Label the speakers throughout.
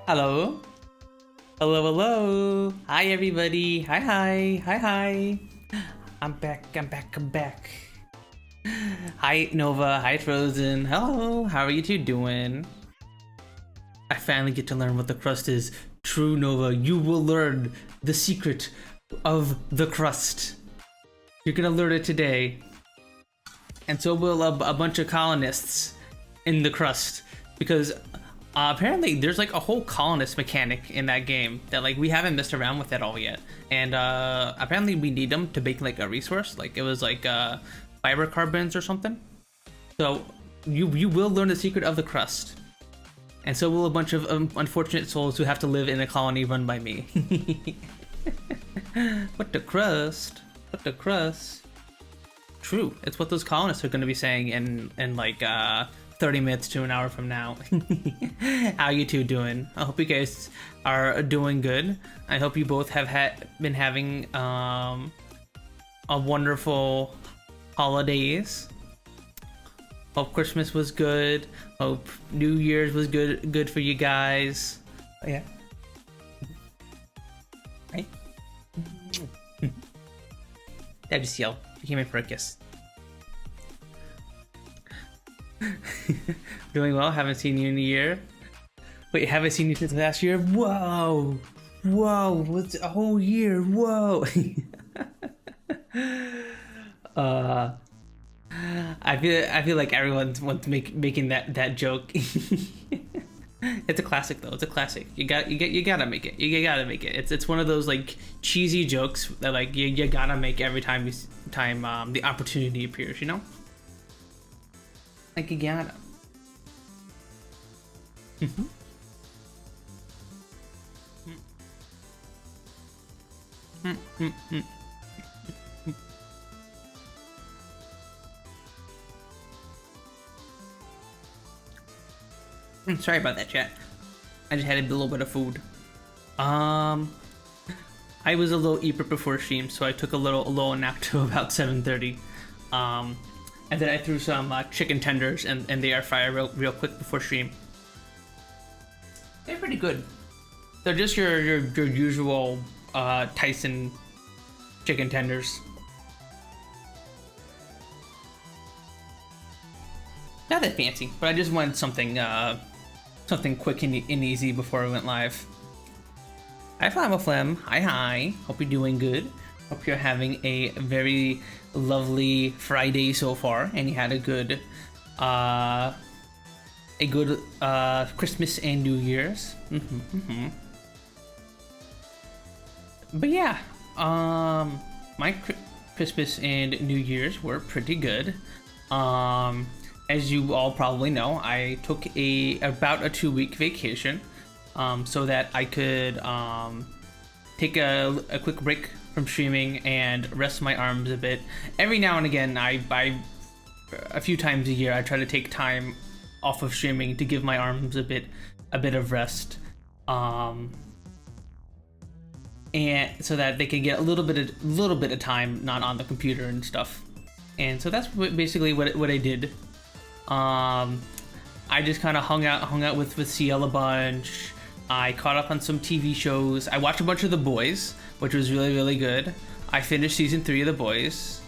Speaker 1: Hello. Hello, hello. Hi, everybody. Hi. I'm back. Hi, Nova. Hi, Frozen. Hello. How are you two doing? I finally get to learn what the crust is. True, Nova. You will learn the secret of the crust. You're gonna learn it today. And so will a bunch of colonists in the crust. Because apparently there's like a whole colonist mechanic in that game that like we haven't messed around with at all yet. And apparently we need them to make like a resource. Like it was like fiber carbons or something. So you will learn the secret of the crust. And so will a bunch of unfortunate souls who have to live in a colony run by me. What the crust? What the crust? True, it's what those colonists are going to be saying in like 30 minutes to an hour from now. How you two doing? I hope you guys are doing good. I hope you both have been having a wonderful holidays. Hope Christmas was good. Hope New Year's was good for you guys. Oh, yeah. Right? That just yelled. He came in for a kiss. Doing well. Haven't seen you in a year. Wait, haven't seen you since last year? Whoa. What's a whole year? Whoa. I feel like everyone wants making that joke. It's a classic though. It's a classic. You gotta make it. You gotta make it. It's one of those like cheesy jokes that like you gotta make every time the opportunity appears. You know, like you gotta. Sorry about that, chat. I just had a little bit of food. I was a little eager before stream, so I took a little nap to about 7:30. And then I threw some chicken tenders and the air fryer real quick before stream. They're pretty good. They're just your usual Tyson chicken tenders. Not that fancy, but I just wanted something quick and easy before I went live. Hi Flamaflam, hi. Hope you're doing good. Hope you're having a very lovely Friday so far, and you had a good Christmas and New Year's. But yeah, my Christmas and New Year's were pretty good. As you all probably know, I took about a 2-week vacation, so that I could take a quick break from streaming and rest my arms a bit. Every now and again, a few times a year, I try to take time off of streaming to give my arms a bit of rest, and so that they can get a little bit of time not on the computer and stuff. And so that's basically what I did. I just kind of hung out with CL a bunch. I caught up on some TV shows. I watched a bunch of The Boys, which was really good. I finished season 3 of The Boys,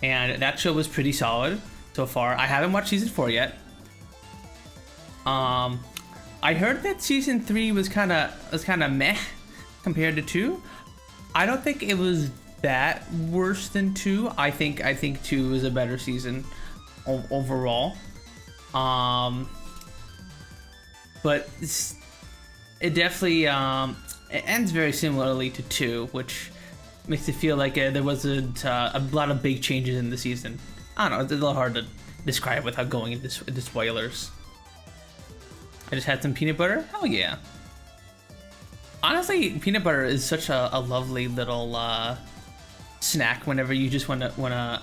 Speaker 1: and that show was pretty solid so far. I haven't watched season 4 yet. I heard that season 3 was kind of meh compared to 2. I don't think it was that worse than 2. I think 2 is a better season overall. But it definitely it ends very similarly to 2, which makes it feel like there wasn't a lot of big changes in the season. I don't know, it's a little hard to describe without going into spoilers. I just had some peanut butter. Hell yeah. Honestly, peanut butter is such a lovely little snack whenever you just wanna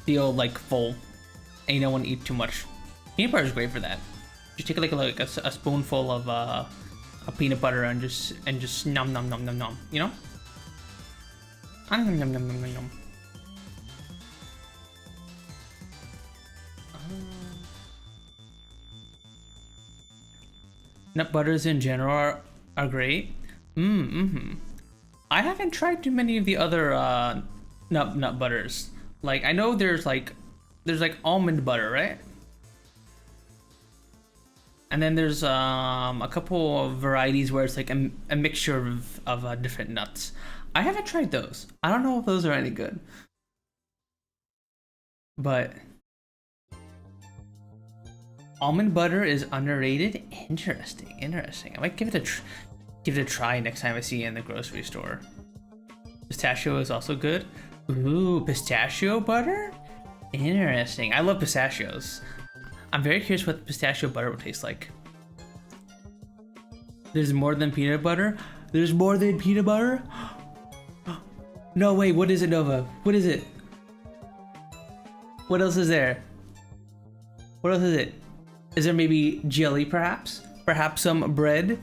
Speaker 1: feel like full and you don't want to eat too much. Peanut butter is great for that. Just take like a spoonful of peanut butter and just nom, you know? Nom, nom, nom, nom, nom, nom. Nut butters in general are great. I haven't tried too many of the other nut butters. Like, I know there's like almond butter, right? And then there's a couple of varieties where it's like a mixture of different nuts. I haven't tried those. I don't know if those are any good. But almond butter is underrated. Interesting. I might give it a try next time I see it in the grocery store. Pistachio is also good. Ooh, pistachio butter? Interesting. I love pistachios. I'm very curious what pistachio butter would taste like. There's more than peanut butter? There's more than peanut butter? No, wait, what is it, Nova? What is it? What else is there? What else is it? Is there maybe jelly, perhaps? Perhaps some bread?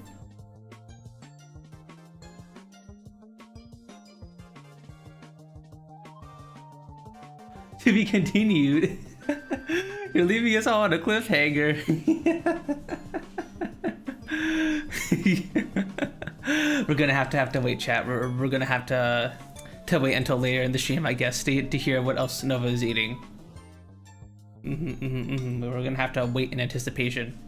Speaker 1: To be continued. You're leaving us all on a cliffhanger. We're gonna have to wait, chat. We're gonna have to wait until later in the stream, I guess, to hear what else Nova is eating. We're gonna have to wait in anticipation.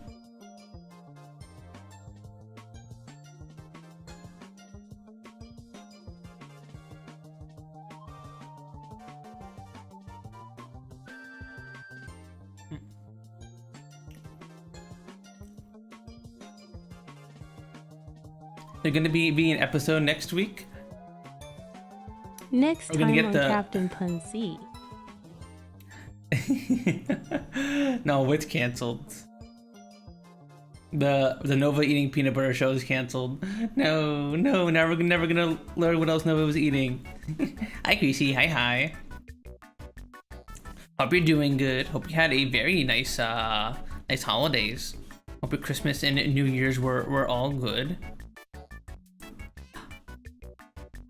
Speaker 1: They're gonna be an episode next week.
Speaker 2: Next time on Captain Punzi.
Speaker 1: No, it's canceled. The Nova eating peanut butter show is canceled. No, now we're never gonna learn what else Nova was eating. Hi, Greasy. Hi. Hope you're doing good. Hope you had a very nice holidays. Hope your Christmas and New Year's were all good.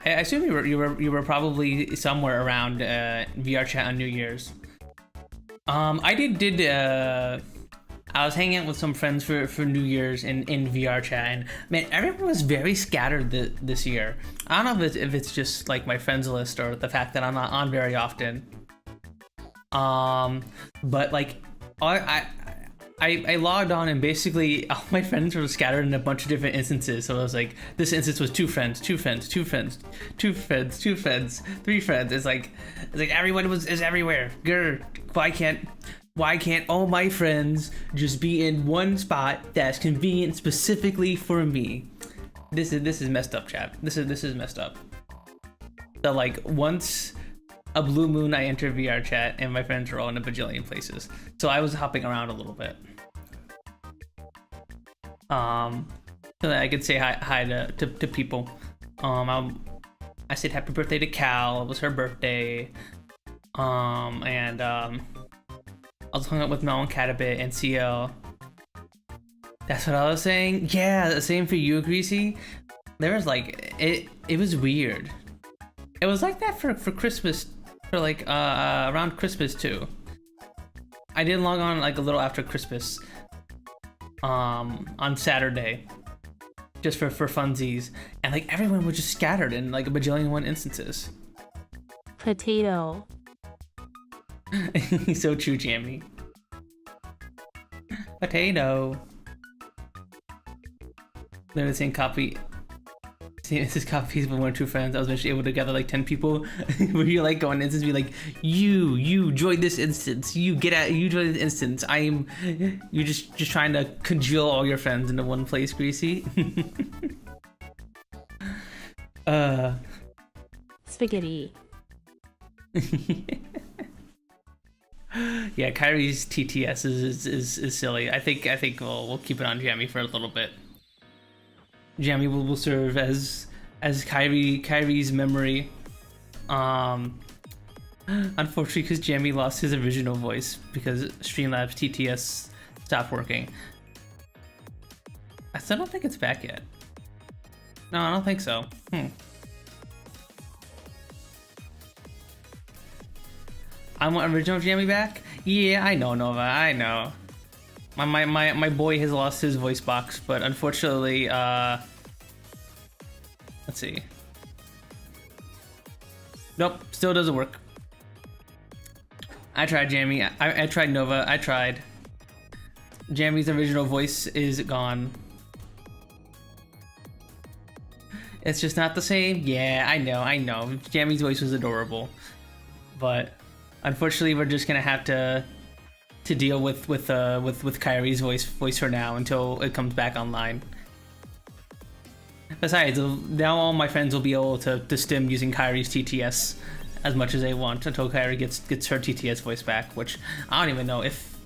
Speaker 1: I assume you were probably somewhere around VR chat on New Year's. I was hanging out with some friends for New Year's in VR chat, and man, everyone was very scattered this year. I don't know if it's just like my friends list or the fact that I'm not on very often. But like I logged on and basically all my friends were scattered in a bunch of different instances. So I was like, this instance was 2 friends, 2 friends, 2 friends, 2 friends, 2 friends, 3 friends. It's like everyone is everywhere. Grr, why can't all my friends just be in one spot that's convenient specifically for me? This is messed up, chat. This is messed up. So like once a blue moon, I entered VR chat and my friends were all in a bajillion places. So I was hopping around a little bit. So that I could say hi to people. I said happy birthday to Cal. It was her birthday. And I was hung up with Mel and Cat a bit and CL. That's what I was saying. Yeah, the same for you, Greasy. There was like it was weird. It was like that for Christmas, for like around Christmas too. I did log on like a little after Christmas, on Saturday, just for funsies, and like everyone was just scattered in like a bajillion one instances.
Speaker 2: Potato.
Speaker 1: So true, Jamie. Potato. They're the same copy. This is copies of 1 or 2 friends. I was eventually able to gather like 10 people. Where you like going instance, be like, you join this instance. You join this instance. You're just trying to congeal all your friends into one place, Greasy.
Speaker 2: Spaghetti.
Speaker 1: Yeah, Kyrie's TTS is silly. I think we'll keep it on Jammy for a little bit. Jammy will serve as Kyrie's memory. Unfortunately, because Jammy lost his original voice because Streamlabs TTS stopped working. I still don't think it's back yet. No, I don't think so. I want original Jammy back? Yeah, I know, Nova, I know. My boy has lost his voice box, but unfortunately, let's see. Nope, still doesn't work. I tried Jamie. I tried Nova. I tried. Jamie's original voice is gone. It's just not the same. Yeah, I know. Jamie's voice was adorable, but unfortunately, we're just gonna have to deal with Kyrie's voice for now until it comes back online. Besides, now all my friends will be able to stim using Kyrie's TTS as much as they want until Kyrie gets her TTS voice back, which I don't even know if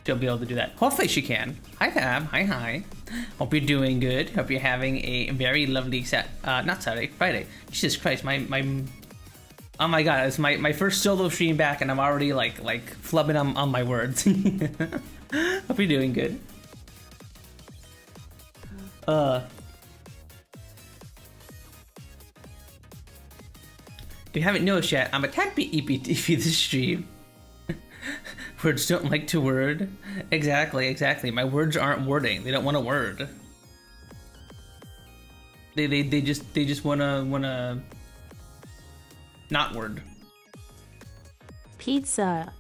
Speaker 1: she'll be able to do that. Hopefully she can. Hi Fab, hi. Hope you're doing good. Hope you're having a very lovely Friday. Jesus Christ, oh my god, it's my first solo stream back and I'm already like flubbing on my words. Hope you're doing good. If you haven't noticed yet, I'm a tad bit EPTV this stream. Words don't like to word. Exactly. My words aren't wording. They don't want a word. They just wanna not word.
Speaker 2: Pizza.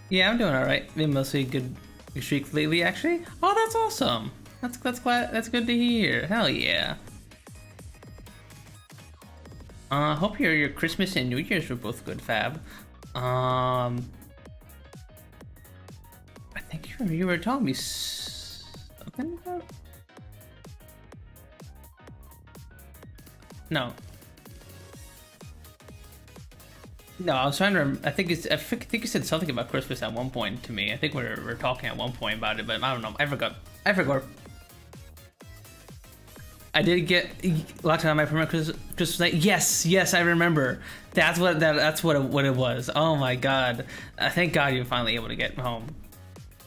Speaker 1: Yeah, I'm doing all right. Been mostly good streak lately, actually. Oh, that's awesome. That's good to hear. Hell yeah. Hope your Christmas and New Year's were both good, Fab. I think you were telling me something about... No, I was trying to remember. I think you said something about Christmas at one point to me. I think we were talking at one point about it, but I don't know. I forgot. I did get locked out of my permanent Christmas night. Yes, I remember. That's what it was. Oh my god. Thank God you were finally able to get home.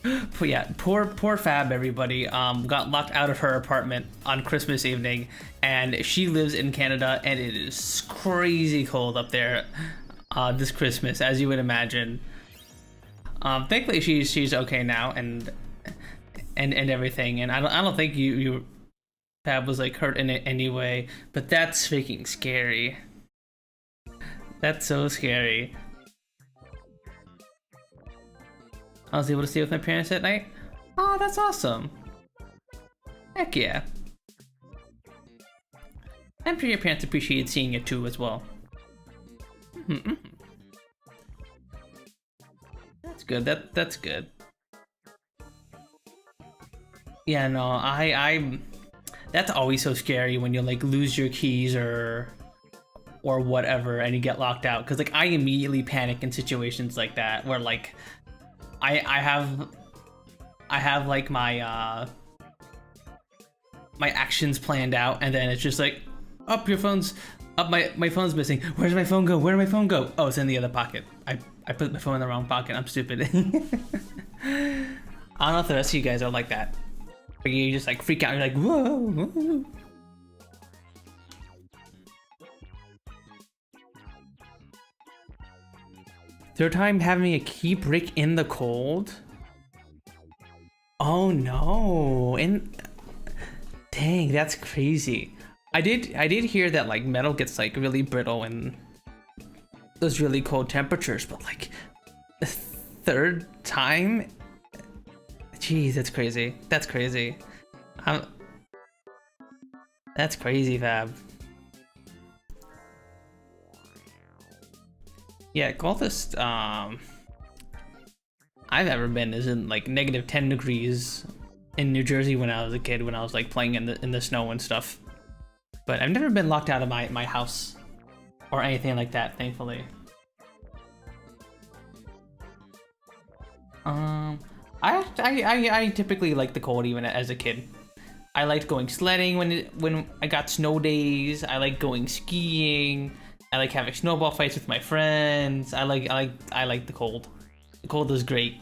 Speaker 1: But yeah, poor Fab, everybody. Got locked out of her apartment on Christmas evening, and she lives in Canada, and it is crazy cold up there this Christmas, as you would imagine. Thankfully she's okay now, and everything, and I don't think you Fab was like hurt in it anyway, but that's freaking scary. That's so scary. I was able to stay with my parents at night. Oh, that's awesome. Heck yeah. I'm sure your parents appreciated seeing it too as well. That's good. That's good. Yeah, no, I that's always so scary when you like lose your keys or whatever and you get locked out, because like I immediately panic in situations like that where like I have like my my actions planned out, and then it's just like, up, your phone's up, my phone's missing. Where's my phone go? Where did my phone go? Oh, it's in the other pocket. I put my phone in the wrong pocket. I'm stupid. I don't know if the rest of you guys are like that. But you just like freak out. You're like, whoa. Third time having a key break in the cold? Oh no. Dang, that's crazy. I did hear that like metal gets like really brittle in those really cold temperatures, but like the third time? Jeez, that's crazy. That's crazy. That's crazy, Fab. Yeah, coldest I've ever been is in like -10 degrees in New Jersey when I was a kid, when I was like playing in the snow and stuff. But I've never been locked out of my house or anything like that, thankfully. I typically like the cold even as a kid. I liked going sledding when I got snow days. I like going skiing. I like having snowball fights with my friends. I like the cold. The cold is great.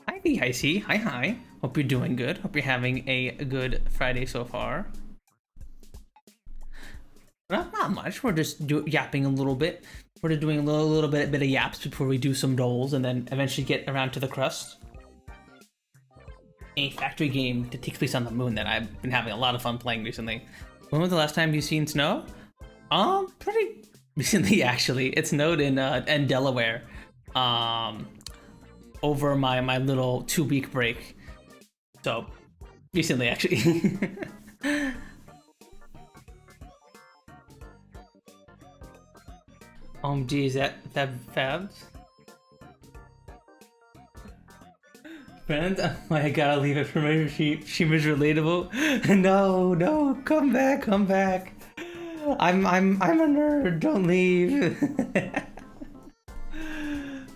Speaker 1: Hi VIC. Hi. Hope you're doing good. Hope you're having a good Friday so far. Not much. We're just yapping a little bit. We're just doing a little bit of yaps before we do some rolls, and then eventually get around to the crust. A factory game that takes place on the moon that I've been having a lot of fun playing recently. When was the last time you've seen snow? Pretty recently actually. It snowed in Delaware. Over my little 2-week break. So recently actually. Gee, is that Fabs? Friends, I gotta leave it for my she was relatable. No, come back. I'm a nerd. Don't leave.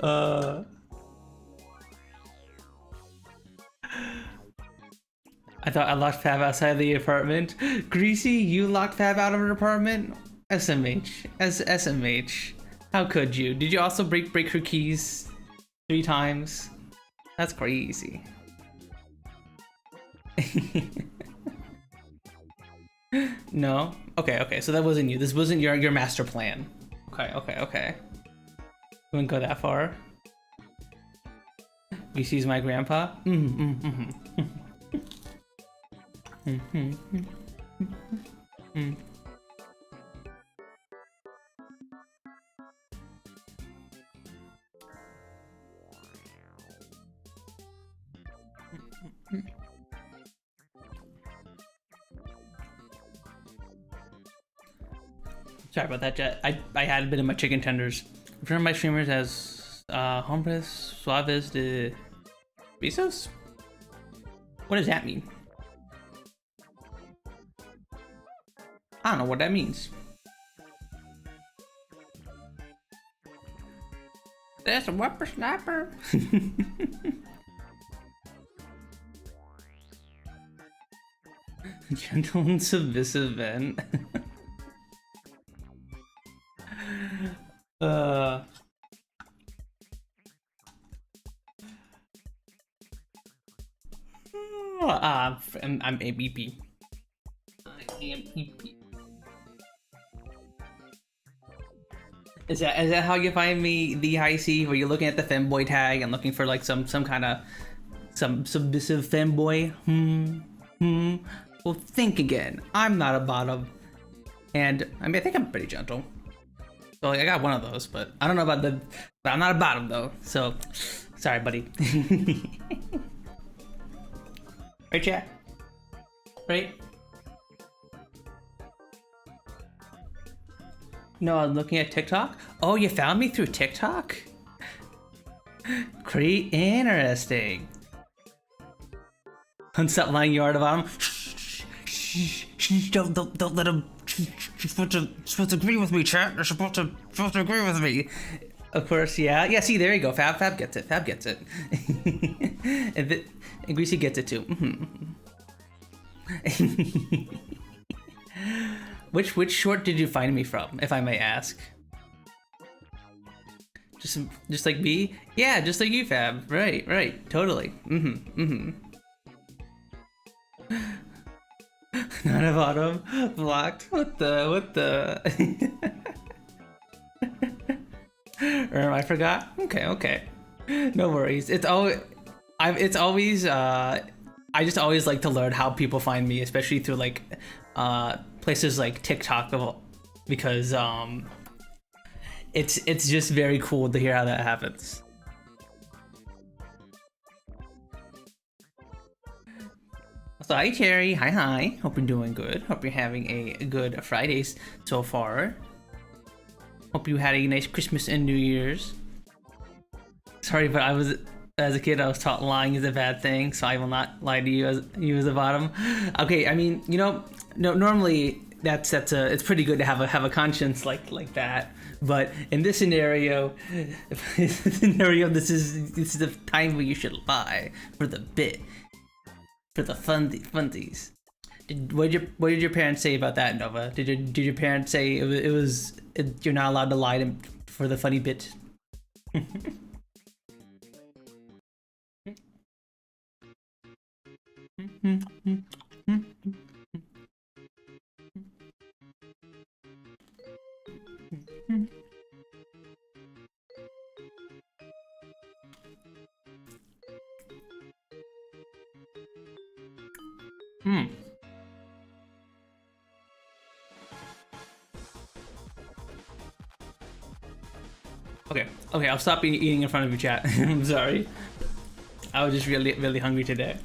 Speaker 1: I thought I locked Fab outside the apartment. Greasy, you locked Fab out of an apartment? SMH. How could you? Did you also break her keys 3 times? That's crazy. No? Okay, so that wasn't you. This wasn't your master plan. Okay. Wouldn't go that far. Greasy's my grandpa? Sorry about that, Jet. I had a bit of my chicken tenders. Refer to my streamers as hombres suaves de besos? What does that mean? I don't know what that means. That's a whippersnapper. Gentle and submissive man. I'm ABP. I am EP. Is that how you find me, the high C, where you're looking at the femboy tag and looking for like some kind of submissive femboy? Well, think again. I'm not a bottom, and I mean I think I'm pretty gentle. So like I got one of those, but I don't know about but I'm not a bottom though. So sorry, buddy. Right, chat? Right? No, I'm looking at TikTok. Oh, you found me through TikTok? Pretty interesting. Stop lying, you are the bottom. Shh, don't let him. She's supposed to agree with me, chat. They're supposed to agree with me. Of course, yeah. See, there you go. Fab gets it. And Greasy gets it too. Which short did you find me from, if I may ask? Just like me? Yeah, just like you, Fab. Right. Totally. Not a bottom. Blocked. What the? I forgot. Okay. No worries. It's always. I just always like to learn how people find me, especially through like places like TikTok, because it's just very cool to hear how that happens. So hi Cherry, hi. Hope you're doing good. Hope you're having a good Fridays so far. Hope you had a nice Christmas and New Year's. Sorry, but as a kid I was taught lying is a bad thing, so I will not lie to you as a bottom. Okay, I mean, no, normally it's pretty good to have a conscience like that, but in this scenario, this is the time where you should lie for the bit. For the fundies. What did your parents say about that, Nova? Did your parents say you're not allowed to lie for the funny bit? Okay, I'll stop eating in front of you, chat. I'm sorry. I was just really hungry today.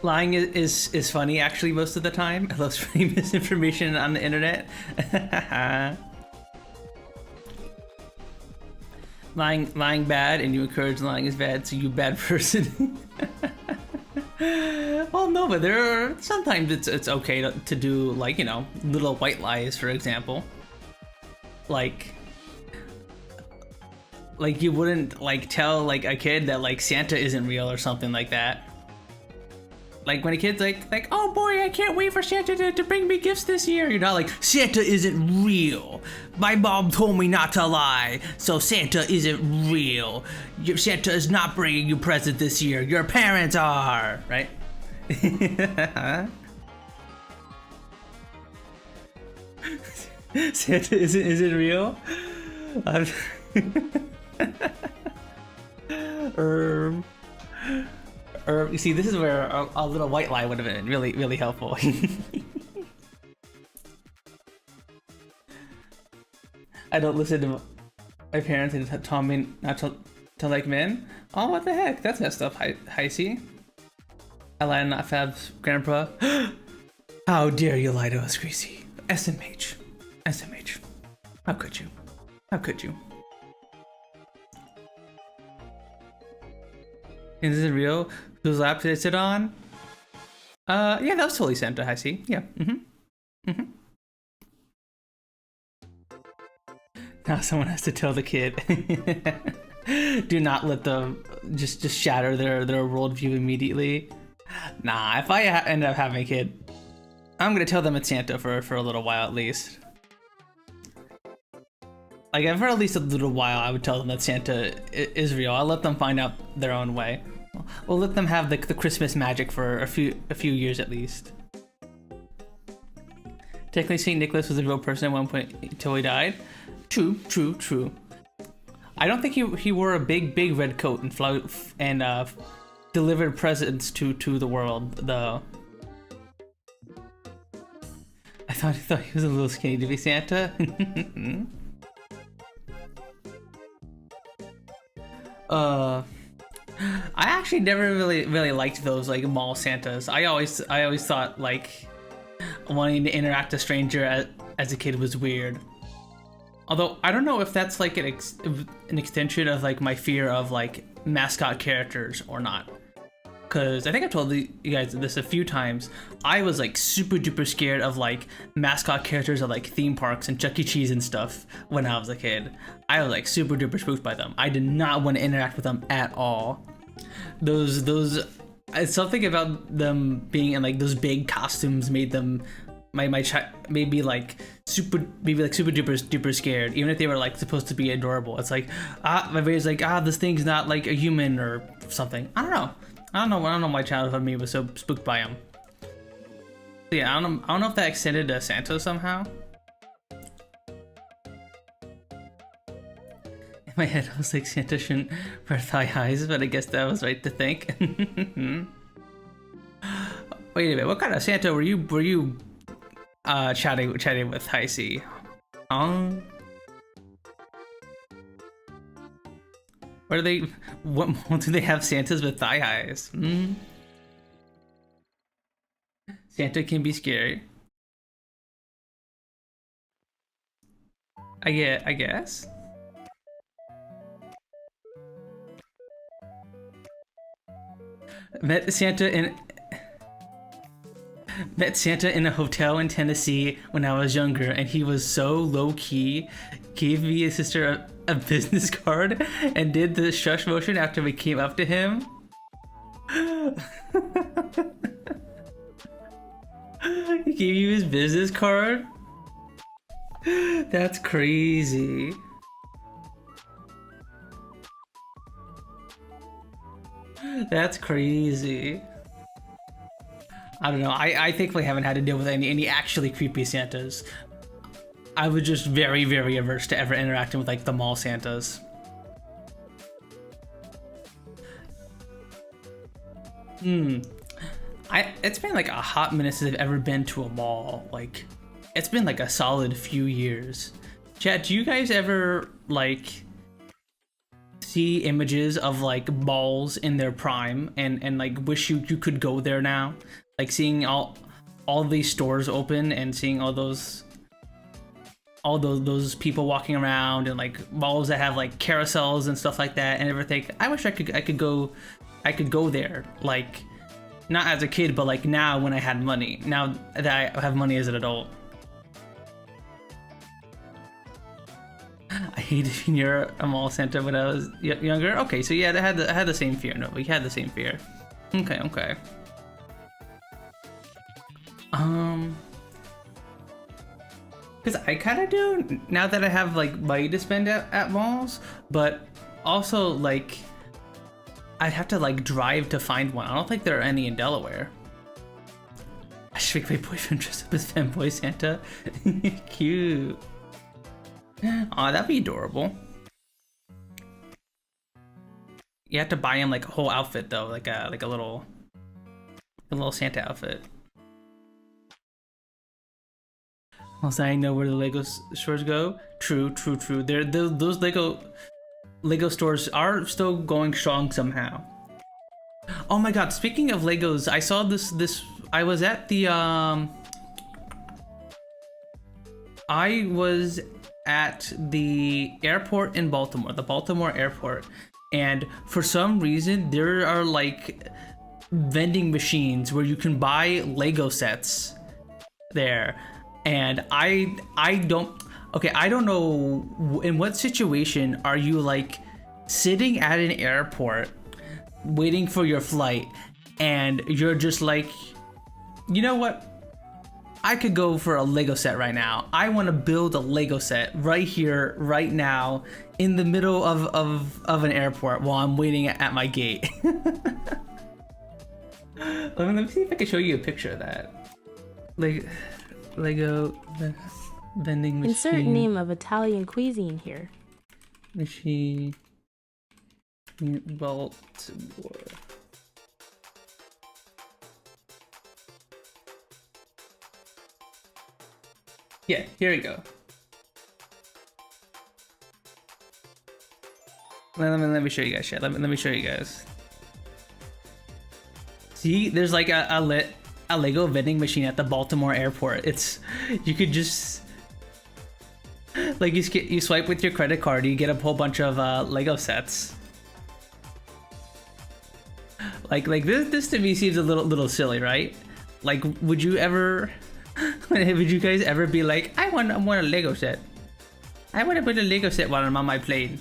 Speaker 1: Lying is funny actually most of the time. I love spreading misinformation on the internet. lying bad, and you encourage lying is bad, so you bad person. Well, no, but there are sometimes it's okay to do, like, you know, little white lies, for example. Like you wouldn't like tell like a kid that like Santa isn't real or something like that. Like when a kid's like, oh boy, I can't wait for Santa to bring me gifts this year. You're not like, Santa isn't real. My mom told me not to lie, so Santa isn't real. Santa is not bringing you presents this year. Your parents are, right? Santa isn't real. You see, this is where a little white lie would have been really helpful. I don't listen to my parents and tell me not to like men. Oh, what the heck? That's messed up, Heisey. I lie not Fab's grandpa. How dare you lie to us, Greasy? SMH. How could you? How could you? Is it real? Whose lap did it sit on? Yeah, that was totally Santa, I see. Yeah. Now someone has to tell the kid. Do not let them just shatter their worldview immediately. Nah, if I end up having a kid, I'm gonna tell them it's Santa for a little while at least. Like, for at least a little while, I would tell them that Santa is real. I'll let them find out their own way. We'll let them have the Christmas magic for a few years at least. Technically, St. Nicholas was a real person at one point until he died. True. I don't think he wore a big red coat and delivered presents to the world, though. I thought he was a little skinny to be Santa. I actually never really liked those like mall Santas. I always thought like wanting to interact with a stranger as a kid was weird. Although I don't know if that's like an extension of like my fear of like mascot characters or not. Cause I think I've told you guys this a few times. I was like super duper scared of like mascot characters of like theme parks and Chuck E. Cheese and stuff when I was a kid. I was like super duper spooked by them. I did not want to interact with them at all. Those something about them being in like those big costumes made them made me like super duper scared, even if they were like supposed to be adorable. It's like my brain's like this thing's not like a human or something. I don't know why childhood me was so spooked by him. Yeah, I don't know if that extended to Santa somehow. In my head I was like, Santa shouldn't wear thigh highs, but I guess that was right to think. Wait a minute, what kind of Santa were you chatting with, Heisey? What do they have Santas with thigh highs? Santa can be scary. I guess. Met Santa in a hotel in Tennessee when I was younger, and he was so low-key, gave me his sister a business card and did the shush motion after we came up to him. He gave you his business card? That's crazy. That's crazy. I don't know. I thankfully haven't had to deal with any actually creepy Santas. I was just very averse to ever interacting with like the mall Santas. It's been like a hot minute since I've ever been to a mall. Like, it's been like a solid few years. Chat, do you guys ever like see images of like malls in their prime and like wish you could go there now? Like seeing all these stores open and seeing all those people walking around and like malls that have like carousels and stuff like that and everything. I wish I could go there, like not as a kid, but like now when I had money. Now that I have money as an adult. I hated being near a mall center when I was younger. Okay, so yeah, I had the same fear. No, we had the same fear. Okay. Because I kind of do now that I have like money to spend at malls, but also like I'd have to like drive to find one. I don't think there are any in Delaware. I should make my boyfriend dress up as femboy Santa. Cute. Aw, that'd be adorable. You have to buy him like a whole outfit though, like a little Santa outfit. Also, I know where the Lego stores go. True. Those Lego stores are still going strong somehow. Oh my god! Speaking of Legos, I saw this. I was at the airport in Baltimore, the Baltimore airport, and for some reason there are like vending machines where you can buy Lego sets there, and I don't know in what situation are you like sitting at an airport waiting for your flight and you're just like, you know what? I could go for a Lego set right now. I want to build a Lego set right here, right now, in the middle of an airport while I'm waiting at my gate. Let me see if I can show you a picture of that. Lego vending machine.
Speaker 2: Insert name of Italian cuisine here.
Speaker 1: Machine. Baltimore. Yeah, here we go. Let me show you guys shit. Let me show you guys. See, there's like a Lego vending machine at the Baltimore airport. You could just like you swipe with your credit card, you get a whole bunch of Lego sets. Like this to me seems a little silly, right? Like, would you guys ever be like, I want a Lego set. I want to put a Lego set while I'm on my plane.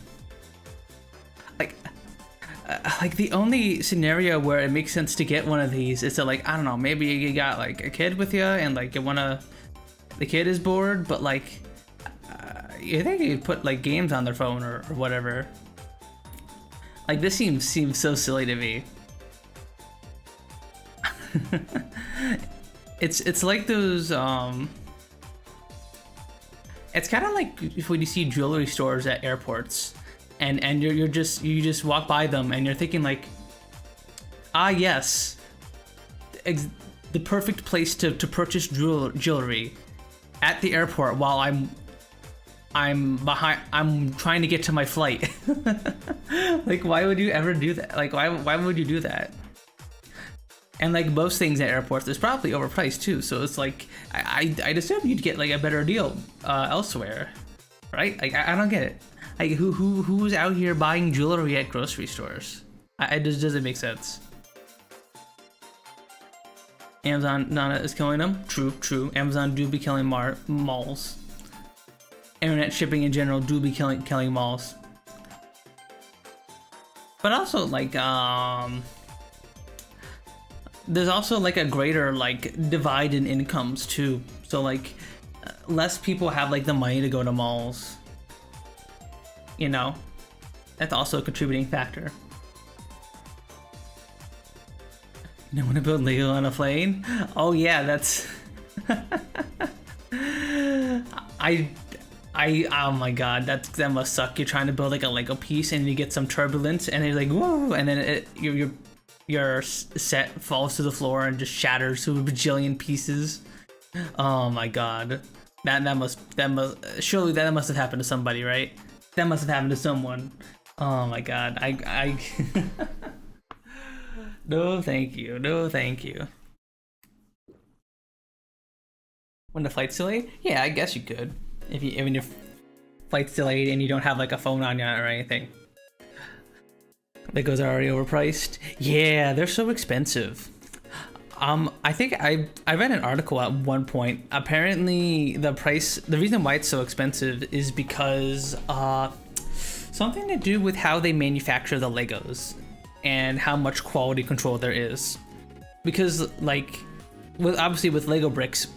Speaker 1: Like the only scenario where it makes sense to get one of these is to like, I don't know, maybe you got like a kid with you and like the kid is bored, but like, you think you put like games on their phone or whatever. Like this seems so silly to me. It's like those it's kind of like when you see jewelry stores at airports and you just walk by them and you're thinking like, yes, the perfect place to purchase jewelry at the airport while I'm trying to get to my flight. Like, why would you ever do that? Like, why would you do that? And like most things at airports, it's probably overpriced too. So it's like, I'd assume you'd get like a better deal elsewhere, right? Like I don't get it. Like who's out here buying jewelry at grocery stores? It just doesn't make sense. Amazon is killing them. True. Amazon do be killing malls. Internet shipping in general do be killing malls. But also like there's also like a greater like divide in incomes too. So like less people have like the money to go to malls. You know, that's also a contributing factor. You don't want to build Lego on a plane? Oh yeah, that's oh my god, that must suck. You're trying to build like a Lego piece and you get some turbulence and you're like, whoa, and then you're your set falls to the floor and just shatters to a bajillion pieces. Oh my god. That must surely that must have happened to somebody, right? That must have happened to someone. Oh my god. I No, thank you. No, thank you. When the flight's delayed? Yeah, I guess you could. If your flight's delayed and you don't have like a phone on you or anything. Legos are already overpriced. Yeah, they're so expensive. I think I read an article at one point. Apparently, the reason why it's so expensive is because something to do with how they manufacture the Legos and how much quality control there is. Because like, obviously with Lego bricks,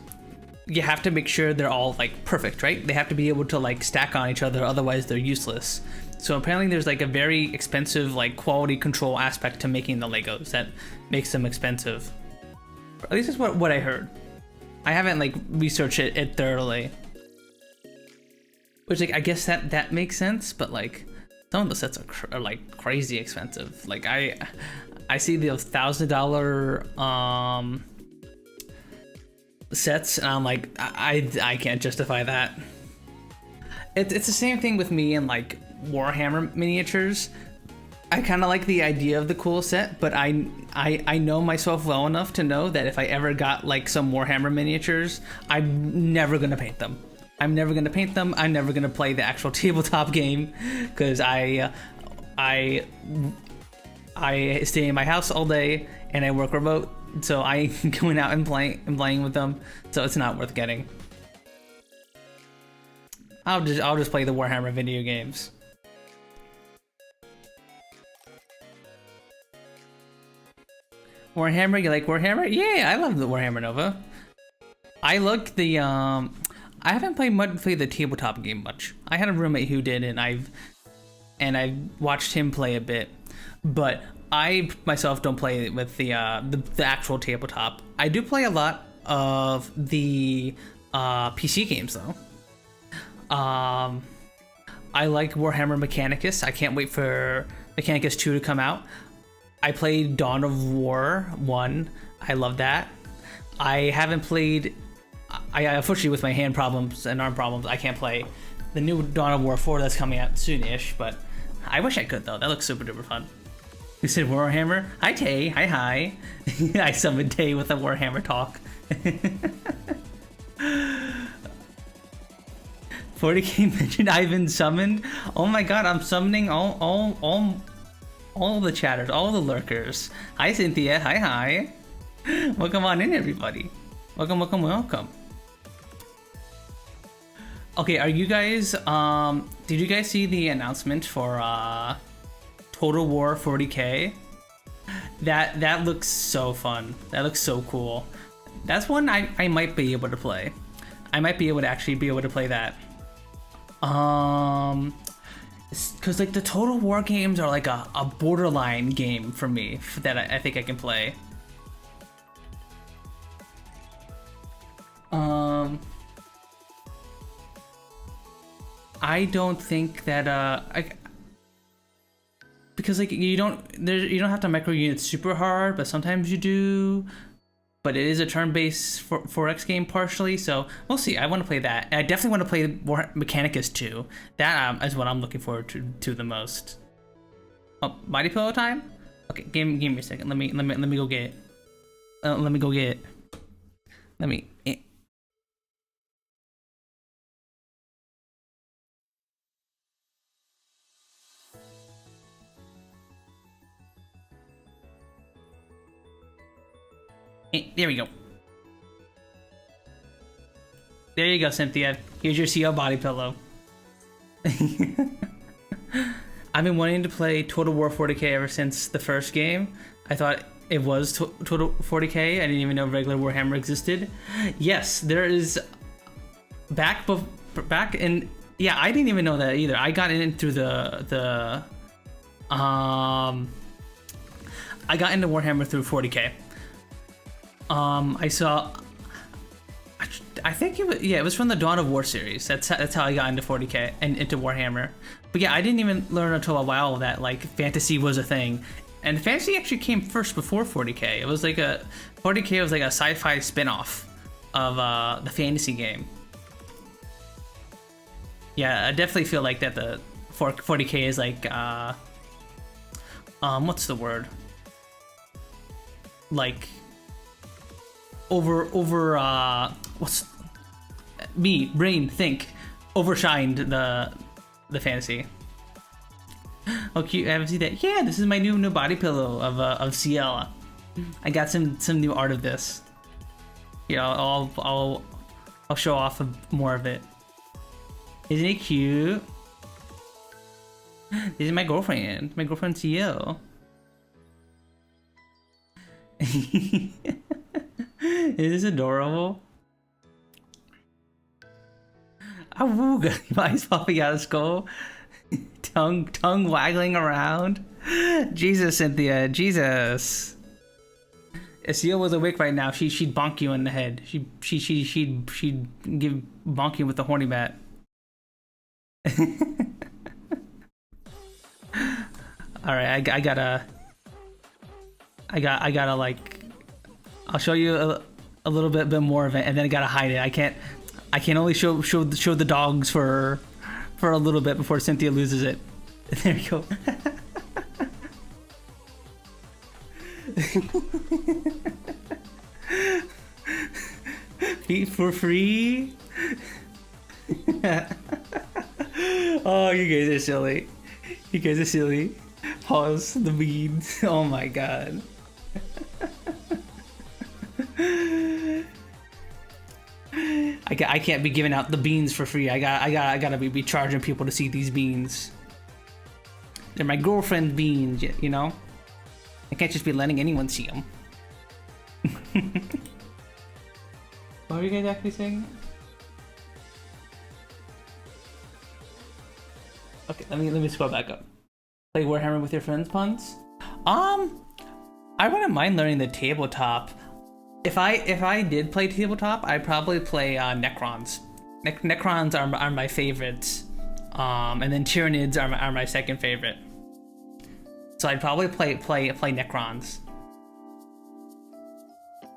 Speaker 1: you have to make sure they're all like perfect, right? They have to be able to like stack on each other, otherwise they're useless. So apparently there's like a very expensive like quality control aspect to making the Legos that makes them expensive. At least that's what I heard. I haven't like researched it thoroughly. Which like I guess that makes sense, but like some of the sets are like crazy expensive. Like I see the $1,000 sets and I'm like I can't justify that. It's the same thing with me and like Warhammer miniatures. I kind of like the idea of the cool set, but I know myself well enough to know that if I ever got like some Warhammer miniatures, I'm never gonna paint them. I'm never gonna paint them. I'm never gonna play the actual tabletop game because I stay in my house all day and I work remote, so I ain't going out and playing with them. So it's not worth getting. I'll just play the Warhammer video games. Warhammer, you like Warhammer? Yeah, I love the Warhammer Nova. I like the I haven't played the tabletop game much. I had a roommate who did, and I've watched him play a bit, but I myself don't play with the actual tabletop. I do play a lot of the PC games though. I like Warhammer Mechanicus. I can't wait for Mechanicus 2 to come out. I played Dawn of War 1. I love that. I haven't played... I unfortunately, with my hand problems and arm problems, I can't play the new Dawn of War 4 that's coming out soon-ish, but I wish I could, though. That looks super duper fun. You said Warhammer? Hi, Tay. Hi. I summoned Tay with a Warhammer talk. 40k mentioned I've been summoned. Oh my god, I'm summoning all the chatters, all the lurkers. Hi Cynthia, hi. Welcome on in everybody. Welcome. Okay, are you guys, did you guys see the announcement for Total War 40k? That looks so fun. That looks so cool. That's one I might be able to play. I might be able to actually play that. Because like the Total War games are like a borderline game for me that I think I can play. I don't think that because like you don't have to micro unit super hard, but sometimes you do. But it is a turn-based 4X game partially, so we'll see. I want to play that. And I definitely want to play Mechanicus 2. That is what I'm looking forward to the most. Oh, Mighty Pillow time? Okay, give me a second. Let me go get it. Let me go get it. Let me. There we go. There you go, Cynthia. Here's your CL body pillow. I've been wanting to play Total War 40k ever since the first game. I thought it was Total 40k. I didn't even know regular Warhammer existed. Yes, there is. Back in. Yeah, I didn't even know that either. I got in through I got into Warhammer through 40k. I saw. I think it was from the Dawn of War series. That's how I got into 40k and into Warhammer. But yeah, I didn't even learn until a while that like fantasy was a thing, And fantasy actually came first before 40k. It was like 40k was like a sci-fi spin-off of the fantasy game. Yeah, I definitely feel like that the 40k is like what's the word? Like over what's think overshined the fantasy. Oh, cute! I haven't seen that. Yeah, this is my new body pillow of CL. I got some new art of this. Yeah, I'll show off more of it. Isn't it cute? This is my girlfriend CL. Is this adorable? Awooga, eyes popping out of skull. tongue waggling around. Jesus, Cynthia, Jesus. If Seal was awake right now, she'd bonk you in the head. She'd give bonk you with the horny bat. All right, I gotta like, I'll show you a little bit more of it, and then I gotta hide it. I can only show the dogs for a little bit before Cynthia loses it. There you go. Feet for free. Oh, you guys are silly. You guys are silly. Pause the beads. Oh my god. I can't be giving out the beans for free. I gotta be charging people to see these beans. They're my girlfriend's beans, you know? I can't just be letting anyone see them. What were you guys actually saying? Okay, let me scroll back up. Play Warhammer with your friends puns? I wouldn't mind learning the tabletop. If I did play tabletop, I'd probably play Necrons. Necrons are my favorites, and then Tyranids are my second favorite. So I'd probably play Necrons,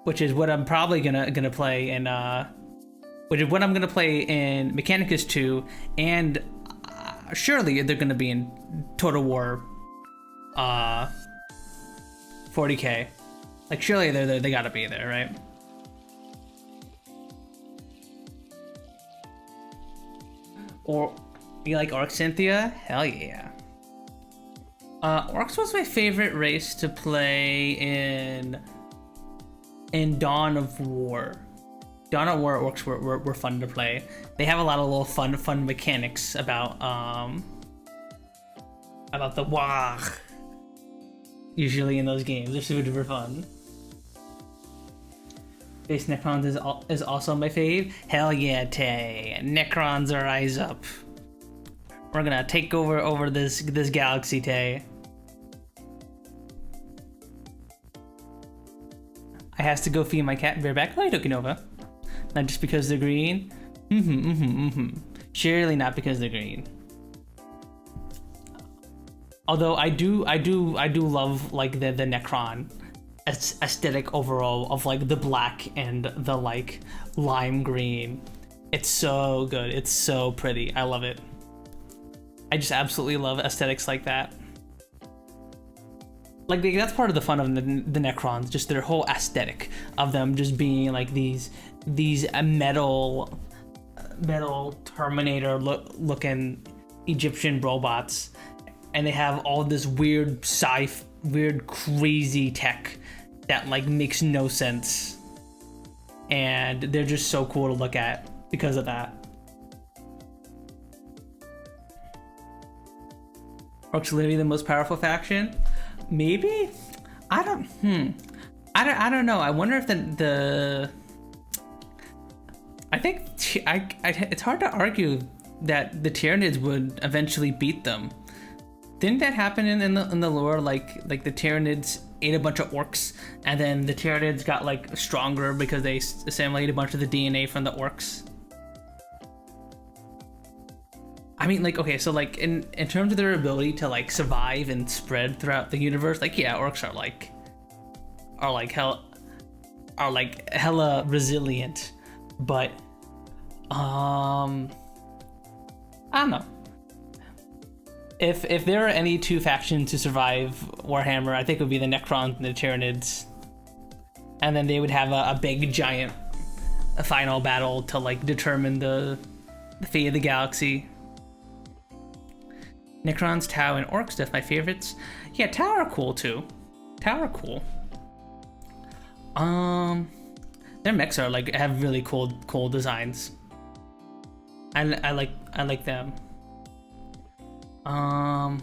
Speaker 1: which is what I'm probably gonna play in which is what I'm gonna play in Mechanicus 2, and surely they're gonna be in Total War 40k. Like, surely they gotta be there, right? Or you like Orc, Cynthia? Hell yeah. Orcs was my favorite race to play in Dawn of War. Dawn of War Orcs were fun to play. They have a lot of little fun mechanics about the war. Usually in those games, they're super fun. Base Necrons is also my fave. Hell yeah, Tay. Necrons are eyes up. We're gonna take over this galaxy, Tay. I has to go feed my cat and bareback. Oh, you took Nova. Not just because they're green. Surely not because they're green. Although I do love like the Necron aesthetic overall of like the black and the like lime green. It's so good. It's so pretty. I love it. I just absolutely love aesthetics like that. Like that's part of the fun of the Necrons, just their whole aesthetic of them just being like these metal Terminator looking Egyptian robots, and they have all this weird crazy tech that like makes no sense, and they're just so cool to look at because of that. Orcs literally the most powerful faction? Maybe? I don't know. I wonder if I think it's hard to argue that the Tyranids would eventually beat them. Didn't that happen in the lore? Like the Tyranids ate a bunch of orcs, and then the Tyranids got like stronger because they assimilated a bunch of the DNA from the orcs. I mean, like, okay, so like in terms of their ability to like survive and spread throughout the universe, like yeah, orcs are like hella resilient, but I don't know. If there are any two factions to survive Warhammer, I think it would be the Necrons and the Tyranids, and then they would have a big giant final battle to like determine the fate of the galaxy. Necrons, Tau, and Orcs, that's my favorites. Yeah, Tau are cool too. Tau are cool. Their mechs are like have really cool designs. I like them. Have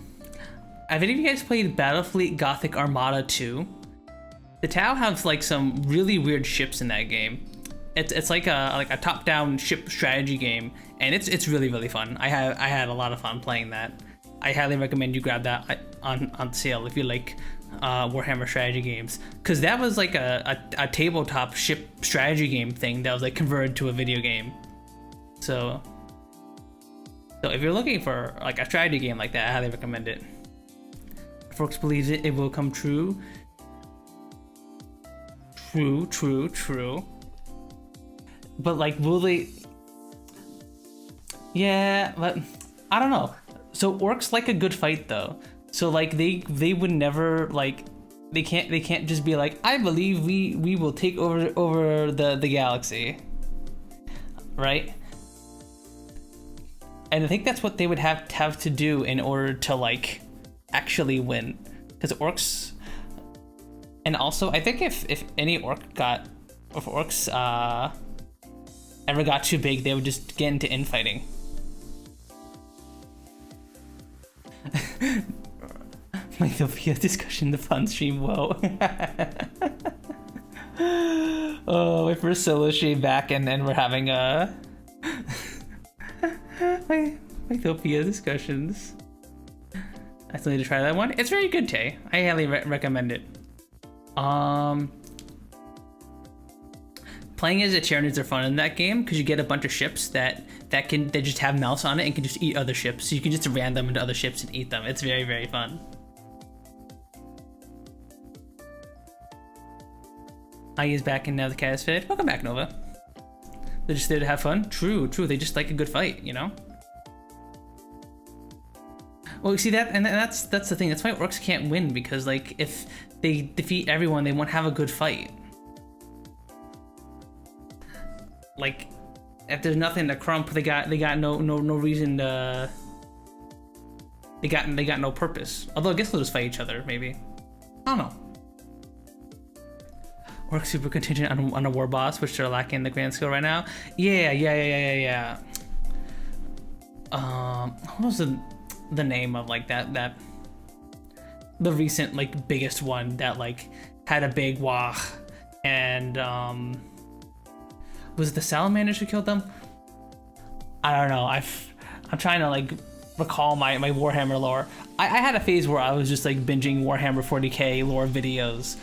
Speaker 1: any of you guys played Battlefleet Gothic Armada 2? The Tau have like some really weird ships in that game. It's like a top-down ship strategy game, and it's really fun. I had a lot of fun playing that. I highly recommend you grab that on sale if you like Warhammer strategy games, because that was like a tabletop ship strategy game thing that was like converted to a video game. So if you're looking for like a strategy game like that, I highly recommend it. If Orcs believes it, it will come true. True. But like, will they? Yeah, but I don't know. So orcs like a good fight though. So like they would never like they can't just be like, I believe we will take over the galaxy, right? And I think that's what they would have to do in order to like actually win, because orcs. And also, I think if orcs ever got too big, they would just get into infighting. Mythopia discussion, the fun stream, whoa. Oh, my first solo stream back, and then we're having a Mythopia discussions. I still need to try that one. It's very good, Tay. I highly recommend it. Playing as a Tyranids are fun in that game because you get a bunch of ships that just have mouths on it and can just eat other ships. So you can just ram them into other ships and eat them. It's very fun. I is back and now the cat is fed. Welcome back, Nova. They're just there to have fun. True. They just like a good fight, you know. Well, you see that, and that's the thing. That's why orcs can't win, because like if they defeat everyone, they won't have a good fight. Like, if there's nothing to crump, they got no reason to. They got no purpose. Although I guess they'll just fight each other, maybe. I don't know. Orc super contingent on a war boss, which they're lacking in the grand skill right now. Yeah. What was the name of like that the recent like biggest one that like had a big wah, and was it the salamanders who killed them? I don't know. I'm trying to like recall my Warhammer lore. I had a phase where I was just like binging Warhammer 40k lore videos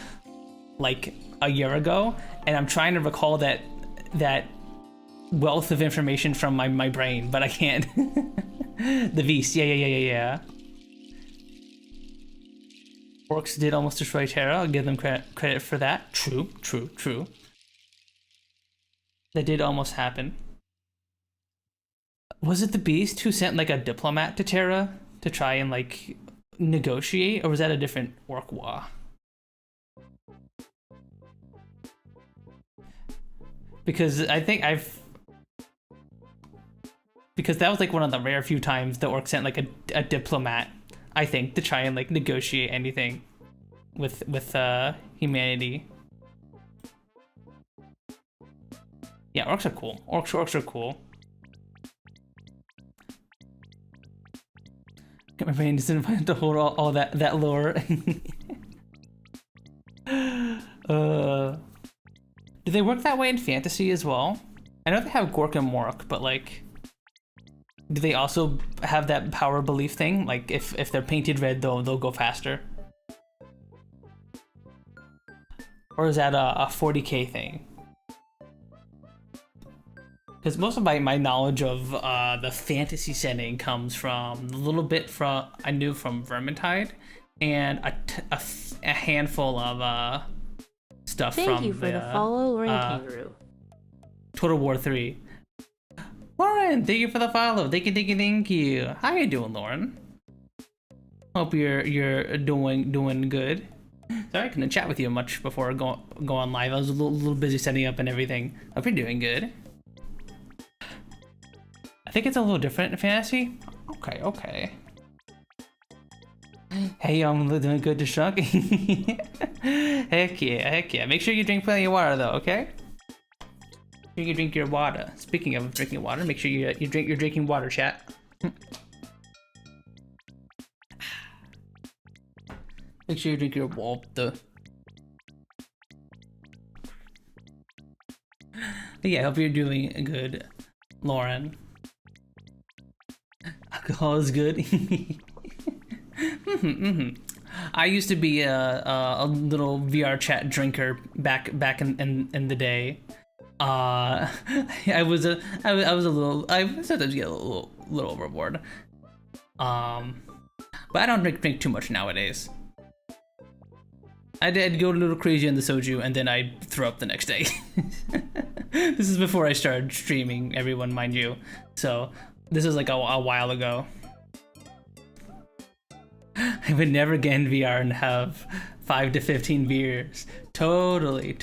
Speaker 1: like a year ago, and I'm trying to recall that wealth of information from my brain, but I can't. The beast, yeah. Orcs did almost destroy Terra. I'll give them credit for that. True. That did almost happen. Was it the beast who sent like a diplomat to Terra to try and like negotiate, or was that a different orc war? Because I think because that was like one of the rare few times the orc sent like a diplomat, I think, to try and like negotiate anything with humanity. Yeah, orcs are cool. Orcs are cool. My brain doesn't find to hold all that lore. Do they work that way in fantasy as well? I know they have Gork and Mork, but like, do they also have that power belief thing? Like, if they're painted red, they'll go faster. Or is that a 40k thing? Because most of my knowledge of the fantasy setting comes from a little bit from I knew from Vermintide, and a handful of stuff from
Speaker 2: Thank you for the follow, Lauren Kangaroo.
Speaker 1: Total War 3. Lauren, thank you for the follow. Thank you. How you doing, Lauren? Hope you're doing good. Sorry I couldn't chat with you much before go on live. I was a little busy setting up and everything. Hope you're doing good. I think it's a little different in fantasy. Okay. Hey, I'm doing good to Shrunk. Heck yeah. Make sure you drink plenty of water though, okay? You drink your water. Speaking of drinking water, make sure you're drinking water, chat. Make sure you drink your water. Yeah, I hope you're doing good, Lauren. Alcohol is good. I used to be a little VR chat drinker back in the day. I sometimes get a little overboard. But I don't drink too much nowadays. I'd go a little crazy on the soju and then I'd throw up the next day. This is before I started streaming, everyone, mind you. So this is like a while ago. I would never get in VR and have 5 to 15 beers. Totally.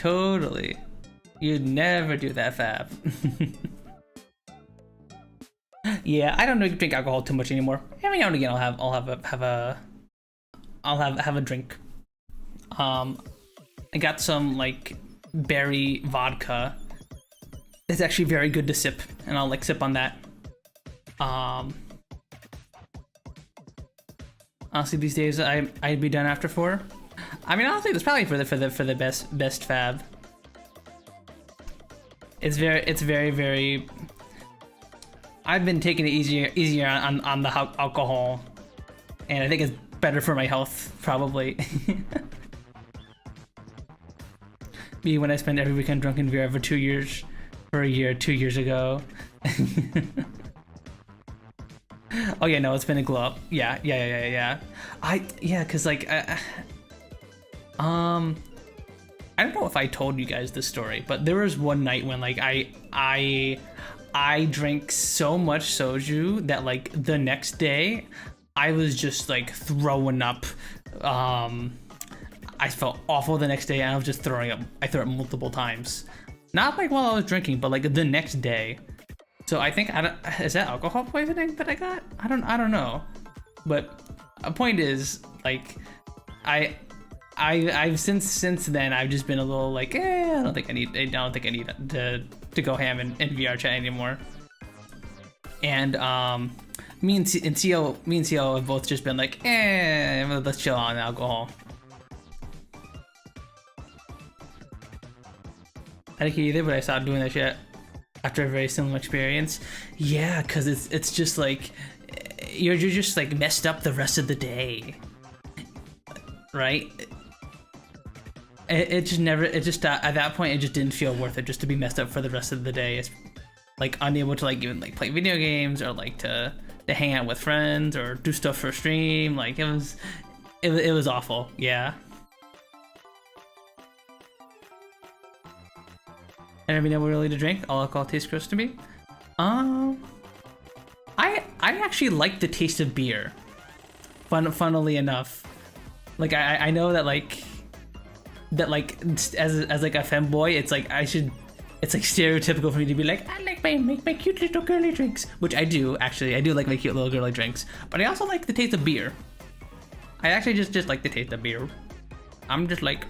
Speaker 1: You'd never do that, Fab. Yeah, I don't drink alcohol too much anymore. Every now and again, I'll have a drink. I got some like berry vodka. It's actually very good to sip, and I'll like sip on that. Honestly, these days I'd be done after 4. I mean, honestly, that's probably for the best Fab. It's very. I've been taking it easier on the alcohol, and I think it's better for my health probably. Me when I spent every weekend drunk in VR for 2 years, for a year 2 years ago. Oh yeah, no, it's been a glow up. Yeah. Cause like I don't know if I told you guys this story, but there was one night when like I drank so much soju that like the next day I was just like throwing up. I felt awful the next day and I was just throwing up. I threw up multiple times. Not like while I was drinking, but like the next day. So I think is that alcohol poisoning that I got? I don't know. But a point is like I've since then I've just been a little like I don't think I need to go ham in VR chat anymore. And me and T.O. have both just been like let's chill on alcohol. I didn't get either, but I stopped doing that shit after a very similar experience. Yeah, cause it's just like you're just like messed up the rest of the day, right? It just at that point it just didn't feel worth it just to be messed up for the rest of the day. It's like unable to like even like play video games or like to hang out with friends or do stuff for stream. Like it was awful. Yeah. I never know really to drink. All alcohol tastes gross to me. I actually like the taste of beer. Funnily enough, like I know that like as like a femboy, it's like it's like stereotypical for me to be like I like make my cute little girly drinks, which I do actually. I do like my cute little girly drinks, but I also like the taste of beer. I actually just like the taste of beer. I'm just like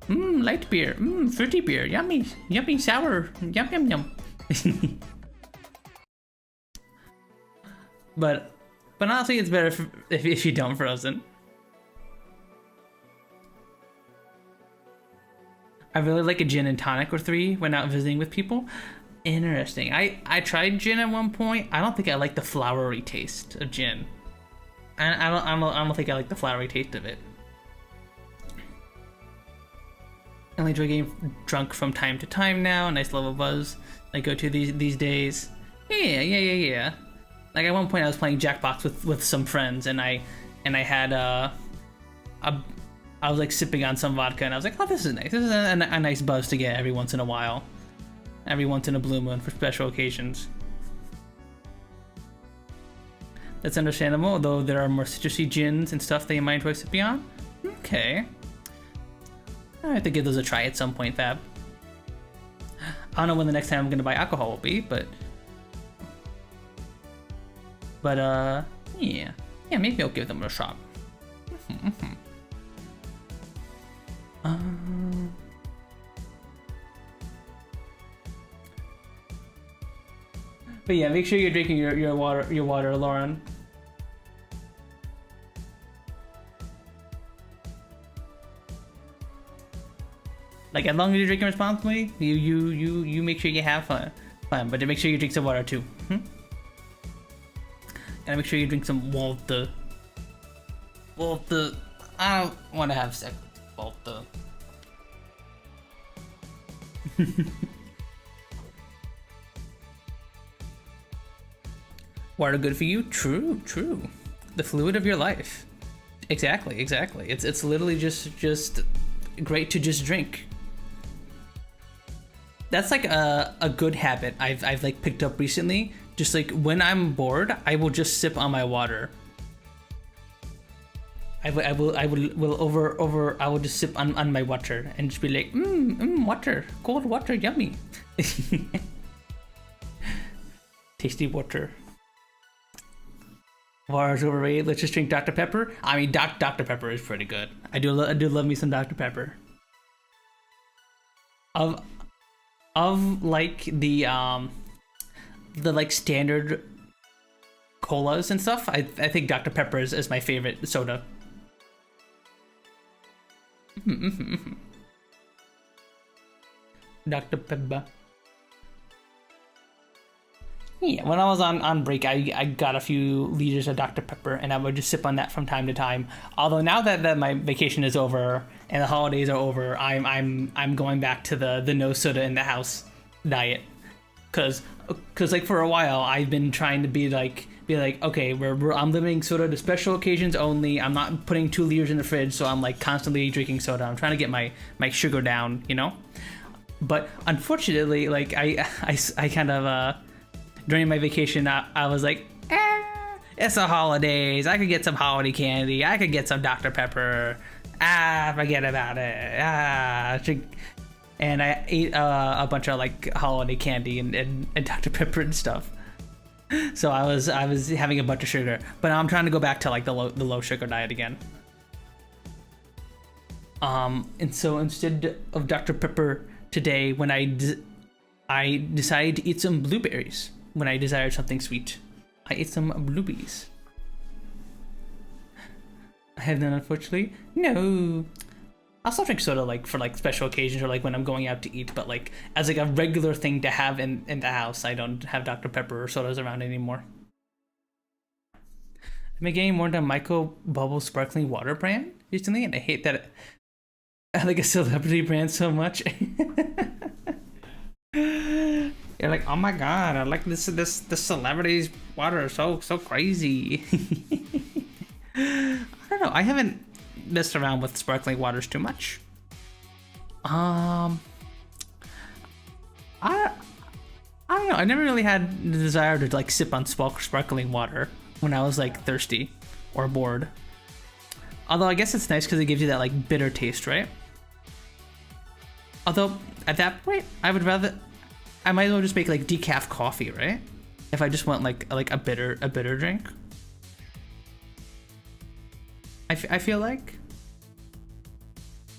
Speaker 1: light beer, fruity beer, yummy, sour, yum. But honestly, it's better if you don't frozen. I really like a gin and tonic or 3 when out visiting with people. Interesting. I tried gin at one point. I don't think I like the flowery taste of gin. And I don't think I like the flowery taste of it. only enjoy getting drunk from time to time now. Nice level buzz I go to these days. Yeah. Like at one point I was playing Jackbox with some friends, and I had I was like sipping on some vodka, and I was like, oh, this is nice. This is a nice buzz to get every once in a while, every once in a blue moon for special occasions. That's understandable, though there are more citrusy gins and stuff that you might enjoy sipping on. Okay. I have to give those a try at some point, Fab. I don't know when the next time I'm gonna buy alcohol will be, but yeah, maybe I'll give them a shot. But yeah, make sure you're drinking your water, Lauren. Like, as long as you're drinking responsibly, you make sure you have fun, but to make sure you drink some water too. Gotta make sure you drink some water. Water. I don't want to have sex. Water. Water good for you? True. The fluid of your life. Exactly. It's literally just great to just drink. That's like a good habit I've like picked up recently. Just like when I'm bored, I will just sip on my water. I will just sip on my water and just be like, water, cold water, yummy. Tasty water. Water's overrated. Let's just drink Dr. Pepper. I mean, Dr. Pepper is pretty good. I do love me some Dr. Pepper. Of like the like standard colas and stuff, I think Dr. Pepper is my favorite soda. Dr. Pepper. Yeah, when I was on break, I got a few liters of Dr. Pepper, and I would just sip on that from time to time. Although now that my vacation is over and the holidays are over, I'm going back to the no soda in the house diet, cause like for a while I've been trying to be like okay, I'm limiting soda to special occasions only. I'm not putting 2 liters in the fridge, so I'm like constantly drinking soda. I'm trying to get my sugar down, you know. But unfortunately, like I kind of during my vacation, I was like, it's the holidays. I could get some holiday candy. I could get some Dr. Pepper. Forget about it. And I ate a bunch of like holiday candy and Dr. Pepper and stuff. So I was having a bunch of sugar. But I'm trying to go back to like the low sugar diet again. And so instead of Dr. Pepper today, when I decided to eat some blueberries. When I desired something sweet, I ate some blueberries. I have none, unfortunately. No. I'll still drink soda like for like special occasions or like when I'm going out to eat, but like as like a regular thing to have in the house, I don't have Dr. Pepper or sodas around anymore. I've been getting more into Myco Bubble sparkling water brand recently, and I hate that I like a celebrity brand so much. You're like, oh my god, I like this celebrity's water, so crazy. I don't know, I haven't messed around with sparkling waters too much. I don't know, I never really had the desire to like sip on sparkling water when I was like thirsty or bored. Although I guess it's nice because it gives you that like bitter taste, right? Although at that point, I might as well just make like decaf coffee, right? If I just want like a bitter drink. I feel like.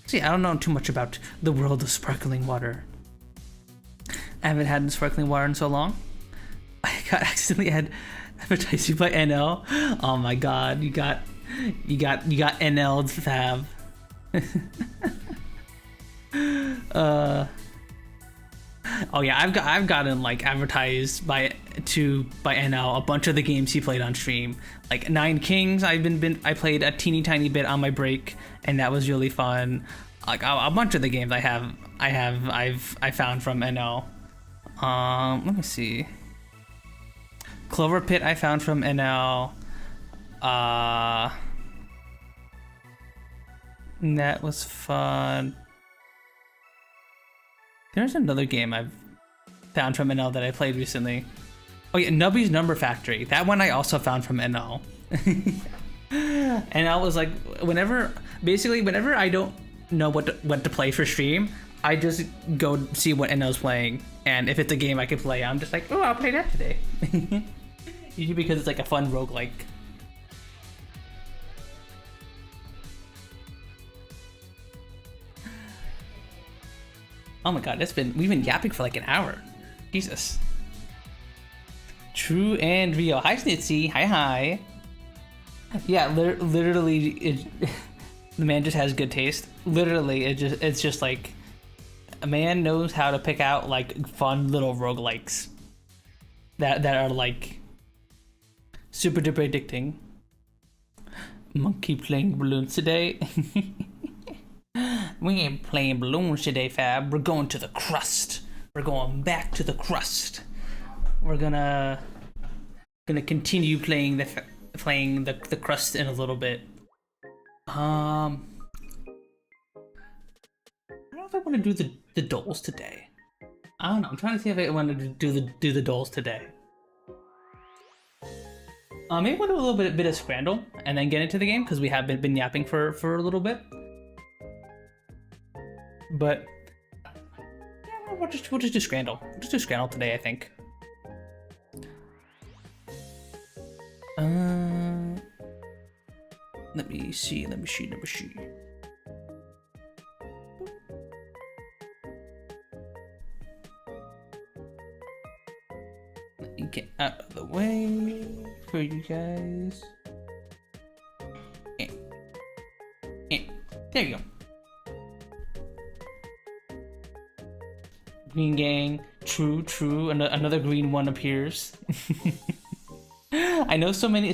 Speaker 1: See, I don't know too much about the world of sparkling water. I haven't had sparkling water in so long. I got accidentally had advertised by NL. Oh my god, you got NL'd, Fab. Oh yeah, I've gotten like advertised by NL a bunch of the games he played on stream. Like Nine Kings, I played a teeny tiny bit on my break, and that was really fun. like a bunch of the games I found from NL. Let me see. Clover Pit I found from NL. That was fun. There's another game I've found from NL that I played recently. Oh yeah, Nubby's Number Factory. That one I also found from NL. And I was like, whenever I don't know what to play for stream, I just go see what NL's playing. And if it's a game I can play, I'm just like, oh, I'll play that today. Usually because it's like a fun roguelike. Oh my god, we've been yapping for like an hour. Jesus. True and Rio. Hi Snitsy. Hi. Yeah, literally, the man just has good taste. Literally, it's just like a man knows how to pick out like fun little roguelikes that are like super duper addicting. Monkey playing balloons today. We ain't playing balloons today, Fab. We're going to the Crust. We're going back to the Crust. We're gonna continue playing the Crust in a little bit. I don't know if I want to do the dolls today. I don't know. I'm trying to see if I want to do the dolls today. Maybe we'll do a little bit of Scrandle and then get into the game because we have been yapping for a little bit. But yeah, we'll just do Scrandle. We'll just do Scrandle today, I think. Let me see. Let me get out of the way for you guys. There you go. Green gang, true. Another green one appears. I know so many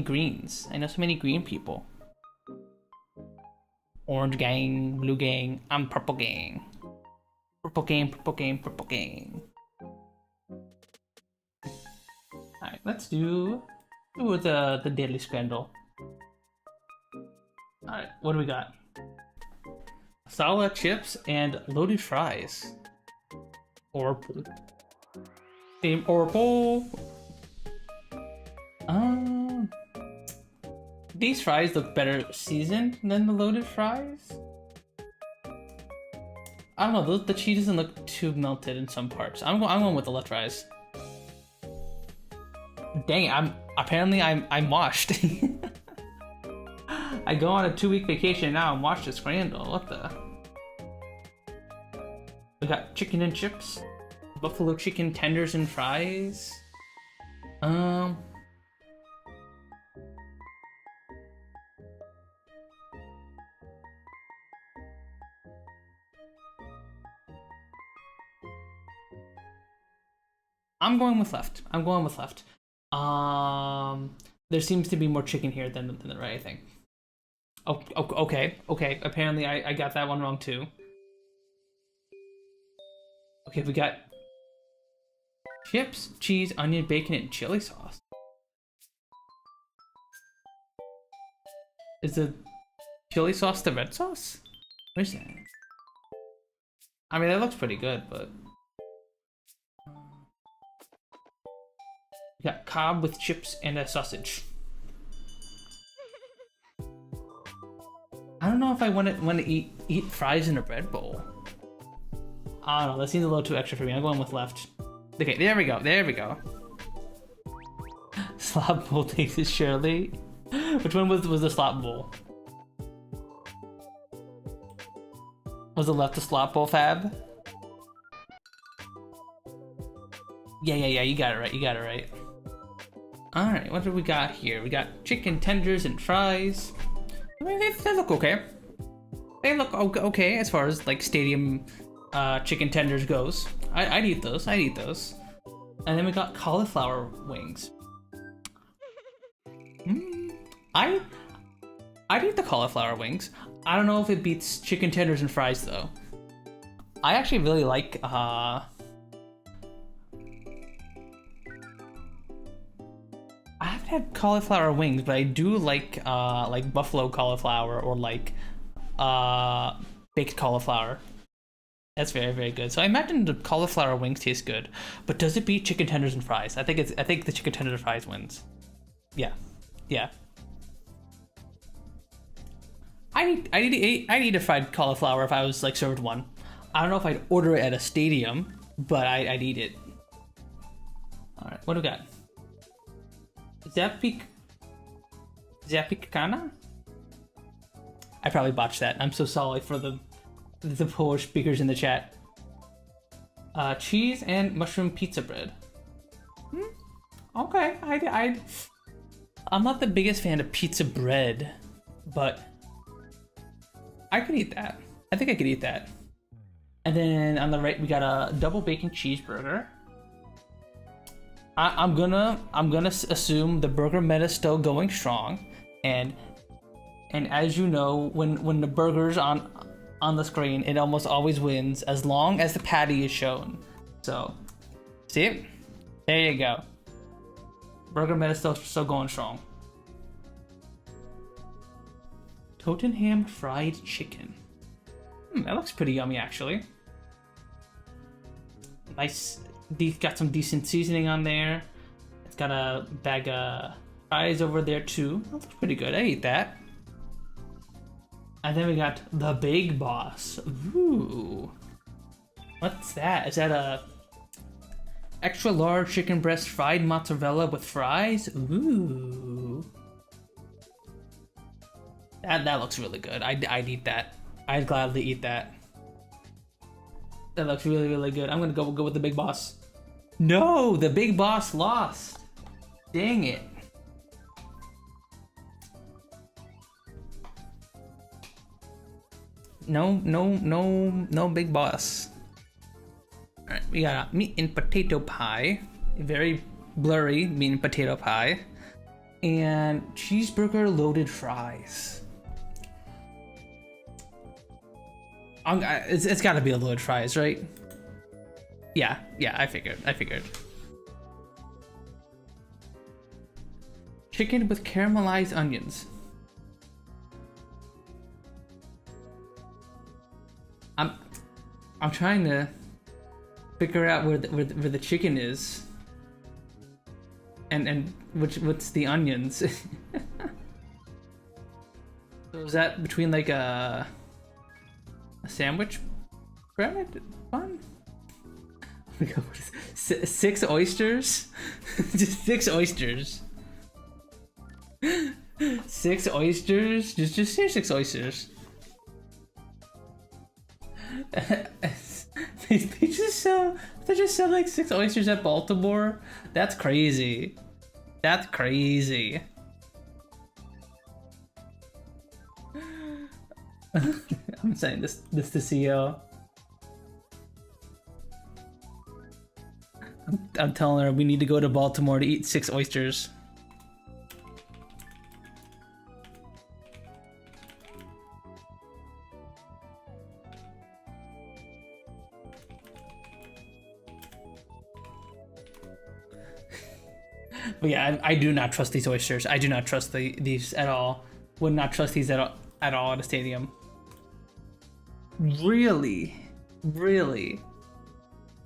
Speaker 1: greens. I know so many green people. Orange gang, blue gang. I'm purple gang. Purple gang. All right, let's do the daily Scrandle. All right, what do we got? Sala chips and loaded fries. Orple. Team Orple. These fries look better seasoned than the loaded fries. I don't know. The cheese doesn't look too melted in some parts. I'm going with the left fries. Dang it! I'm washed. I go on a 2-week vacation now. I'm washed as Scrandle. What the? We got chicken and chips, buffalo chicken tenders and fries. I'm going with left. There seems to be more chicken here than the right, I think. Oh, okay. Apparently I got that one wrong too. Okay, we got chips, cheese, onion, bacon, and chili sauce. Is the chili sauce the red sauce? Where's that? I mean, that looks pretty good, but... We got cob with chips and a sausage. I don't know if I want to eat fries in a bread bowl. I don't know, that seems a little too extra for me. I'm going with left. Okay, there we go. Slop bowl takes it Shirley. Which one was the slop bowl? Was the left the slop bowl, Fab? Yeah, you got it right. Alright, what do we got here? We got chicken tenders and fries. I mean, they look okay. They look okay as far as like stadium chicken tenders goes. I'd eat those. And then we got cauliflower wings. I I'd eat the cauliflower wings. I don't know if it beats chicken tenders and fries though. I actually really like I haven't had cauliflower wings, but I do like buffalo cauliflower or like baked cauliflower. That's very, very good. So I imagine the cauliflower wings taste good, but does it beat chicken tenders and fries? I think the chicken tenders and fries wins. Yeah, yeah. I'd eat a fried cauliflower if I was like served one. I don't know if I'd order it at a stadium, but I'd eat it. All right, what do we got? Zapikana? I probably botched that. I'm so sorry for the Polish speakers in the chat. Cheese and mushroom pizza bread. Okay, I'm not the biggest fan of pizza bread, but I could eat that. I think I could eat that. And then on the right, we got a double bacon cheeseburger. I'm gonna assume the burger meta is still going strong, and as you know, when the burger's on the screen, it almost always wins as long as the patty is shown. So, see it? There you go. Burger meta still going strong. Tottenham fried chicken. That looks pretty yummy actually. Nice. Got some decent seasoning on there. It's got a bag of fries over there too. That looks pretty good. I eat that. And then we got the Big Boss. Ooh. What's that? Is that a extra large chicken breast fried mozzarella with fries? Ooh. That looks really good. I'd eat that. I'd gladly eat that. That looks really, really good. I'm gonna go with the Big Boss. No, the Big Boss lost. Dang it. No Big Boss. Alright, we got a meat and potato pie. A very blurry meat and potato pie. And cheeseburger loaded fries. It's gotta be a loaded fries, right? Yeah, I figured. Chicken with caramelized onions. I'm trying to figure out where the chicken is, and what's the onions. So is that between like a sandwich bread bun? Oh my god, what is 6 oysters? Just 6 oysters. 6 oysters? Just say 6 oysters. they just sell like 6 oysters at Baltimore. That's crazy. That's crazy. I'm saying this to CEO. I'm telling her we need to go to Baltimore to eat 6 oysters. But yeah, I do not trust these oysters. I do not trust these at all. Would not trust these at all at a stadium. Really?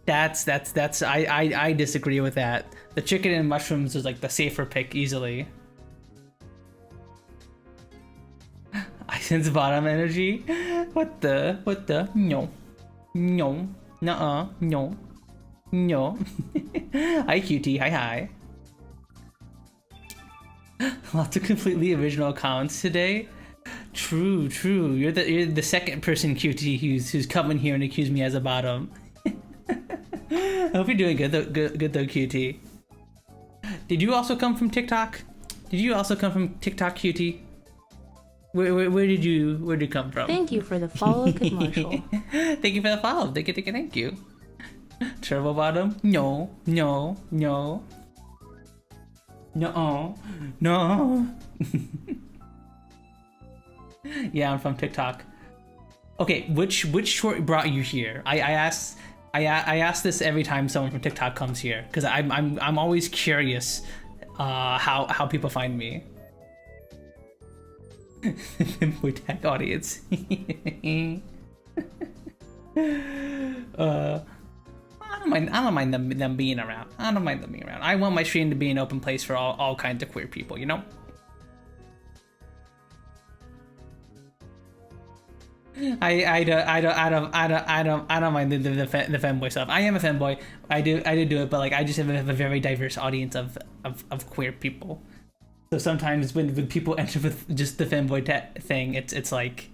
Speaker 1: That's I disagree with that. The chicken and mushrooms is like the safer pick easily. I sense bottom energy. What the no nuh-uh no Hi QT, hi. Lots of completely original comments today. True. You're the second person QT who's coming here and accused me as a bottom. I hope you're doing good though, QT. Did you also come from TikTok? QT? Where did you come from?
Speaker 2: Thank you for the follow commercial.
Speaker 1: Thank you for the follow. Thank you. Turbo bottom? No. Yeah, I'm from TikTok. Okay, which short brought you here? I ask this every time someone from TikTok comes here because I'm always curious how people find me. Femboy tag audience. I don't mind them being around. I don't mind them being around. I want my stream to be an open place for all kinds of queer people, you know? I don't mind the femboy stuff. I am a femboy. I do it, but like I just have a very diverse audience of queer people. So sometimes when people enter with just the femboy thing, it's like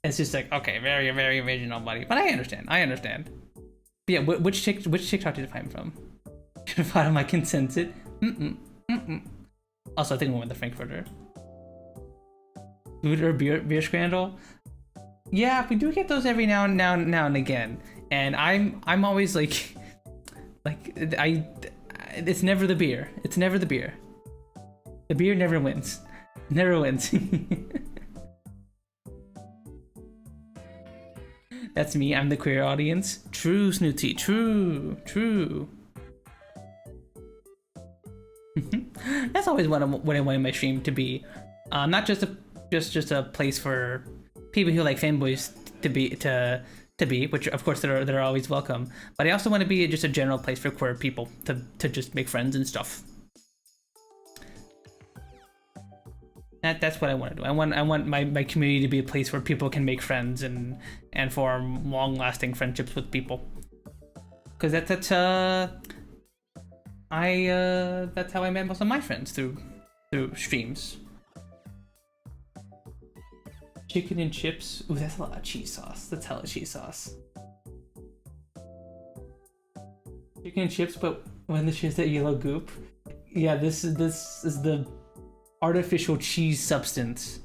Speaker 1: it's just like, okay, very original, buddy. But I understand. But yeah, which TikTok did you find from? Should have found my consented. Also, I think I went with the Frankfurter. Food or beer scandal? Yeah, we do get those every now and again, and I'm always like it's never the beer. It's never the beer. The beer never wins. Never wins. That's me. I'm the queer audience. True, Snooty. True. That's always what I wanted my stream to be. Not just a place for people who like fanboys to be, which of course they're always welcome. But I also want to be just a general place for queer people to just make friends and stuff. That's what I want to do. I want my community to be a place where people can make friends and form long-lasting friendships with people. Because that's how I met most of my friends, through streams. Chicken and chips. Ooh, that's a lot of cheese sauce. That's hella cheese sauce. Chicken and chips, but when the cheese that yellow goop. Yeah, this is the artificial cheese substance.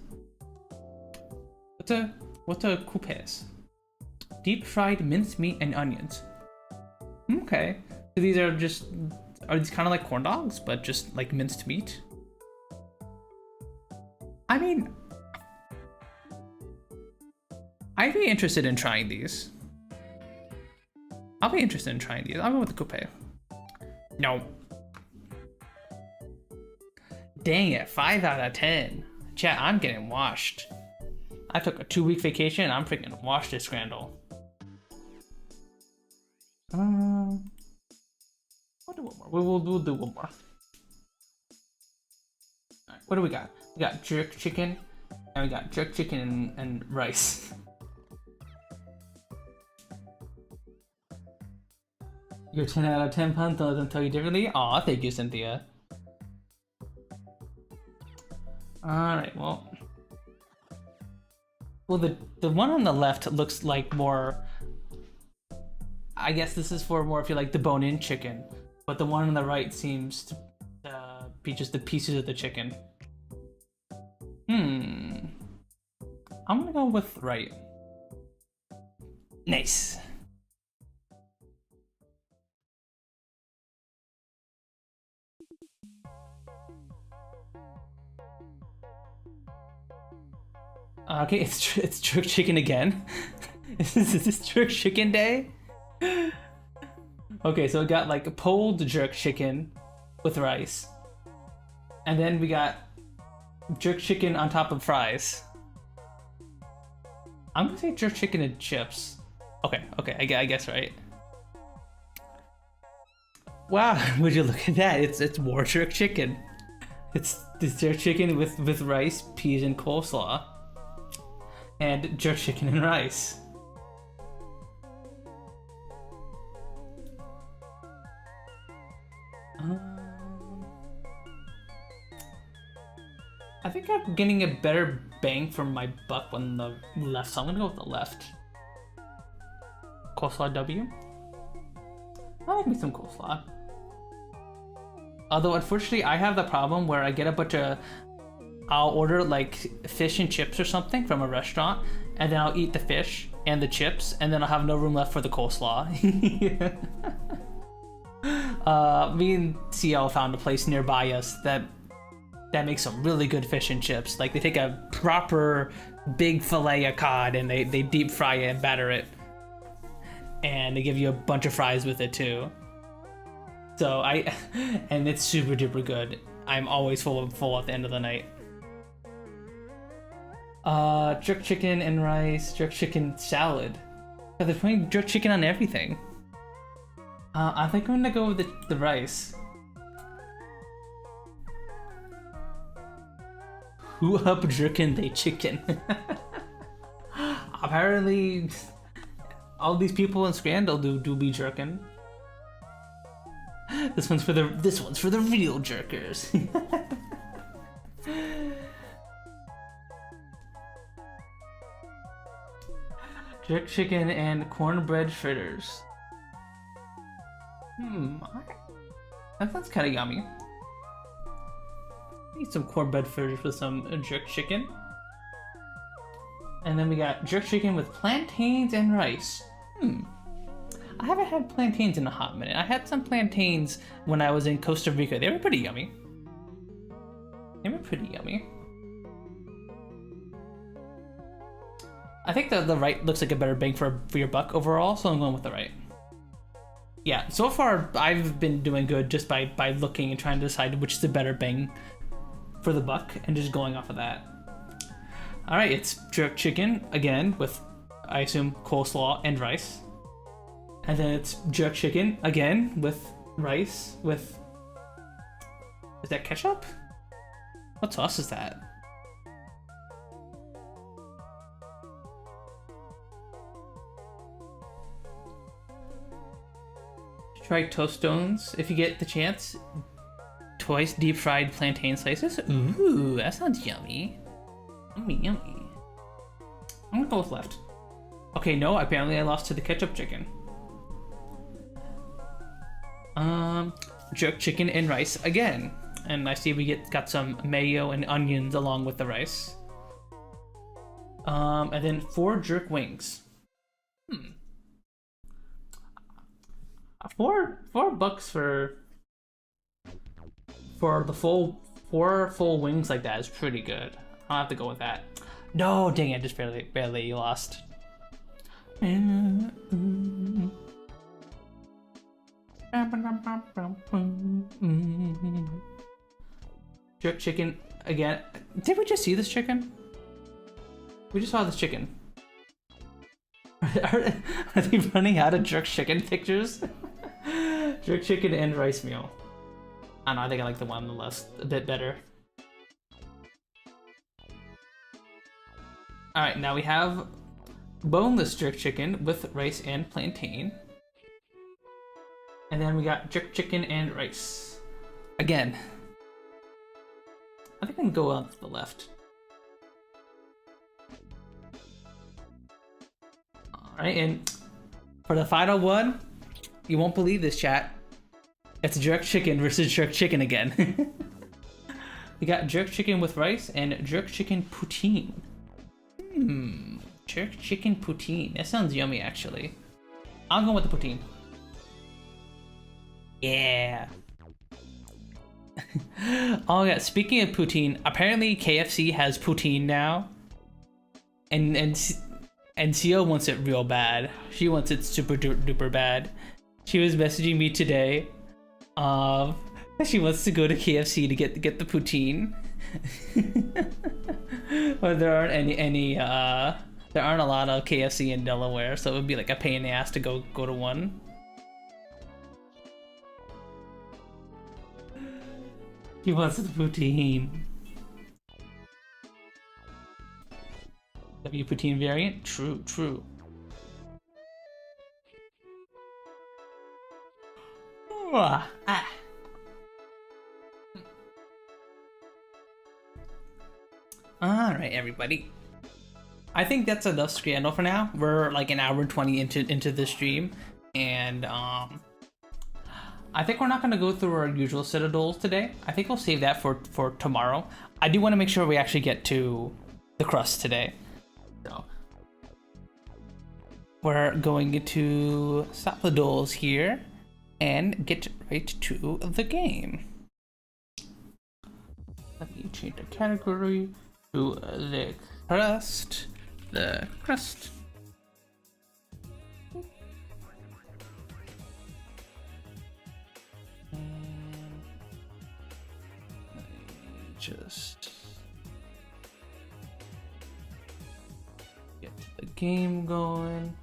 Speaker 1: What's a coupes? Deep fried minced meat and onions. Okay, so these are these kind of like corn dogs, but just like minced meat? I mean, I'd be interested in trying these. I'll be interested in trying these. I'll go with the coupe. No. Dang it, 5 out of 10. Chat, I'm getting washed. I took a 2-week vacation and I'm freaking washed this scandal. We'll do one more. We'll do one more. Alright, what do we got? We got jerk chicken, and we got jerk chicken and rice. Your 10 out of 10 pun doesn't tell you differently? Aw, thank you, Cynthia. Alright, well, the one on the left looks like more, I guess this is for more if you like the bone-in chicken, but the one on the right seems to be just the pieces of the chicken. I'm gonna go with right. Nice. Okay, it's jerk chicken again. Is this jerk chicken day? Okay, so we got like pulled jerk chicken with rice, and then we got jerk chicken on top of fries. I'm gonna say jerk chicken and chips. Okay, I guess right. Wow, would you look at that? It's more jerk chicken. It's jerk chicken with rice, peas, and coleslaw. And jerk chicken and rice. I think I'm getting a better bang for my buck on the left, so I'm gonna go with the left. Coleslaw W. I like me some coleslaw. Although unfortunately I have the problem where I get a bunch of, I'll order like fish and chips or something from a restaurant, and then I'll eat the fish and the chips, and then I'll have no room left for the coleslaw. Me and CL found a place nearby us that that makes some really good fish and chips. Like they take a proper big fillet of cod and they deep fry it and batter it. And they give you a bunch of fries with it too. So and it's super duper good. I'm always full at the end of the night. Jerk chicken and rice, jerk chicken salad. So they're putting jerk chicken on everything. I think I'm gonna go with the rice. Who up jerkin' they chicken? Apparently, all these people in Scandal do be jerkin'. This one's for the real jerkers. Jerk chicken and cornbread fritters. That sounds kind of yummy. Need some cornbread fritters with some jerk chicken. And then we got jerk chicken with plantains and rice. I haven't had plantains in a hot minute. I had some plantains when I was in Costa Rica. They were pretty yummy. I think the right looks like a better bang for your buck overall, so I'm going with the right. Yeah, so far I've been doing good just by looking and trying to decide which is the better bang for the buck and just going off of that. Alright, it's jerk chicken again with, I assume, coleslaw and rice. And then it's jerk chicken again with rice with... Is that ketchup? What sauce is that? Try Tostones if you get the chance. Twice deep fried plantain slices. Ooh, that sounds yummy. Yummy. I'm gonna go with left. Okay, no, apparently I lost to the ketchup chicken. Jerk chicken and rice again. And I see we got some mayo and onions along with the rice. And then 4 jerk wings. $4 for the four full wings like that is pretty good. I'll have to go with that. No, dang it, just barely lost. Jerk chicken again. Did we just see this chicken? We just saw this chicken. Are they running out of jerk chicken pictures? Jerk chicken and rice meal. I don't know, I think I like the one on the left a bit better. Alright, now we have boneless jerk chicken with rice and plantain. And then we got jerk chicken and rice. Again. I think I can go on to the left. Alright, and for the final one, you won't believe this, chat. It's jerk chicken versus jerk chicken again. We got jerk chicken with rice and jerk chicken poutine. Jerk chicken poutine. That sounds yummy, actually. I'll go with the poutine. Yeah. Oh yeah, speaking of poutine, apparently KFC has poutine now. And T.O. wants it real bad. She wants it super duper bad. She was messaging me today. She wants to go to KFC to get the poutine. But there aren't there aren't a lot of KFC in Delaware, so it would be like a pain in the ass to go to one. He wants the poutine. W poutine variant? True. Alright, everybody. I think that's enough Scandal for now. We're like an hour and 20 into the stream, and I think we're not going to go through our usual set of dolls today. I think we'll save that for tomorrow. I do want to make sure we actually get to the crust today. So we're going to stop the dolls here and get right to the game. Let me change the category to the crust. The crust. Just get the game going.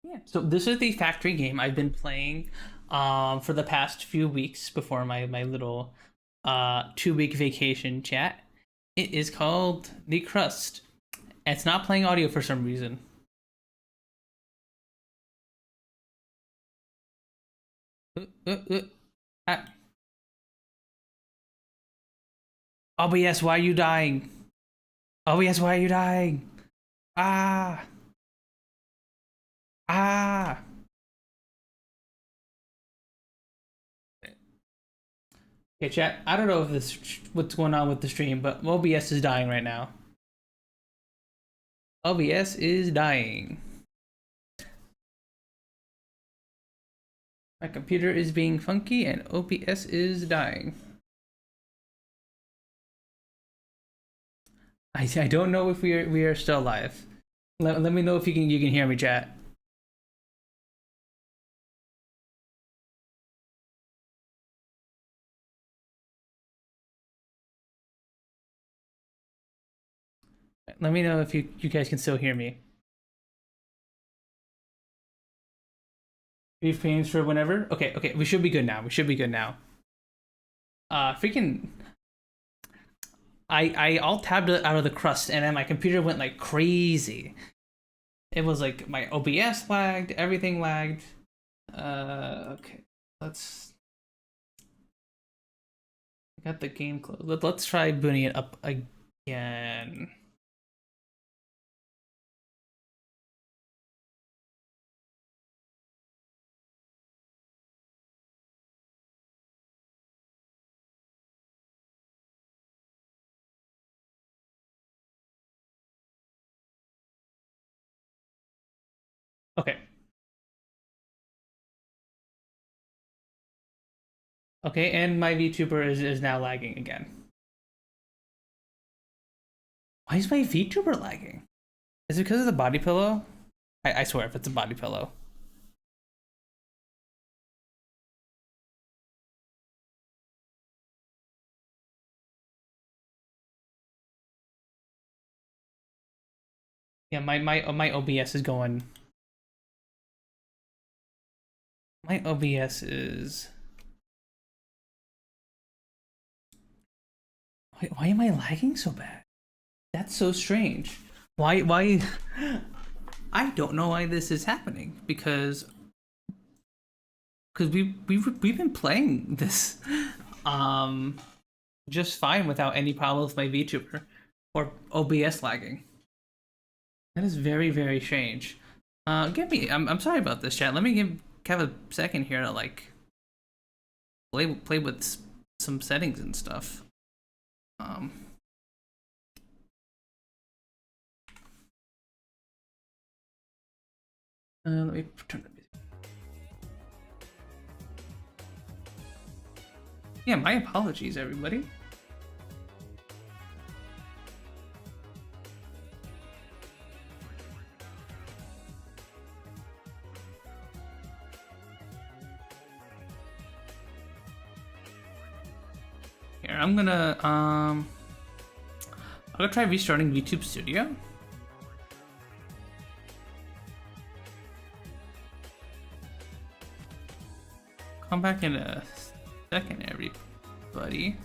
Speaker 1: Yeah, so this is the factory game I've been playing for the past few weeks before my little 2-week vacation chat. It is called the Crust. It's not playing audio for some reason. Ah. Oh, yes, why are you dying? Oh, yes, why are you dying? Ah! Ah! Okay, chat. I don't know if this what's going on with the stream, but OBS is dying right now. OBS is dying. My computer is being funky and OBS is dying. I don't know if we are still live. Let me know if you can hear me, chat. Let me know if you guys can still hear me. Beef pains for whenever. Okay, we should be good now. We should be good now. Freaking. I alt tabbed it out of the crust and then my computer went like crazy. It was like my OBS lagged, everything lagged. Okay, let's. I got the game closed. Let's try booting it up again. Okay. Okay, and my VTuber is now lagging again. Why is my VTuber lagging? Is it because of the body pillow? I swear if it's a body pillow. Yeah, my OBS is going. My OBS is. Why am I lagging so bad? That's so strange. Why? I don't know why this is happening because we've been playing this just fine without any problems with my VTuber or OBS lagging. That is very, very strange. I'm sorry about this, chat. Let me give Kev a second here to like play with some settings and stuff. Let me turn the music. Yeah, my apologies, everybody. Here, I'm gonna try restarting YouTube Studio. Come back in a second, everybody.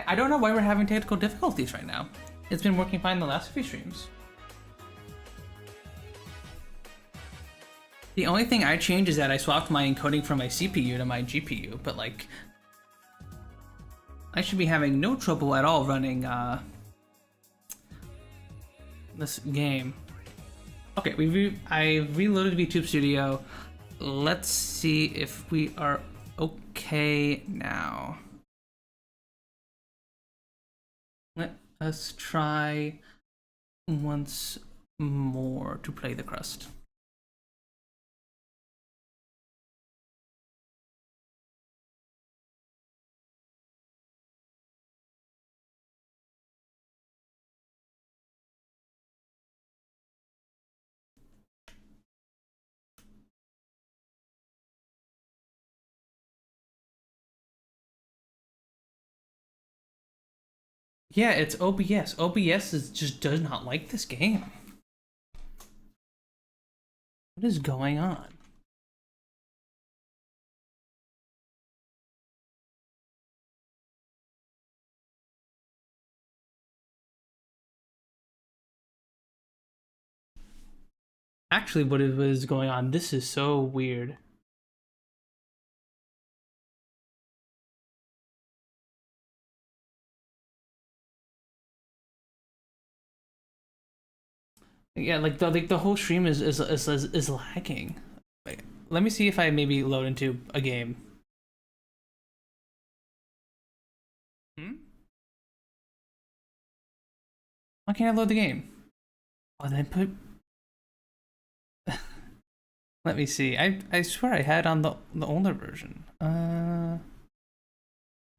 Speaker 1: I don't know why we're having technical difficulties right now. It's been working fine the last few streams. The only thing I changed is that I swapped my encoding from my CPU to my GPU, but like, I should be having no trouble at all running this game. Okay, I reloaded VTube Studio. let's see if we are okay now. Let us try once more to play the Crust. Yeah, it's OBS. OBS just does not like this game. What is going on? Actually, what is going on? This is so weird. Yeah, like the whole stream is lagging. Wait, let me see if I maybe load into a game. Hmm? Why can't I load the game? Oh, then put. Let me see. I swear I had on the older version.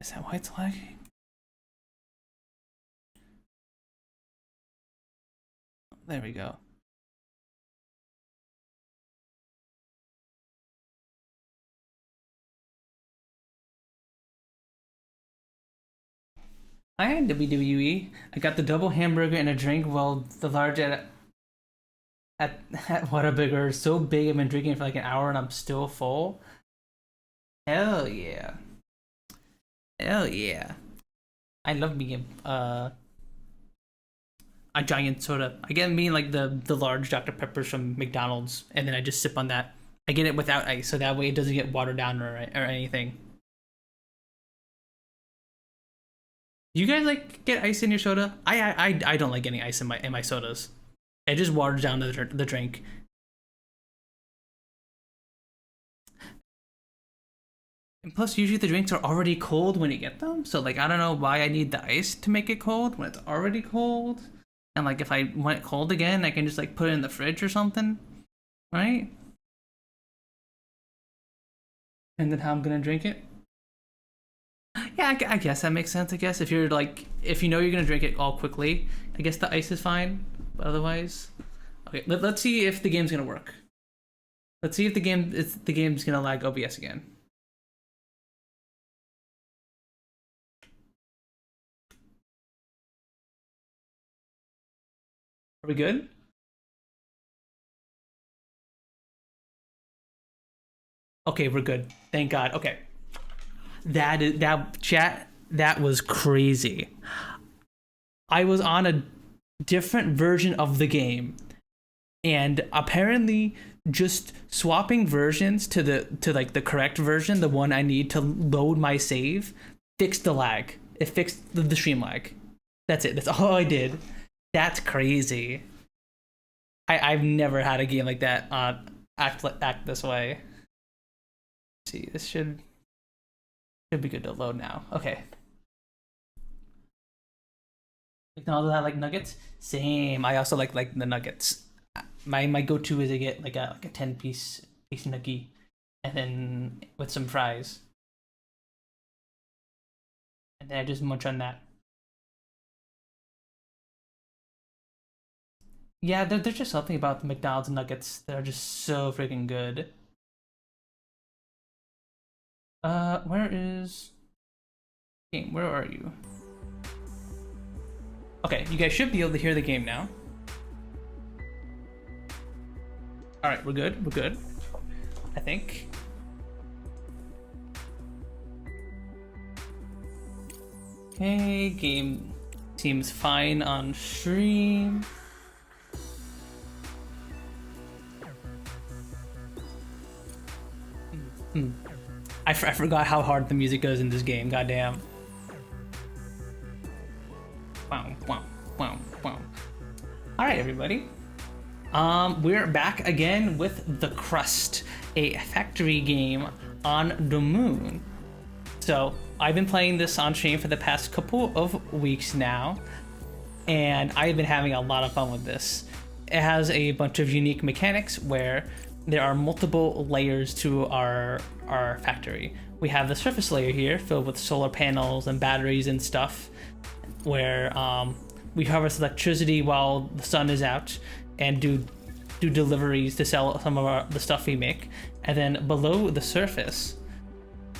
Speaker 1: Is that why it's lagging? There we go. Hi, WWE. I got the double hamburger and a drink, while the large at Whataburger is so big I've been drinking for like an hour and I'm still full. Hell yeah. Hell yeah. I love being a giant soda. I get me like the large Dr. Peppers from McDonald's, and then I just sip on that. I get it without ice, so that way it doesn't get watered down or anything. You guys like get ice in your soda? I don't like getting ice in my sodas. It just waters down the drink. And plus, usually the drinks are already cold when you get them, so like I don't know why I need the ice to make it cold when it's already cold. And like if I want it cold again, I can just like put it in the fridge or something, right? And then how I'm gonna drink it? Yeah, I guess that makes sense. I guess if you're like, if you know you're gonna drink it all quickly, I guess the ice is fine. But otherwise, okay. Let's see if the game's gonna work. Let's see if the game's gonna lag OBS again. Are we good? Okay, we're good. Thank God. Okay. That chat, that was crazy. I was on a different version of the game, and apparently just swapping versions to like the correct version, the one I need to load my save, fixed the lag. It fixed the stream lag. That's it. That's all I did. That's crazy. I've never had a game like that act this way. Let's see, this should be good to load now. Okay. McDonald's I like nuggets. Same. I also like the nuggets. My go-to is to get like a 10-piece nugget, and then with some fries, and then I just munch on that. Yeah, there's just something about the McDonald's nuggets that are just so freaking good. Where is game? Where are you? Okay, you guys should be able to hear the game now. All right, we're good. We're good. I think. Okay, game seems fine on stream. I forgot how hard the music goes in this game. Goddamn. Wow, wow, wow, wow. All right, everybody. We're back again with the Crust, a factory game on the moon. So I've been playing this on stream for the past couple of weeks now, and I've been having a lot of fun with this. It has a bunch of unique mechanics where there are multiple layers to our factory. We have the surface layer here filled with solar panels and batteries and stuff, where we harvest electricity while the sun is out and do deliveries to sell some of the stuff we make. And then below the surface,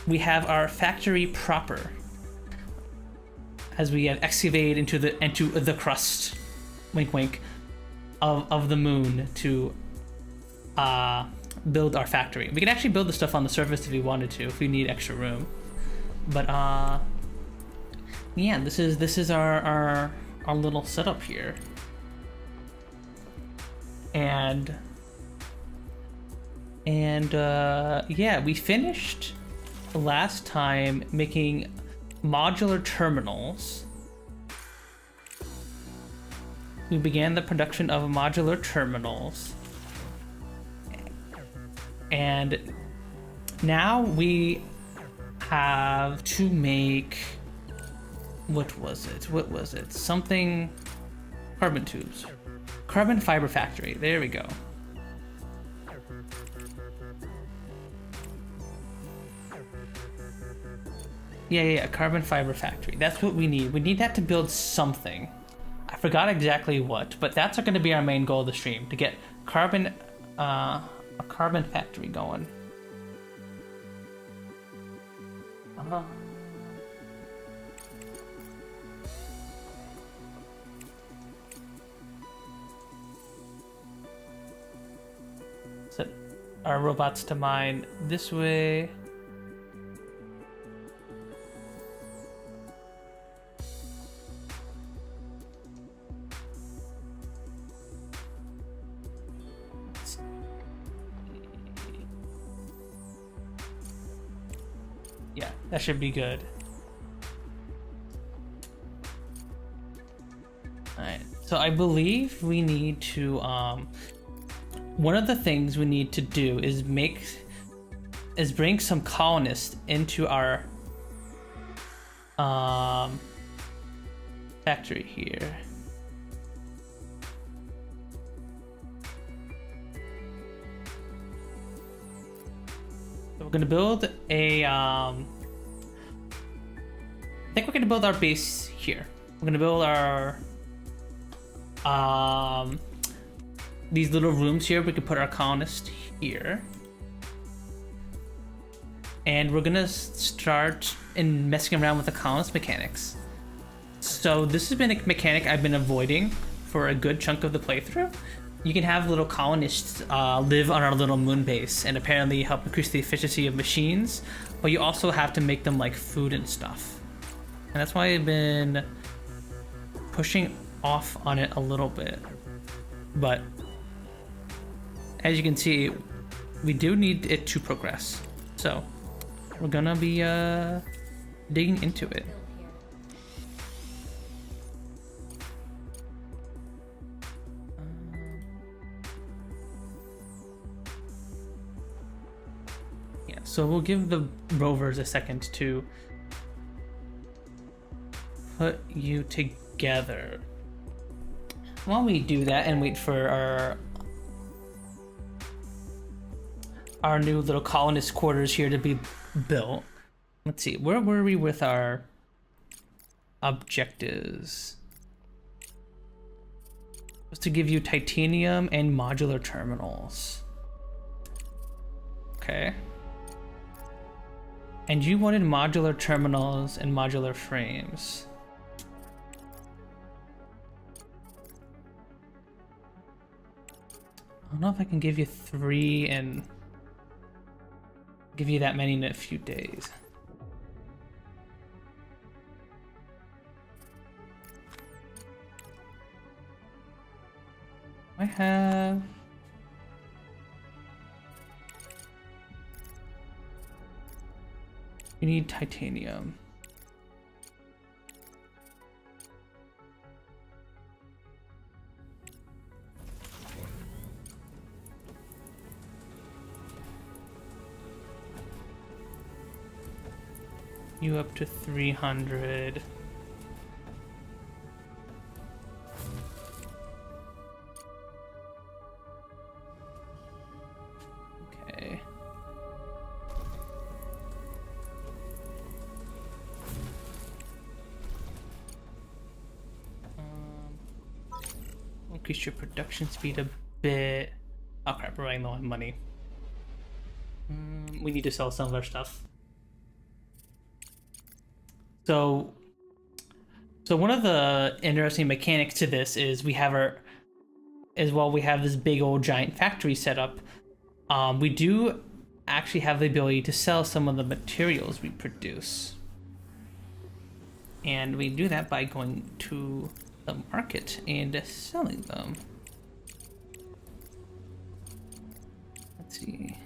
Speaker 1: we have our factory proper, as we have excavated into the crust, wink wink, of the moon to build our factory. We can actually build the stuff on the surface if we wanted to, if we need extra room. But yeah, this is our little setup here. And yeah, we finished last time making modular terminals. We began the production of modular terminals, and now we have to make, what was it? Something, carbon tubes. Carbon fiber factory. There we go. Yeah, carbon fiber factory. That's what we need. We need that to build something. I forgot exactly what, but that's going to be our main goal of the stream, to get a carbon factory going. Set our robots to mine this way. Yeah, that should be good. Alright, so I believe we need to, one of the things we need to do is bring some colonists into our, factory here. We're gonna build a, I think we're gonna build our base here. We're gonna build our, these little rooms here. We can put our colonist here. And we're gonna start messing around with the colonist mechanics. So this has been a mechanic I've been avoiding for a good chunk of the playthrough. You can have little colonists live on our little moon base and apparently help increase the efficiency of machines, but you also have to make them like food and stuff. And that's why I've been pushing off on it a little bit. But as you can see, we do need it to progress. So we're gonna be digging into it. So we'll give the rovers a second to put you together. While we do that and wait for our new little colonist quarters here to be built, let's see, where were we with our objectives? It was to give you titanium and modular terminals. Okay. And you wanted modular terminals and modular frames. I don't know if I can give you 3 and give you that many in a few days. I have... You need titanium. You up to 300. Okay. Increase your production speed a bit. Oh crap, we're running low on money. We need to sell some of our stuff. So one of the interesting mechanics to this is we have while we have this big old giant factory set up, we do actually have the ability to sell some of the materials we produce. And we do that by going to the market and selling them. Let's see.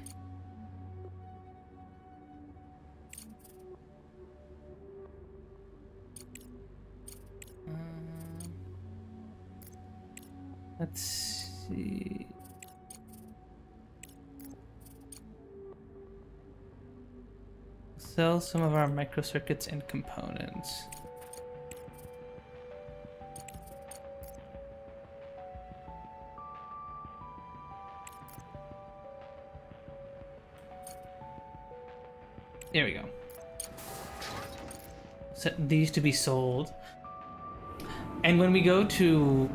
Speaker 1: Let's see. Sell some of our microcircuits and components. There we go. Set these to be sold. And when we go to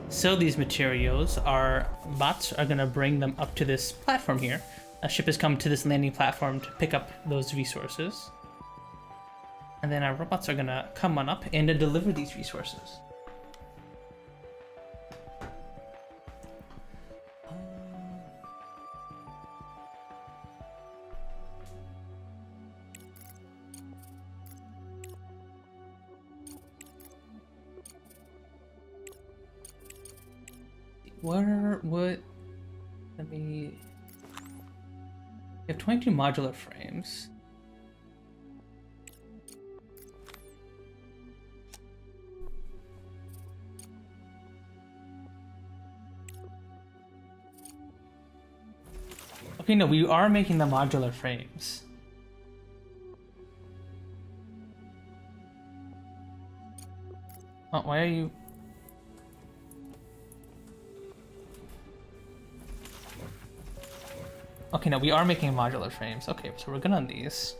Speaker 1: sell these materials, our bots are gonna bring them up to this platform here. A ship has come to this landing platform to pick up those resources. And then our robots are gonna come on up and deliver these resources. Let me... We have 22 modular frames. Okay, no, we are making the modular frames. Oh, why are you... Okay, no, we are making modular frames. Okay, so we're good on these.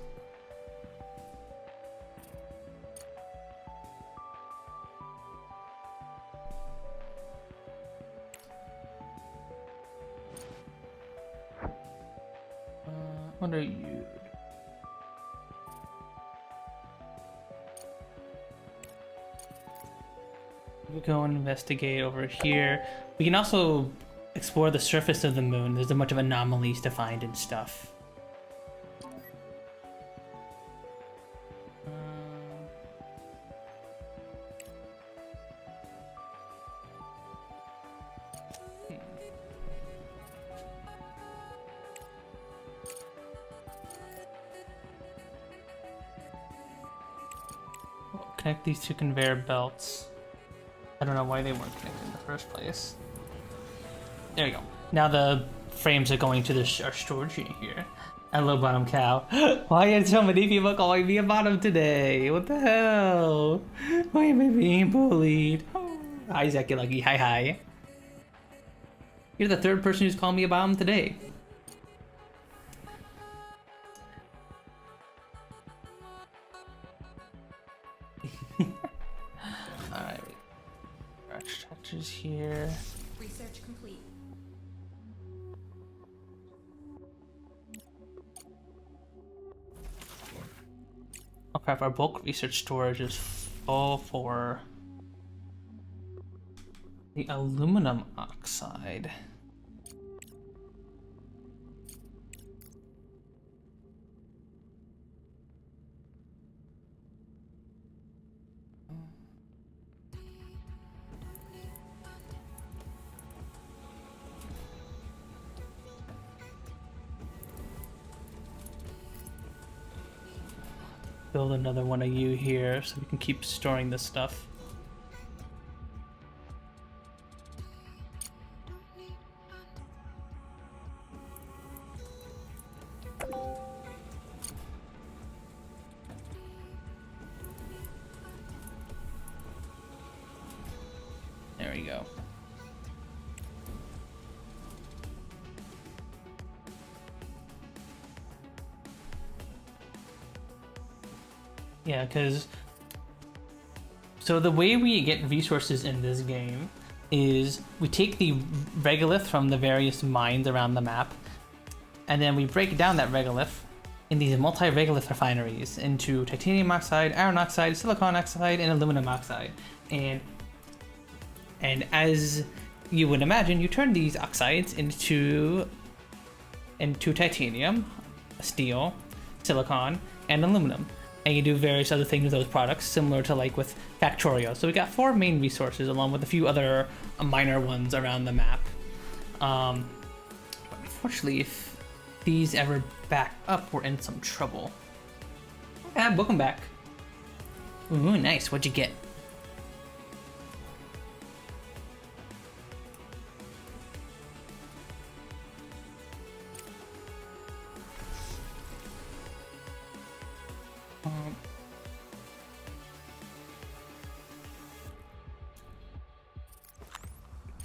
Speaker 1: What are you? We go and investigate over here. We can also explore the surface of the moon. There's a bunch of anomalies to find and stuff. Connect these two conveyor belts. I don't know why they weren't connected in the first place. There we go. Now the frames are going to our storage unit here. Hello, bottom cow. Why are so many people calling me a bottom today? What the hell? Why am I being bullied? Hi, Zeki Lucky. Hi, hi. You're the third person who's called me a bottom today. Alright. Our structures here.
Speaker 2: Research complete.
Speaker 1: Oh crap, our bulk research storage is full for the aluminum oxide. Build another one of you here so we can keep storing this stuff. There we go. Yeah, because so the way we get resources in this game is we take the regolith from the various mines around the map, and then we break down that regolith in these multi-regolith refineries into titanium oxide, iron oxide, silicon oxide, and aluminum oxide. And as you would imagine, you turn these oxides into titanium, steel, silicon, and aluminum. And you do various other things with those products, similar to like with Factorio. So we got 4 main resources, along with a few other minor ones around the map. But unfortunately, if these ever back up, we're in some trouble. Okay, welcome back. Ooh, nice. What'd you get?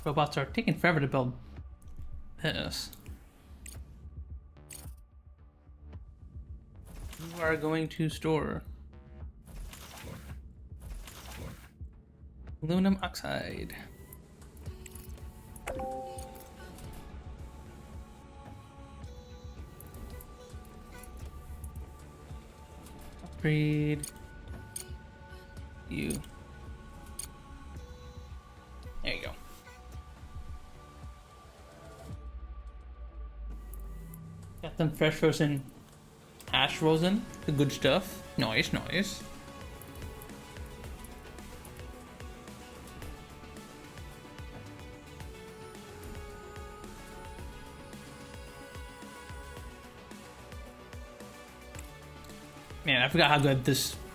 Speaker 1: Robots are taking forever to build this. You are going to store aluminum oxide. Upgrade you. There you go. Got them fresh frozen ash rosin, the good stuff. Nice, nice. Man, I forgot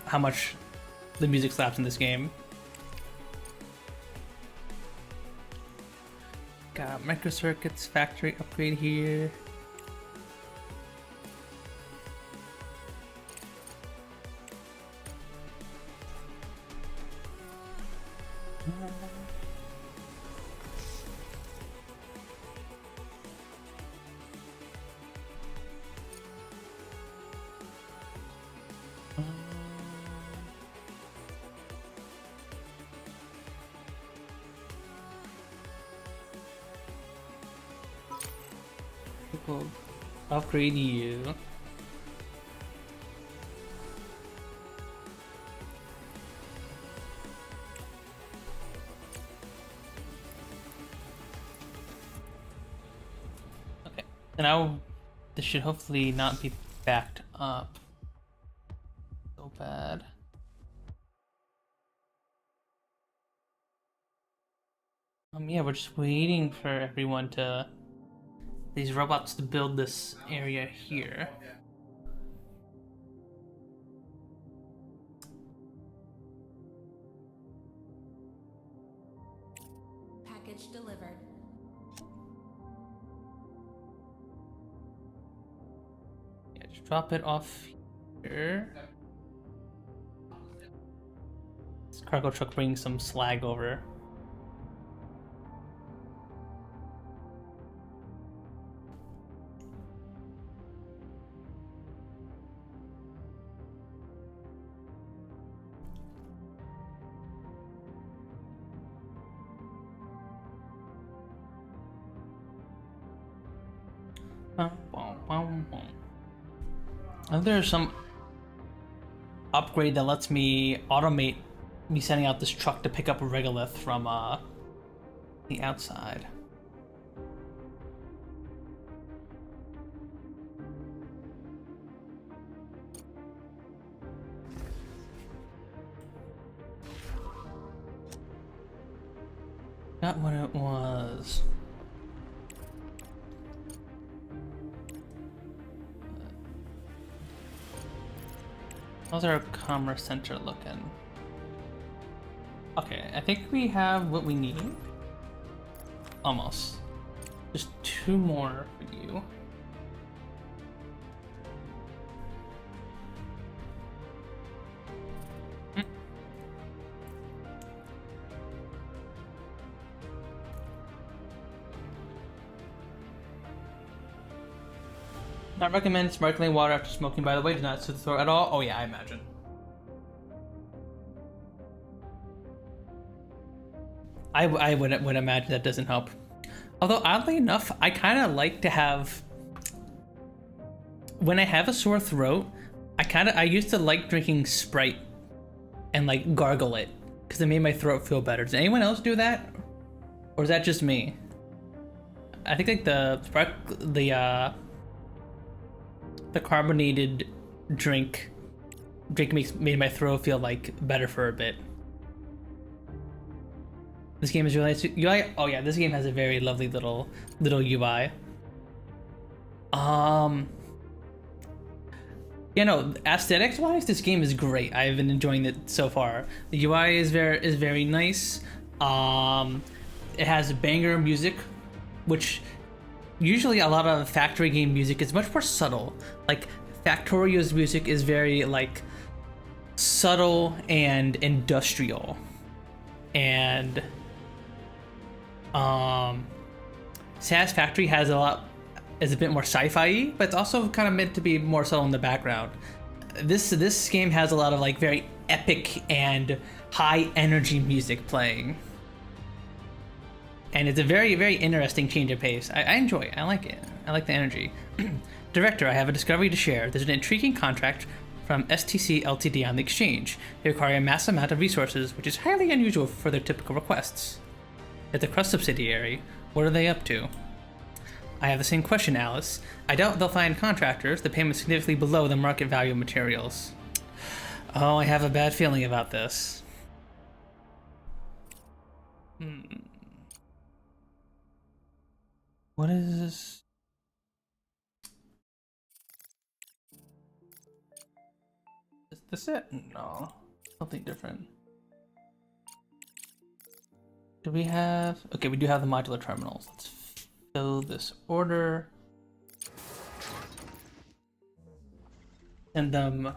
Speaker 1: how much the music slaps in this game. Got microcircuits factory upgrade here. We'll upgrade you. Okay, so now this should hopefully not be backed up so bad. Yeah, we're just waiting for everyone to these robots to build this area here.
Speaker 3: Package delivered.
Speaker 1: Yeah, just drop it off here. This cargo truck brings some slag over. There's some upgrade that lets me automate me sending out this truck to pick up a regolith from the outside. Not what it was. How's our commerce center looking? Okay, I think we have what we need. Almost. Just 2 more for you. Not recommend sparkling water after smoking, by the way. Does not soothe the throat at all. Oh yeah, I imagine. I would imagine that doesn't help. Although oddly enough, I kind of like to have, when I have a sore throat, I used to like drinking Sprite and like gargle it because it made my throat feel better. Does anyone else do that, or is that just me? I think like the carbonated drink made my throat feel like better for a bit. This game is really nice. UI. Oh yeah, this game has a very lovely little UI. You know, aesthetics wise, this game is great. I've been enjoying it so far. The UI is very nice. It has banger music, which usually a lot of factory game music is much more subtle. Like Factorio's music is very like subtle and industrial, and Satisfactory is a bit more sci-fi, but it's also kind of meant to be more subtle in the background. This game has a lot of like very epic and high energy music playing, and it's a very interesting change of pace. I enjoy it. I like it. I like the energy. Director, I have a discovery to share. There's an intriguing contract from STC Ltd on the exchange. They require a massive amount of resources, which is highly unusual for their typical requests. At the Crust subsidiary, what are they up to? I have the same question, Alice. I doubt they'll find contractors. The payment's significantly below the market value of materials. Oh, I have a bad feeling about this. What is this? Is this it? No. Something different. Do we have... Okay, we do have the modular terminals. Let's fill this order. Send them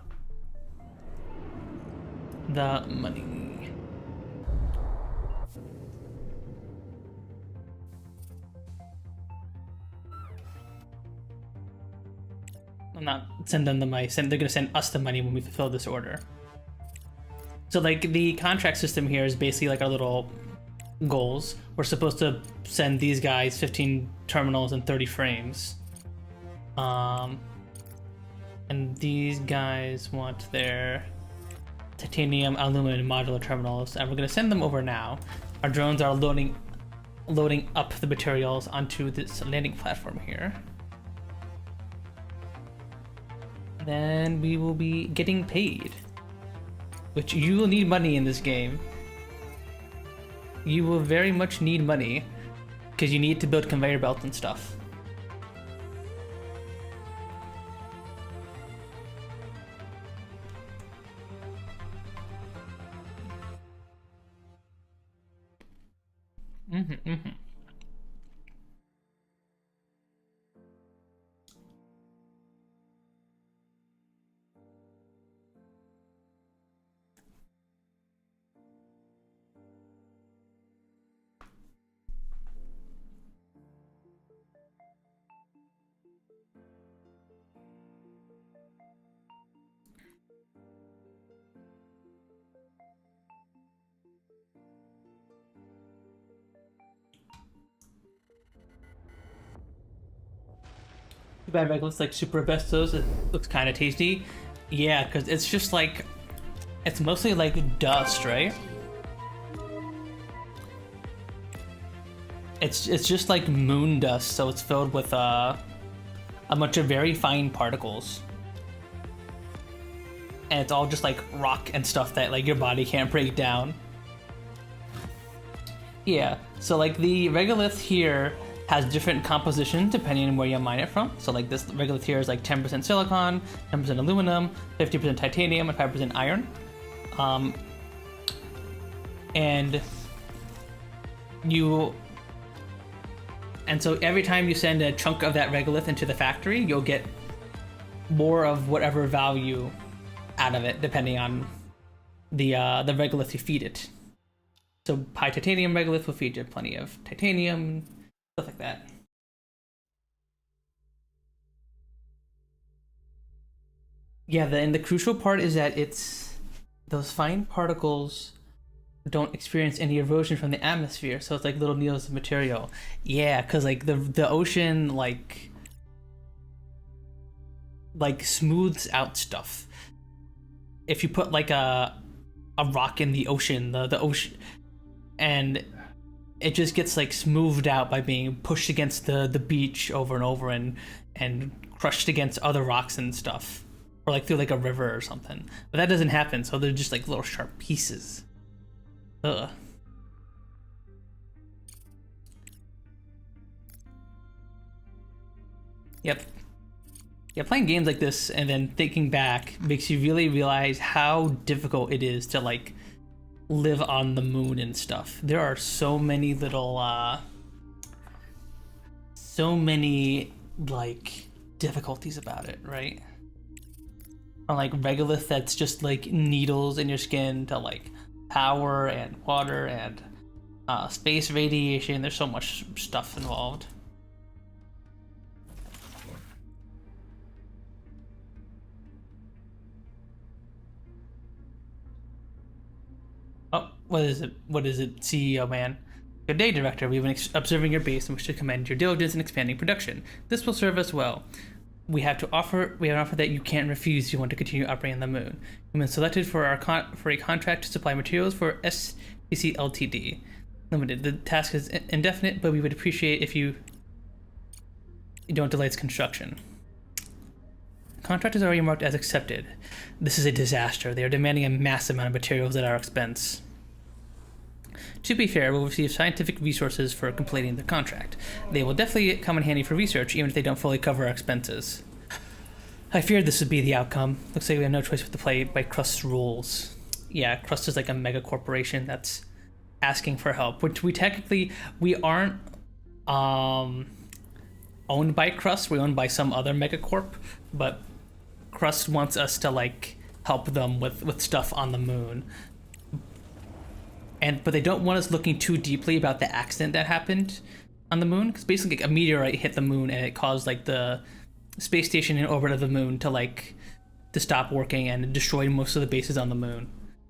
Speaker 1: the money. I'm not send them the money. They're gonna send us the money when we fulfill this order. So like the contract system here is basically like our little goals. We're supposed to send these guys 15 terminals and 30 frames. And these guys want their titanium, aluminum, and modular terminals, and we're gonna send them over now. Our drones are loading up the materials onto this landing platform here. Then we will be getting paid, which you will need money in this game. You will very much need money because you need to build conveyor belts and stuff. Too bad it looks like Super Bestos. It looks kind of tasty. Yeah, because it's just like, it's mostly like dust, right? It's just like moon dust, so it's filled with a bunch of very fine particles. And it's all just like rock and stuff that like your body can't break down. Yeah, so like the regolith here has different compositions depending on where you mine it from. So like this regolith here is like 10% silicon, 10% aluminum, 50% titanium, and 5% iron. And so every time you send a chunk of that regolith into the factory, you'll get more of whatever value out of it, depending on the regolith you feed it. So high titanium regolith will feed you plenty of titanium, stuff like that. Yeah, and the crucial part is that those fine particles don't experience any erosion from the atmosphere, so it's like little needles of material. Yeah, because like the ocean like smooths out stuff. If you put like a rock in the ocean, the ocean, and it just gets like smoothed out by being pushed against the beach over and over and crushed against other rocks and stuff, or like through like a river or something. But that doesn't happen, so they're just like little sharp pieces. Ugh. Yep. Yeah, playing games like this and then thinking back makes you really realize how difficult it is to like live on the moon and stuff. There are so many little so many like difficulties about it, right? From like regolith that's just like needles in your skin to like power and water and space radiation. There's so much stuff involved. Oh, what is it? What is it, CEO man? Good day, Director. We've been observing your base and wish to commend your diligence in expanding production. This will serve us well. We have an offer that you can't refuse if you want to continue operating on the moon. You've been selected for a contract to supply materials for SPC Ltd. Limited. The task is indefinite, but we would appreciate if you don't delay its construction. The contract is already marked as accepted. This is a disaster. They are demanding a massive amount of materials at our expense. To be fair, we'll receive scientific resources for completing the contract. They will definitely come in handy for research, even if they don't fully cover our expenses. I feared this would be the outcome. Looks like we have no choice but to play by Crust's rules. Yeah, Crust is like a mega corporation that's asking for help, which we aren't owned by Crust. We're owned by some other megacorp, but Crust wants us to like help them with stuff on the moon. But they don't want us looking too deeply about the accident that happened on the moon, because basically like, a meteorite hit the moon and it caused like the space station in orbit of the moon to stop working and destroy most of the bases on the moon.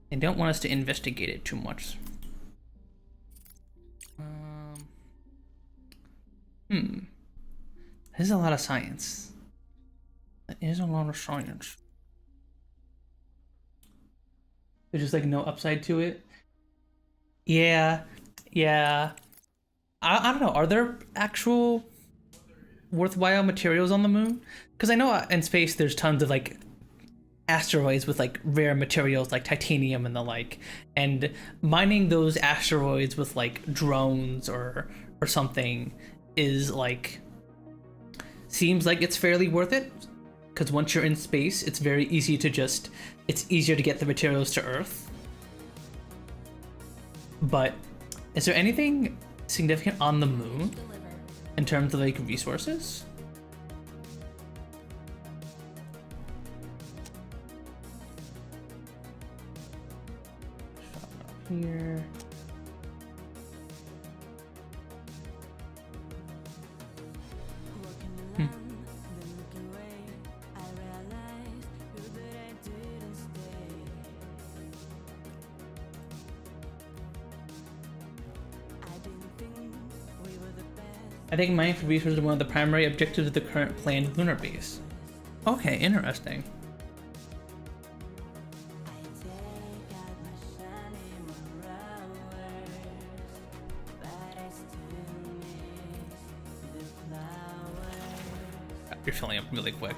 Speaker 1: They don't want us to investigate it too much. There's a lot of science. That is a lot of science. There's just like no upside to it. Yeah. I don't know. Are there actual worthwhile materials on the moon? Because I know in space there's tons of like asteroids with like rare materials like titanium and the like, and mining those asteroids with like drones or something is like seems like it's fairly worth it, because once you're in space it's very easy to it's easier to get the materials to Earth. But is there anything significant on the moon in terms of like resources? Here. I think mining for resources is one of the primary objectives of the current planned lunar base. Okay, interesting. You're filling up really quick.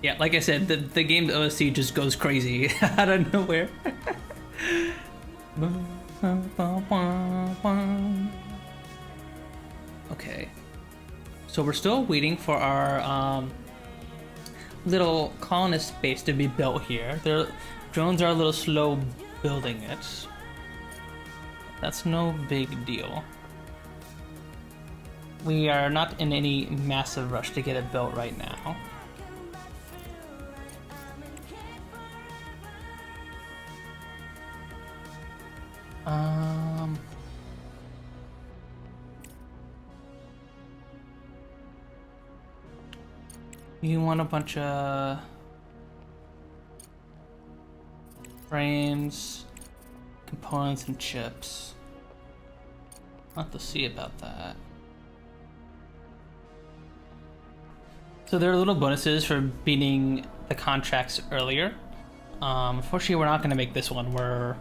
Speaker 1: Yeah, like I said, the game's OSC just goes crazy out of nowhere. Okay. So we're still waiting for our little colonist base to be built here. Their drones are a little slow building it. That's no big deal. we are not in any massive rush to get it built right now. You want a bunch of frames, components, and chips. I'll have to see about that. So there are little bonuses for beating the contracts earlier. Unfortunately, we're not going to make this one. We're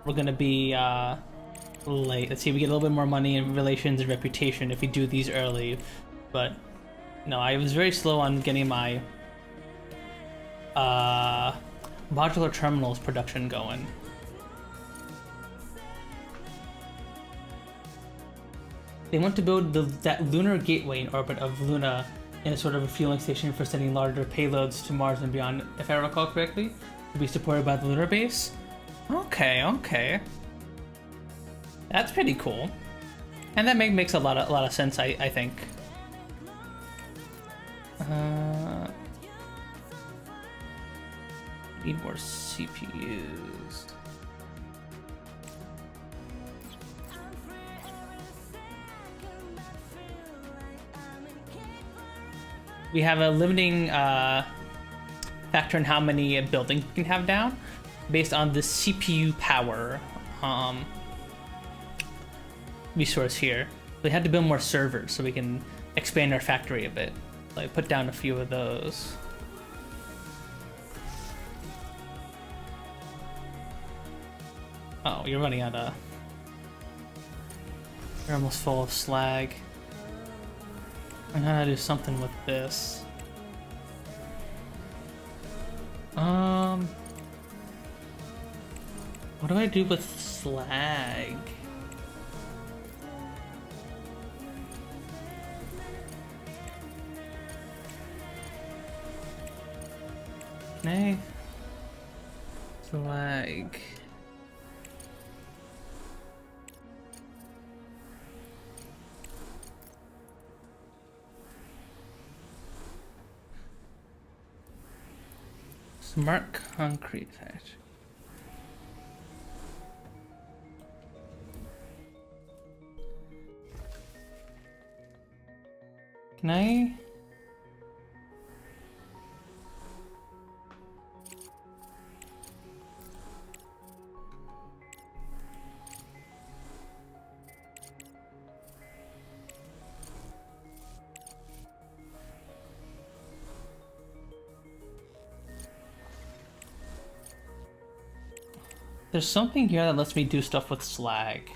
Speaker 1: going to be late. Let's see, we get a little bit more money in relations and reputation if we do these early. But no, I was very slow on getting my modular terminals production going. They want to build that lunar gateway in orbit of Luna in a sort of a fueling station for sending larger payloads to Mars and beyond, if I recall correctly, to be supported by the lunar base. Okay. That's pretty cool. And that makes a lot of sense, I think. Need more CPUs. We have a limiting factor in how many buildings we can have down based on the CPU power resource here. We had to build more servers so we can expand our factory a bit. Like put down a few of those. Oh, you're running out of... You're almost full of slag. I gotta do something with this. What do I do with slag? Nay. Slag. Smart concrete factory. Can I? There's something here that lets me do stuff with slag.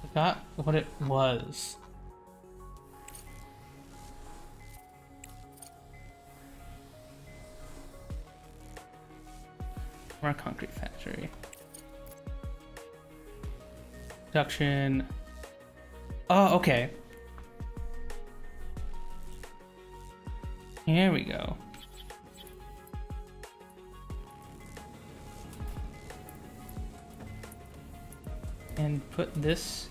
Speaker 1: I forgot what it was. More concrete factory. Production. Oh, okay. Here we go. And put this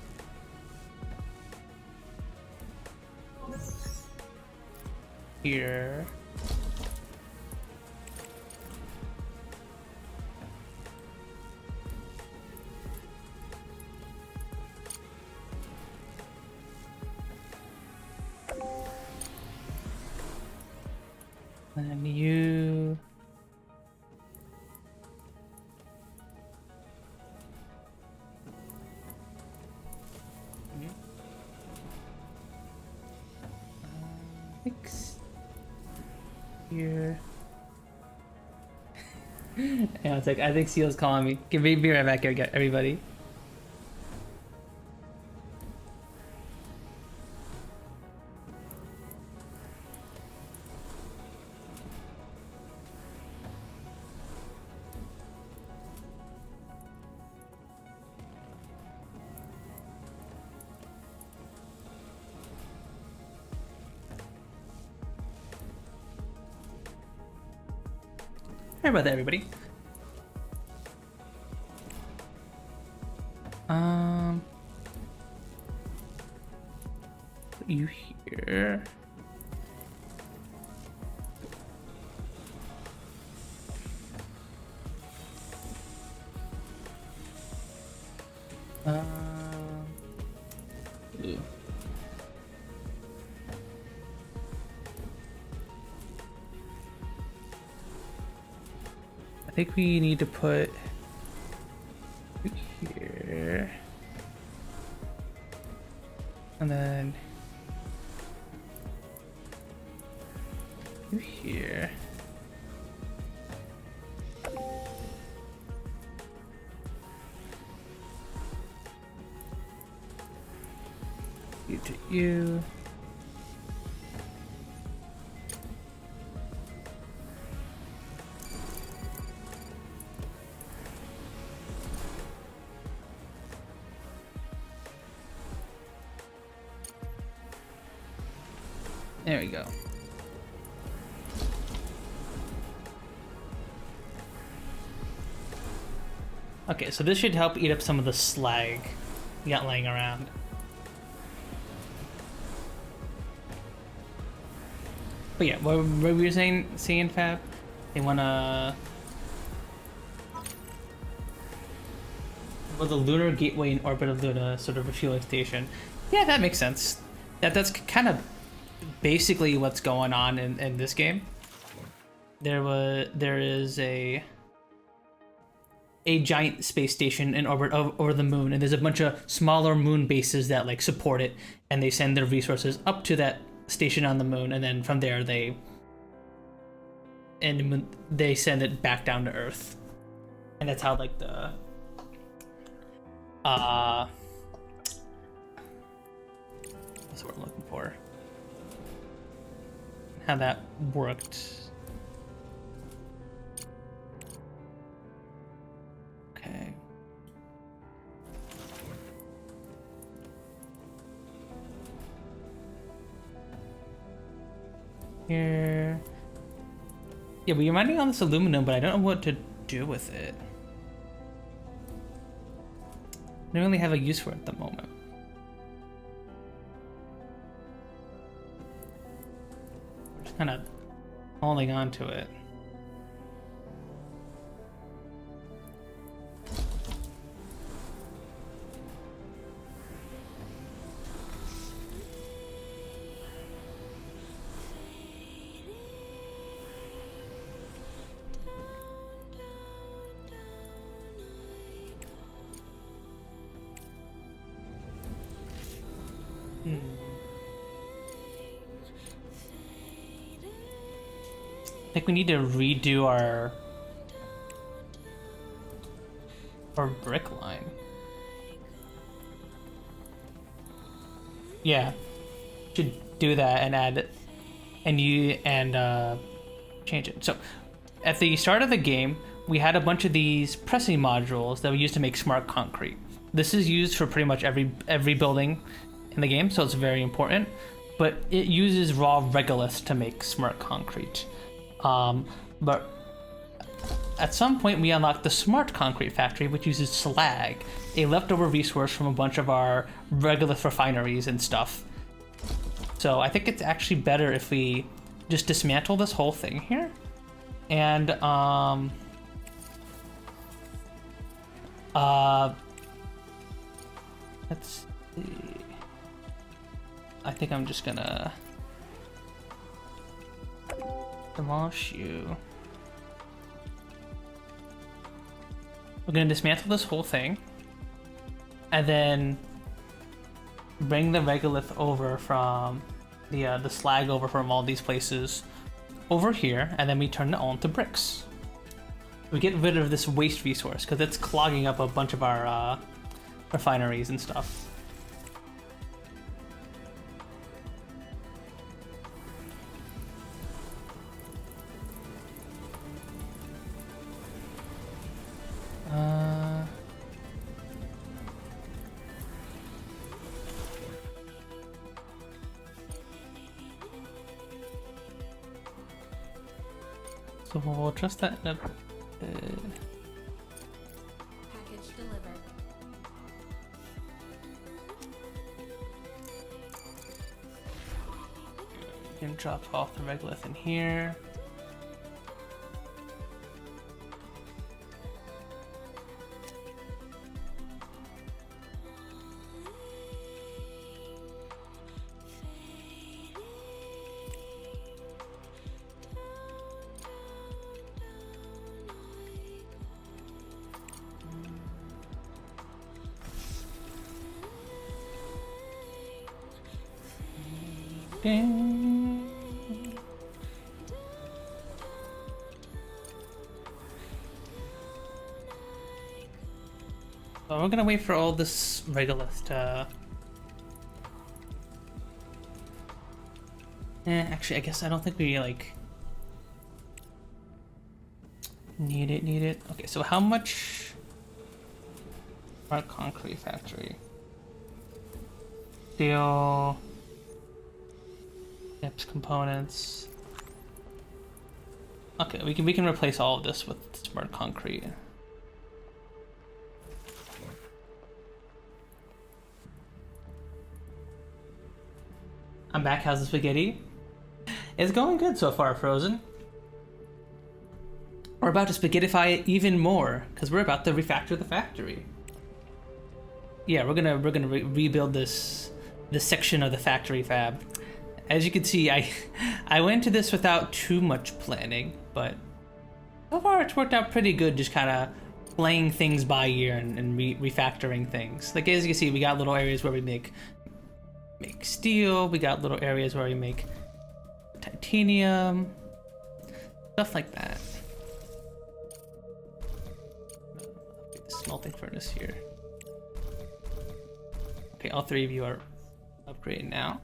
Speaker 1: here. And you. Fix here. Yeah, it's like I think Seal's calling me. Be right back, everybody. Sorry about that, everybody. here. Ooh. I think we need to put here, and then here. You to you. There we go. Okay, so this should help eat up some of the slag we got laying around. But yeah, what we were saying, Fab? They wanna... Well, the lunar gateway in orbit of Luna, sort of refueling station. Yeah, that makes sense. That's kind of basically what's going on in this game. There is a giant space station in orbit over the moon, and there's a bunch of smaller moon bases that like support it, and they send their resources up to that station on the moon, and then from there they send it back down to Earth, and that's how like the that's what I'm looking for. How that worked. Okay. Here. Yeah, we're mining on this aluminum, but I don't know what to do with it. I don't really have a use for it at the moment. I'm just kind of holding on to it. I think we need to redo our brick line. Yeah, should do that and add it, and change it. So, at the start of the game, we had a bunch of these pressing modules that we used to make smart concrete. This is used for pretty much every building in the game, so it's very important. But it uses raw regolith to make smart concrete. But at some point we unlocked the smart concrete factory, which uses slag, a leftover resource from a bunch of our regolith refineries and stuff. So I think it's actually better if we just dismantle this whole thing here, and let's see. I think I'm just gonna demolish you. We're gonna dismantle this whole thing, and then bring the regolith over from the slag over from all these places over here, and then we turn it all into bricks. We get rid of this waste resource because it's clogging up a bunch of our refineries and stuff. So we'll adjust that in a
Speaker 3: Package delivered.
Speaker 1: You can drop off the regolith in here. Ding. So we're gonna wait for all this regolith to... actually, I guess I don't think we, like... Need it. Okay, so how much... Our concrete factory. Steel... Yaps components. Okay, we can replace all of this with smart concrete. I'm back. How's the spaghetti? It's going good so far, Frozen. We're about to spaghettify it even more because we're about to refactor the factory. Yeah, we're gonna rebuild this section of the factory fab. As you can see, I went to this without too much planning, but so far it's worked out pretty good, just kind of playing things by ear and refactoring things. Like, as you can see, we got little areas where we make steel, we got little areas where we make titanium, stuff like that. Upgrade the smelting furnace here. Okay, all three of you are upgraded now.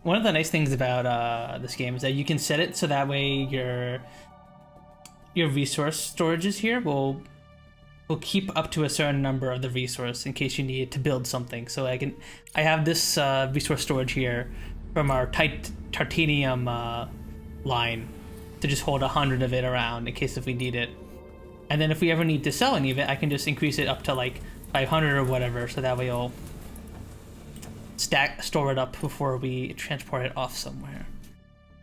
Speaker 1: One of the nice things about this game is that you can set it so that way your resource storages here will keep up to a certain number of the resource in case you need it to build something. So I have this resource storage here from our titanium line to just hold 100 of it around in case if we need it. And then if we ever need to sell any of it, I can just increase it up to like 500 or whatever, so that way it'll store it up before we transport it off somewhere.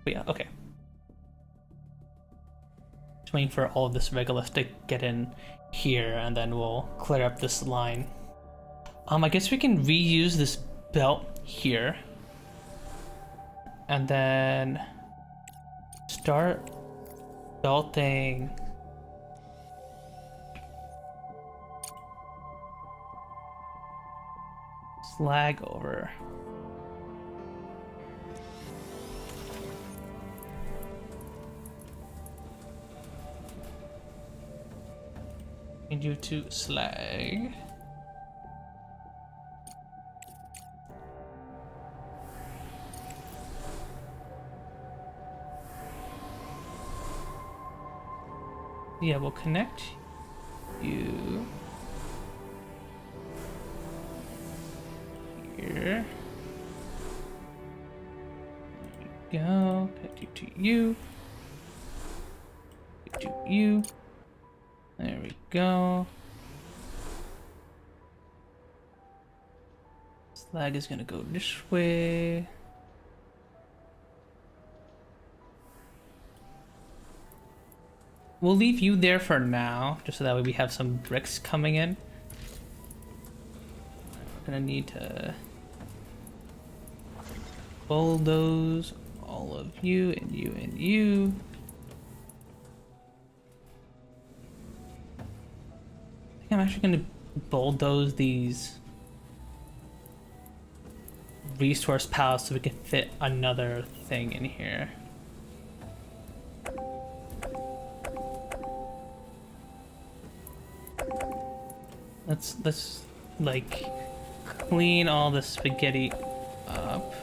Speaker 1: But yeah, okay. Just waiting for all of this regolith to get in here, and then we'll clear up this line. I guess we can reuse this belt here, and then start belting slag over. Need you to slag. Yeah, we'll connect you here. There we go. Connect you to you. To you. There we go. Slag is gonna go this way. We'll leave you there for now, just so that way we have some bricks coming in. We're gonna need to bulldoze all of you and you and you. I think I'm actually gonna bulldoze these resource pallets so we can fit another thing in here. Let's like clean all the spaghetti up.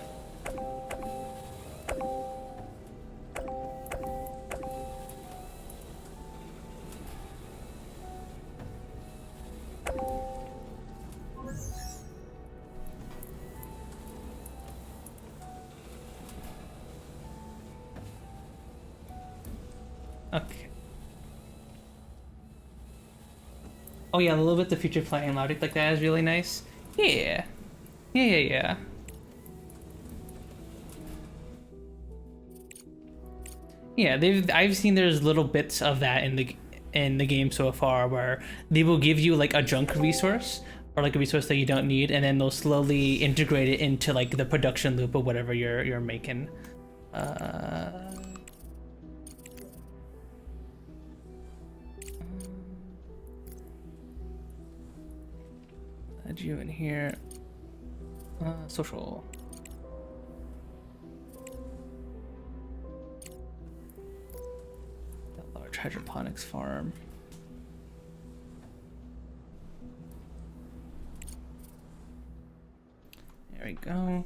Speaker 1: Okay. Oh yeah, a little bit the future playing logic like that is really nice. Yeah. Yeah. Yeah, I've seen there's little bits of that in the game so far where they will give you like a junk resource or like a resource that you don't need, and then they'll slowly integrate it into like the production loop of whatever you're making. Add you in here. Social. Large hydroponics farm. There we go.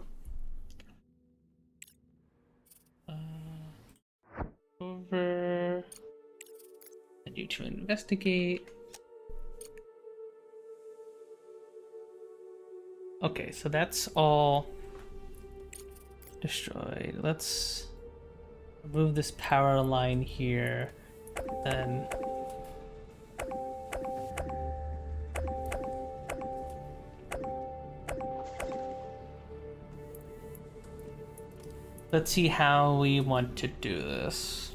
Speaker 1: Over. And you to investigate. Okay, so that's all destroyed. Let's remove this power line here. Then let's see how we want to do this.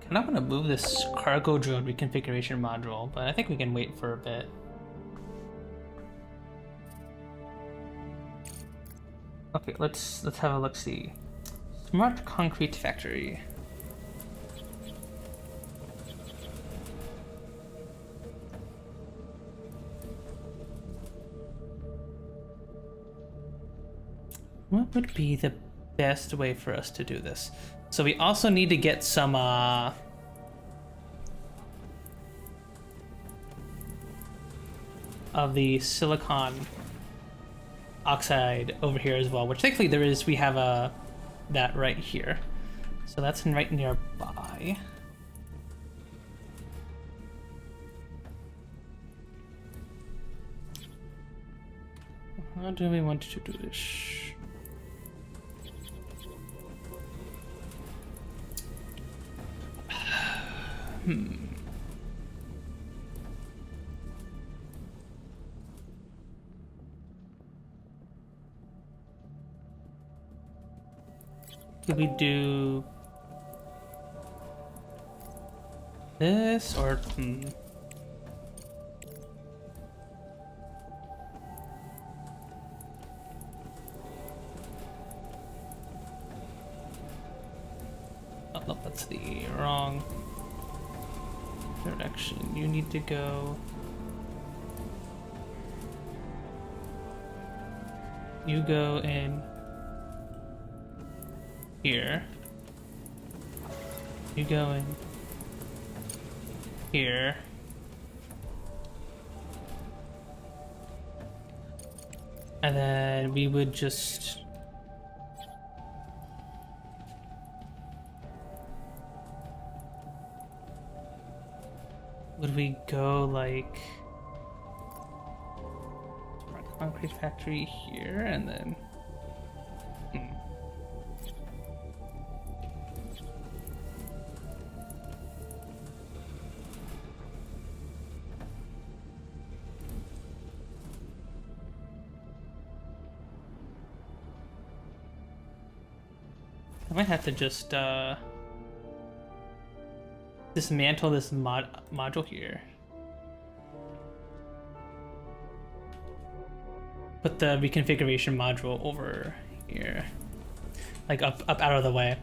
Speaker 1: Kind of want to move this cargo drone reconfiguration module, but I think we can wait for a bit. Okay, let's have a look. See, smart concrete factory. What would be the best way for us to do this? So we also need to get some of the silicon oxide over here as well, which thankfully there is. We have that right here, so that's right nearby. How do we want to do this? Could we do this or Oh, no, that's the wrong direction. You need to go. You go in here. You go in here. And then we would just would we go like concrete factory here and then I might have to just dismantle this module here. Put the reconfiguration module over here. Like up out of the way.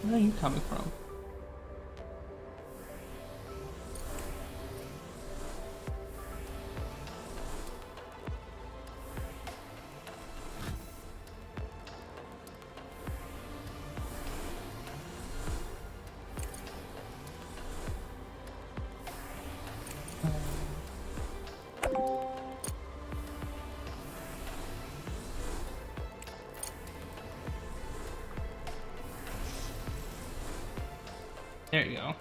Speaker 1: Where are you coming from? There you go.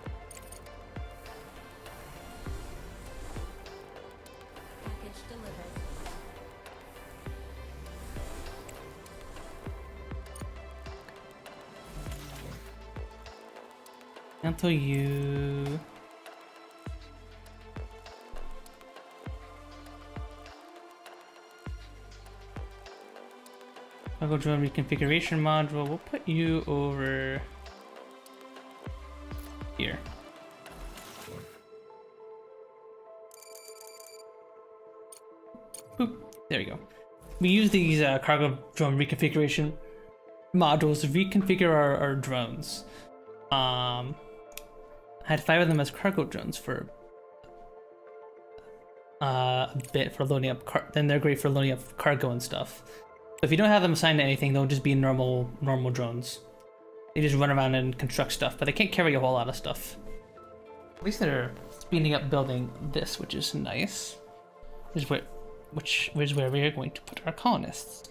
Speaker 3: Package delivered.
Speaker 1: Until you. I'll go drone reconfiguration module. We'll put you over here. Boop. There you go. We use these cargo drone reconfiguration modules to reconfigure our drones. I had 5 of them as cargo drones for a bit for loading up. Then they're great for loading up cargo and stuff. But if you don't have them assigned to anything, they'll just be normal drones. They just run around and construct stuff, but they can't carry a whole lot of stuff. At least they're speeding up building this, which is nice. Which is where we are going to put our colonists.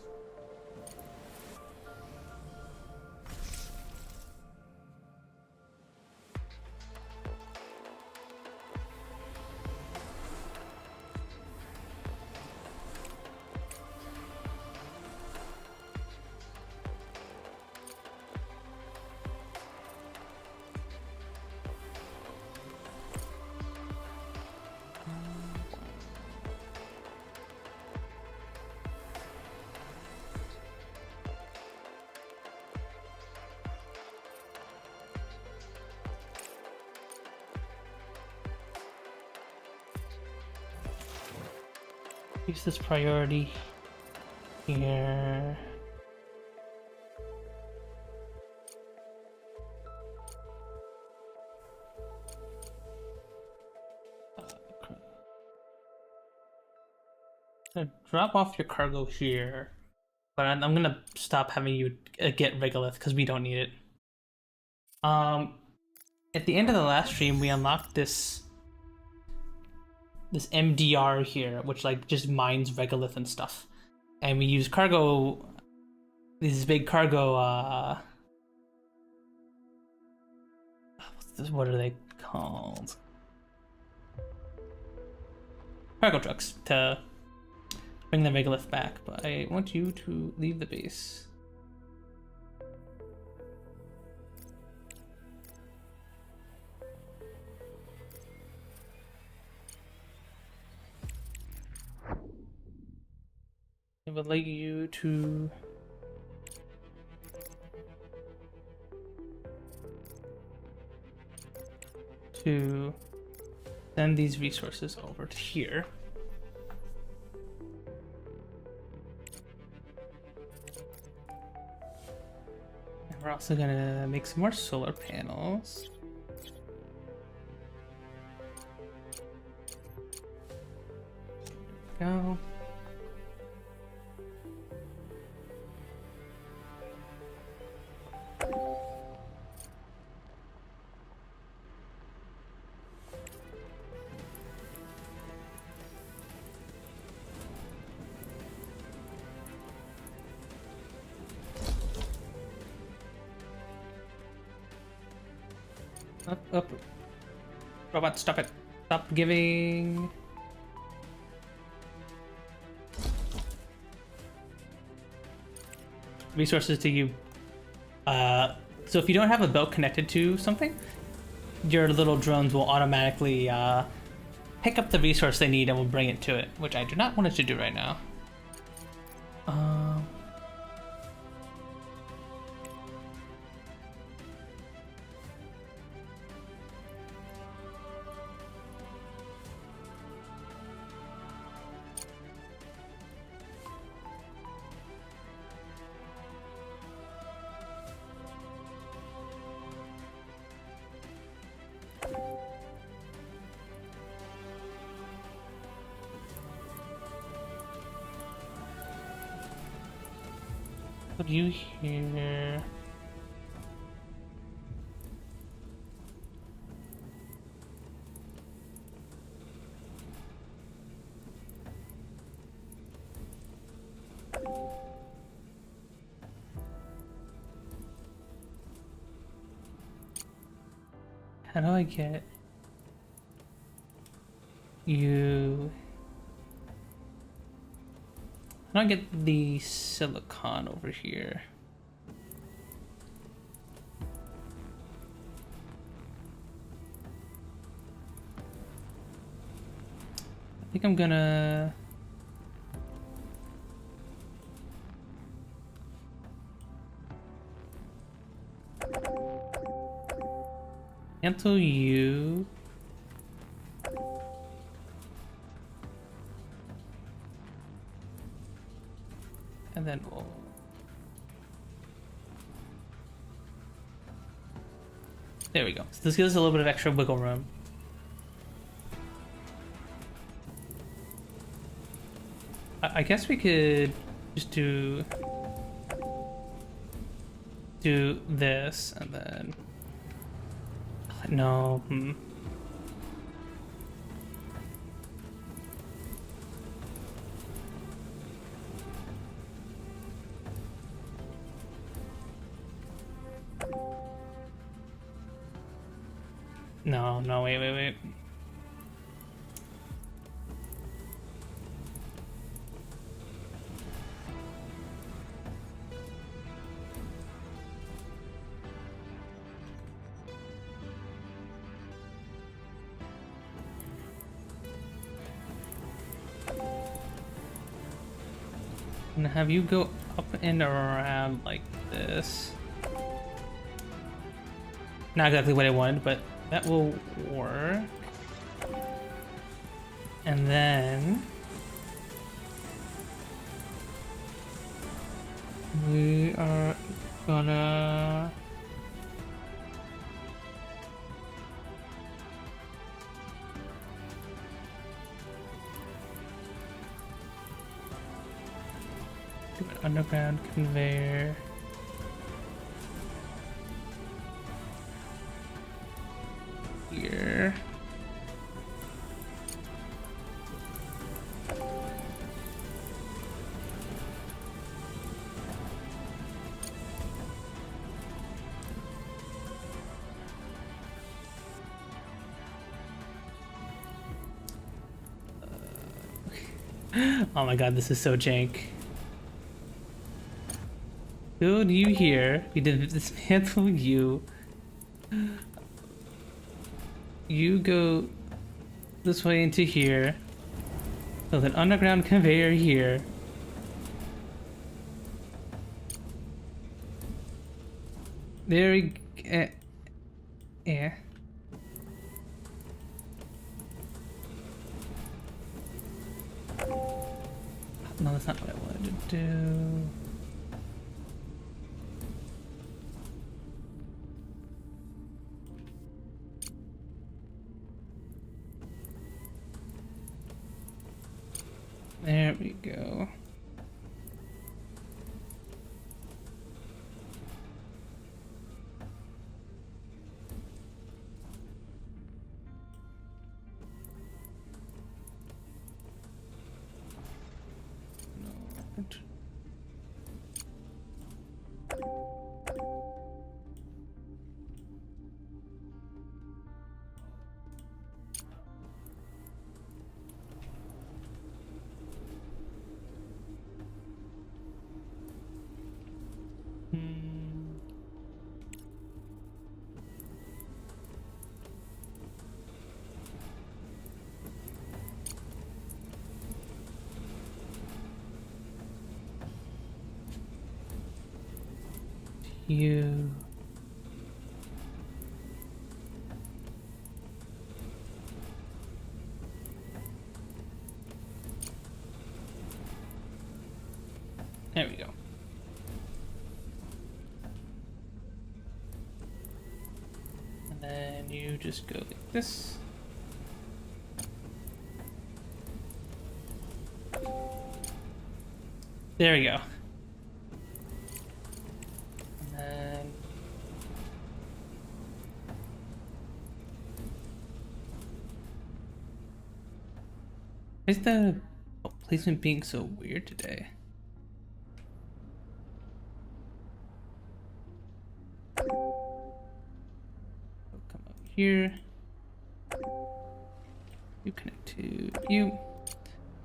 Speaker 1: Use this priority here. Drop off your cargo here, but I'm gonna stop having you get regolith because we don't need it. At the end of the last stream, we unlocked this MDR here, which like just mines regolith and stuff, and we use cargo. These big cargo. What are they called? Cargo trucks to bring the regolith back, but I want you to leave the base. I would like you to send these resources over to here. And we're also gonna make some more solar panels. Go. Up. Robot, stop it. Stop giving. Resources to you. So if you don't have a belt connected to something, your little drones will automatically pick up the resource they need and will bring it to it, which I do not want it to do right now. Put you here. How do I get you? How do I get the silicon over here? I think I'm gonna... cancel you. And then we'll... there we go. So this gives us a little bit of extra wiggle room. I guess we could just do this and then... no. No, wait. And have you go up and around like this. Not exactly what I wanted, but that will work. And then we are gonna do an underground conveyor. Here. Oh my god, this is so jank. Build you here. We did dismantle you. You go this way into here. Build an underground conveyor here. There we go. Yeah. No, that's not what I wanted to do. There we go. You. There we go. And then you just go like this. There we go. is the placement being so weird today? Come up here. You connect to you.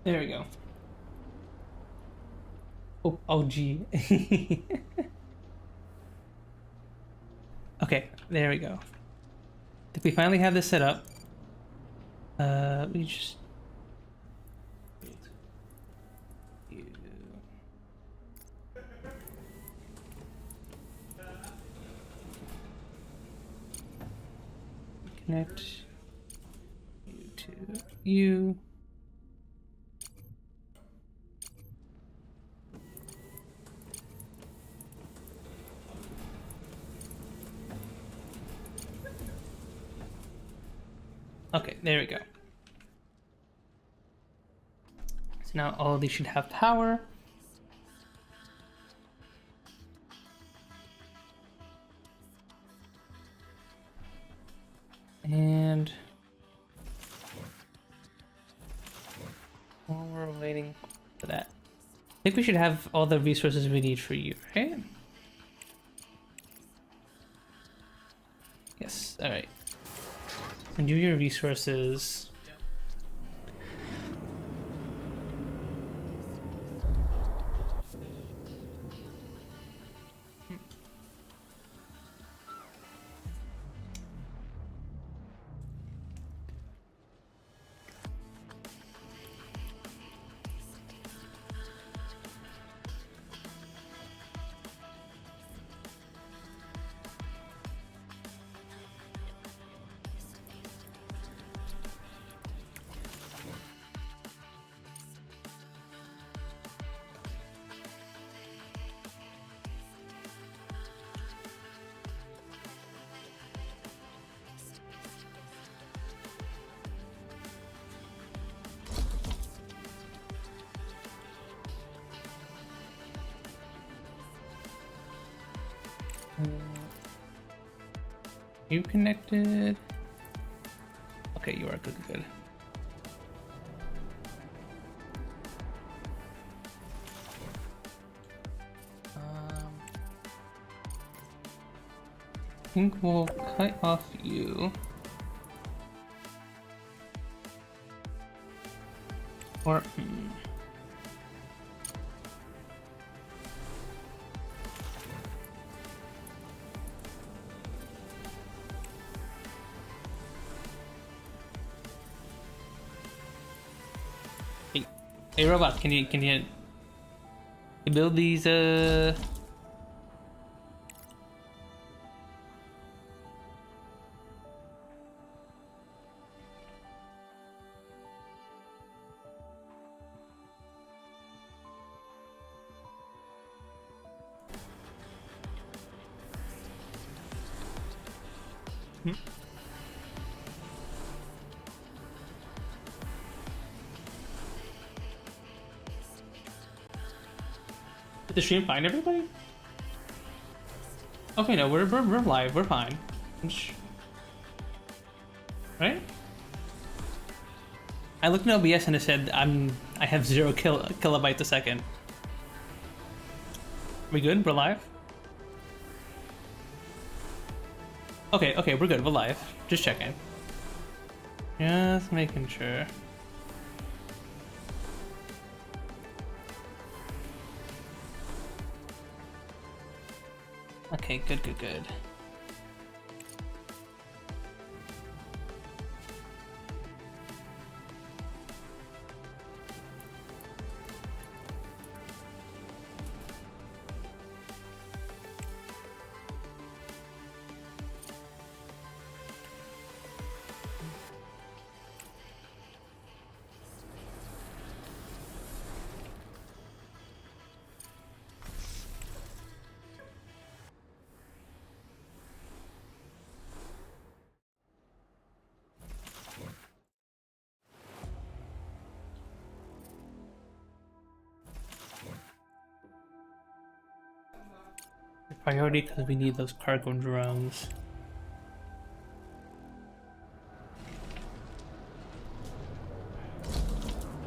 Speaker 1: There we go. Oh, gee. Okay, there we go. I think we finally have this set up. We just connect you to you. Okay, there we go. So now all of these should have power. And while we're waiting for that, I think we should have all the resources we need for you, right? Yes, alright. And do your resources. You connected? Okay, you are good. I think we'll cut off you. Or Hey robot, can you build these Did the stream find everybody? Okay, no, we're live, we're fine. Right? I looked in OBS and it said I have 0 kilobytes a second. We good? We're live? Okay, we're good, we're live. Just checking. Just making sure. Okay, good. Priority because we need those cargo drones.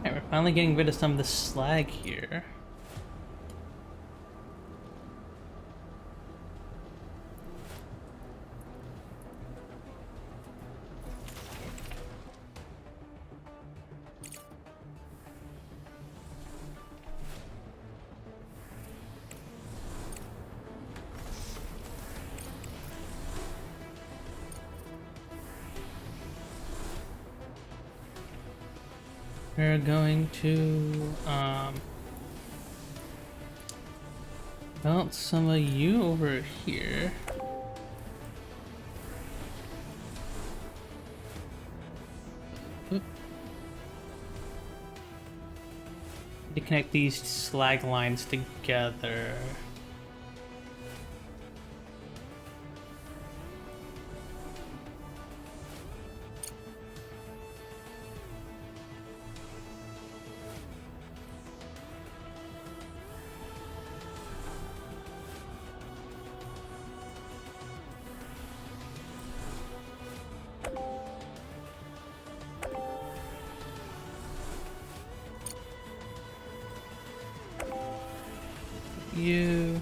Speaker 1: Alright, Finally getting rid of some of the slag here. We're going to mount some of you over here. Oop. To connect these slag lines together. You.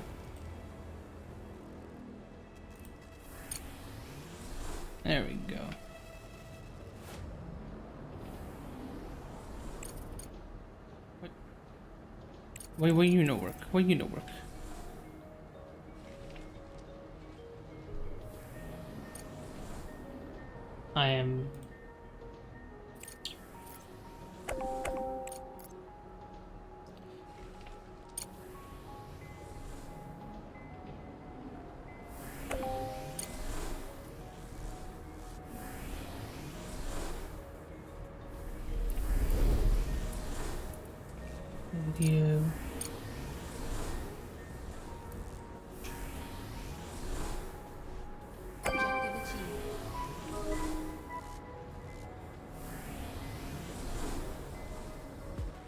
Speaker 1: There we go. What you know work? What you know work? I am. Video.
Speaker 3: Objective achieved.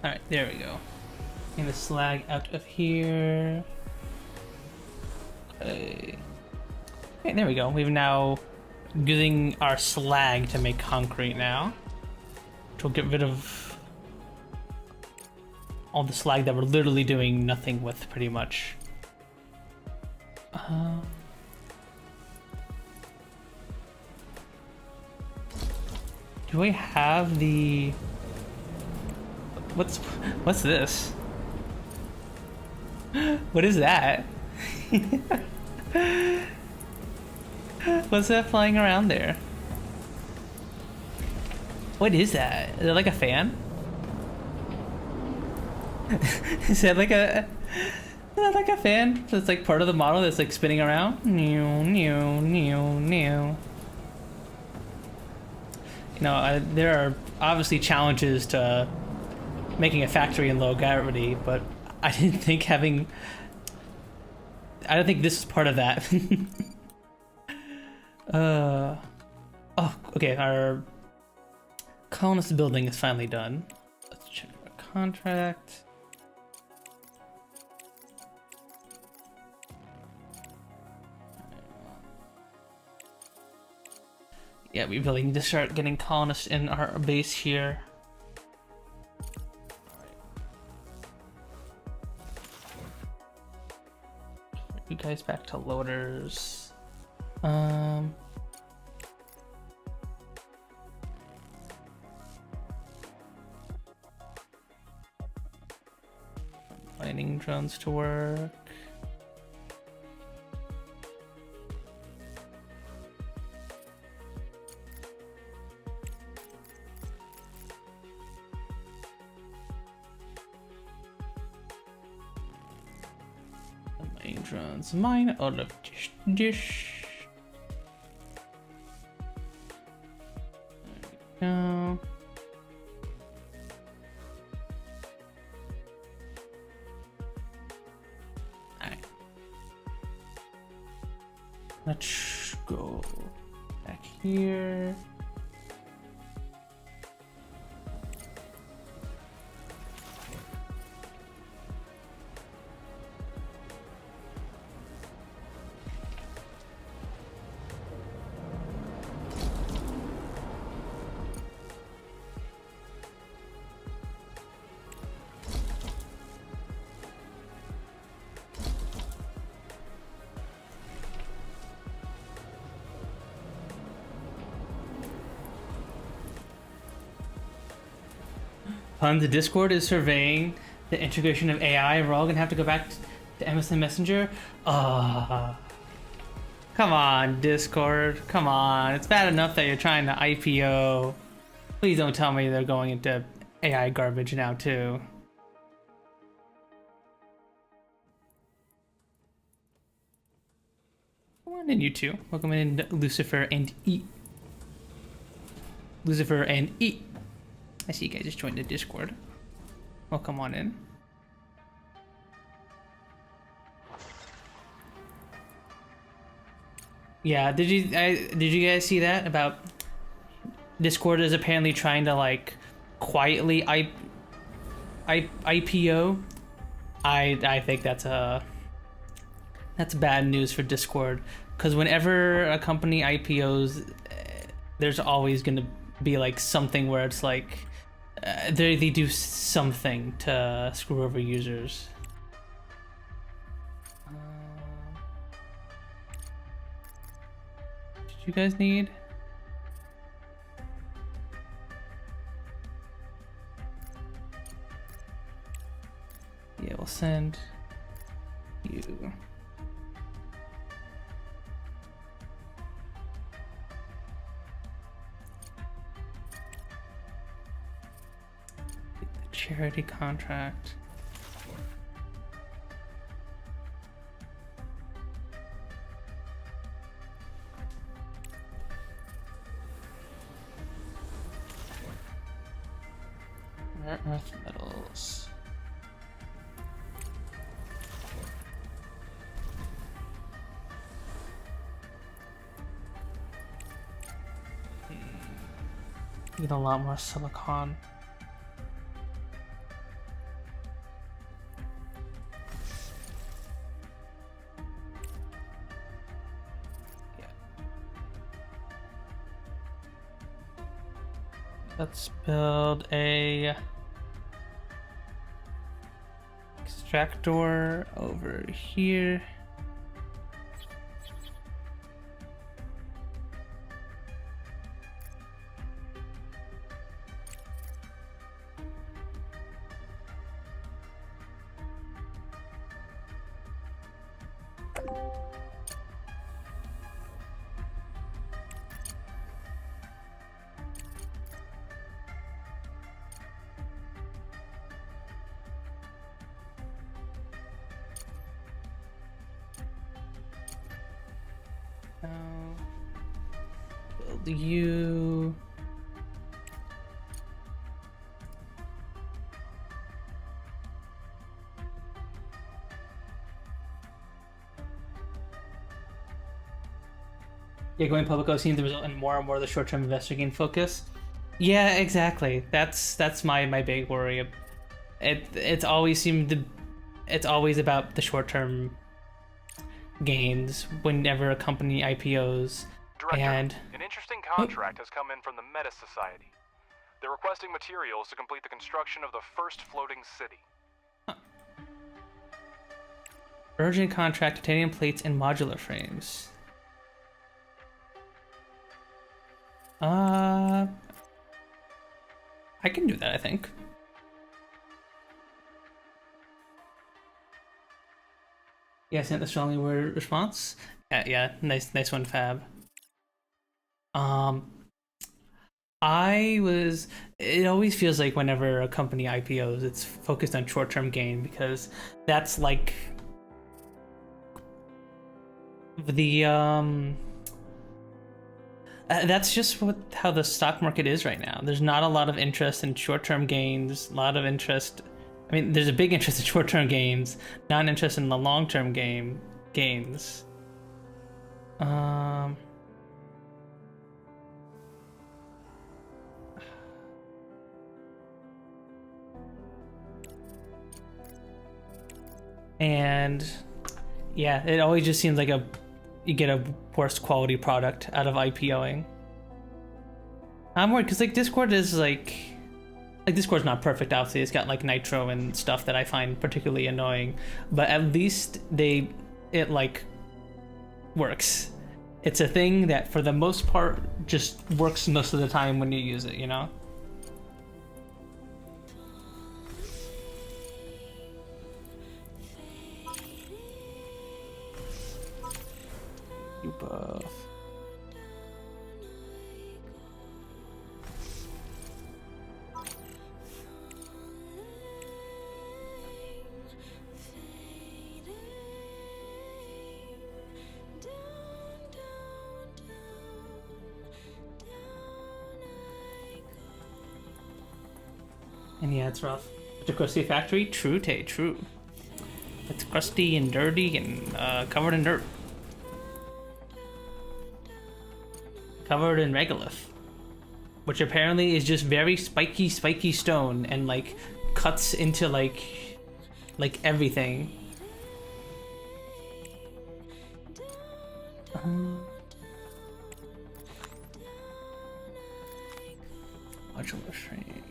Speaker 1: Alright, there we go. Getting the slag out of here. Okay. Okay, there we go. We've now using our slag to make concrete now. Which will get rid of all the slag that we're literally doing nothing with, pretty much. Do I have the... What's this? What is that? What's that flying around there? What is that? Is it like a fan? Is that like a... Is that like a fan? That's like part of the model that's like spinning around? New, new, new, new. You know, there are obviously challenges to making a factory in low gravity, but I didn't think having... I don't think this is part of that. Oh, okay, our colonist building is finally done. Let's check our contract. Yeah, we really need to start getting colonists in our base here. You guys back to loaders. Mining drones to work. Mining drones, mine all of dish. There we go. Let's go back here. Puns, Discord is surveying the integration of AI. We're all gonna have to go back to MSN Messenger. Come on, Discord. Come on. It's bad enough that you're trying to IPO. Please don't tell me they're going into AI garbage now, too. Come on in, you two. Welcome in, Lucifer and E. Lucifer and E. I see you guys just joined the Discord. Welcome on in. Yeah, did you guys see that about Discord is apparently trying to like quietly IPO? I think that's bad news for Discord, because whenever a company IPOs, there's always gonna be like something where it's like they do something to screw over users. Did you guys need? Yeah, we'll send you. Charity contract. Rare earth metals. Need a lot more silicon. Let's build a extractor over here. Build you. Yeah, going public seems to result in more and more of the short-term investor gain focus. Yeah, exactly. That's my big worry. It's always about the short-term gains whenever a company IPOs.
Speaker 4: Director,
Speaker 1: And
Speaker 4: an interesting contract has come in from the Meta Society. They're requesting materials to complete the construction of the first floating city.
Speaker 1: urgent contract, titanium plates, and modular frames. I can do that, I think. Yeah, I sent a strongly worded response. Yeah, nice one, Fab. It always feels like whenever a company IPOs, it's focused on short-term gain, because that's like that's just how the stock market is right now. There's not a lot of interest in short-term gains, a lot of interest. I mean, there's a big interest in short-term gains, not an interest in the long-term gains. And yeah, it always just seems like you get a worse quality product out of IPOing. I'm worried because like Discord is like Discord's not perfect, obviously. It's got like nitro and stuff that I find particularly annoying, but at least it like works. It's a thing that for the most part just works most of the time when you use it, you know? And yeah, it's rough. The crusty factory? True, Tay, true. It's crusty and dirty and covered in dirt. Covered in regolith. Which apparently is just very spiky stone and like cuts into like everything. Modular frame.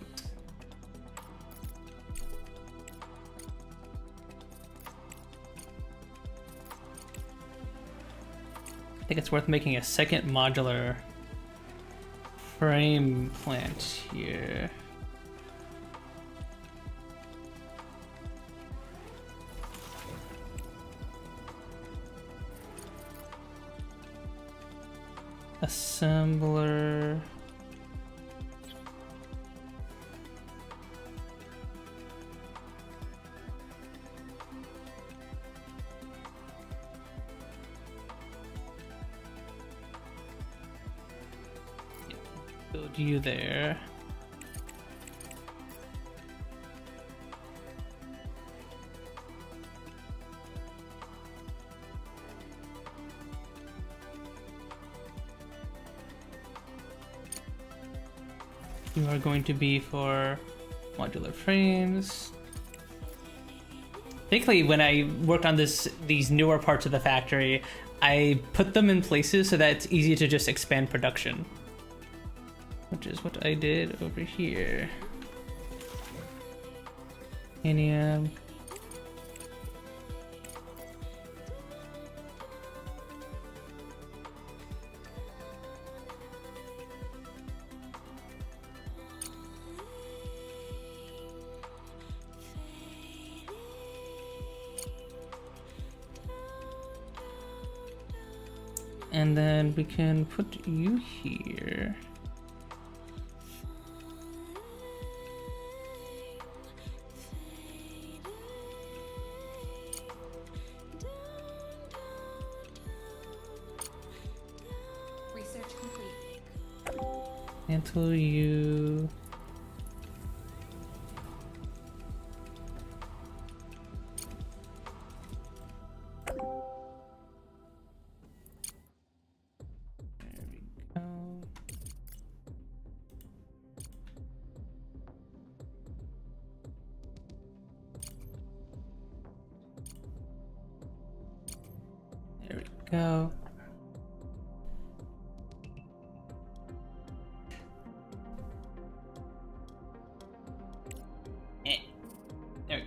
Speaker 1: I think it's worth making a second modular frame plant here. Assembler. Build you there. You are going to be for modular frames. Thankfully, when I worked on these newer parts of the factory, I put them in places so that it's easy to just expand production. Which is what I did over here. Anium. And then we can put you here.
Speaker 3: Research complete.
Speaker 1: Until you. There we go. There we go. There we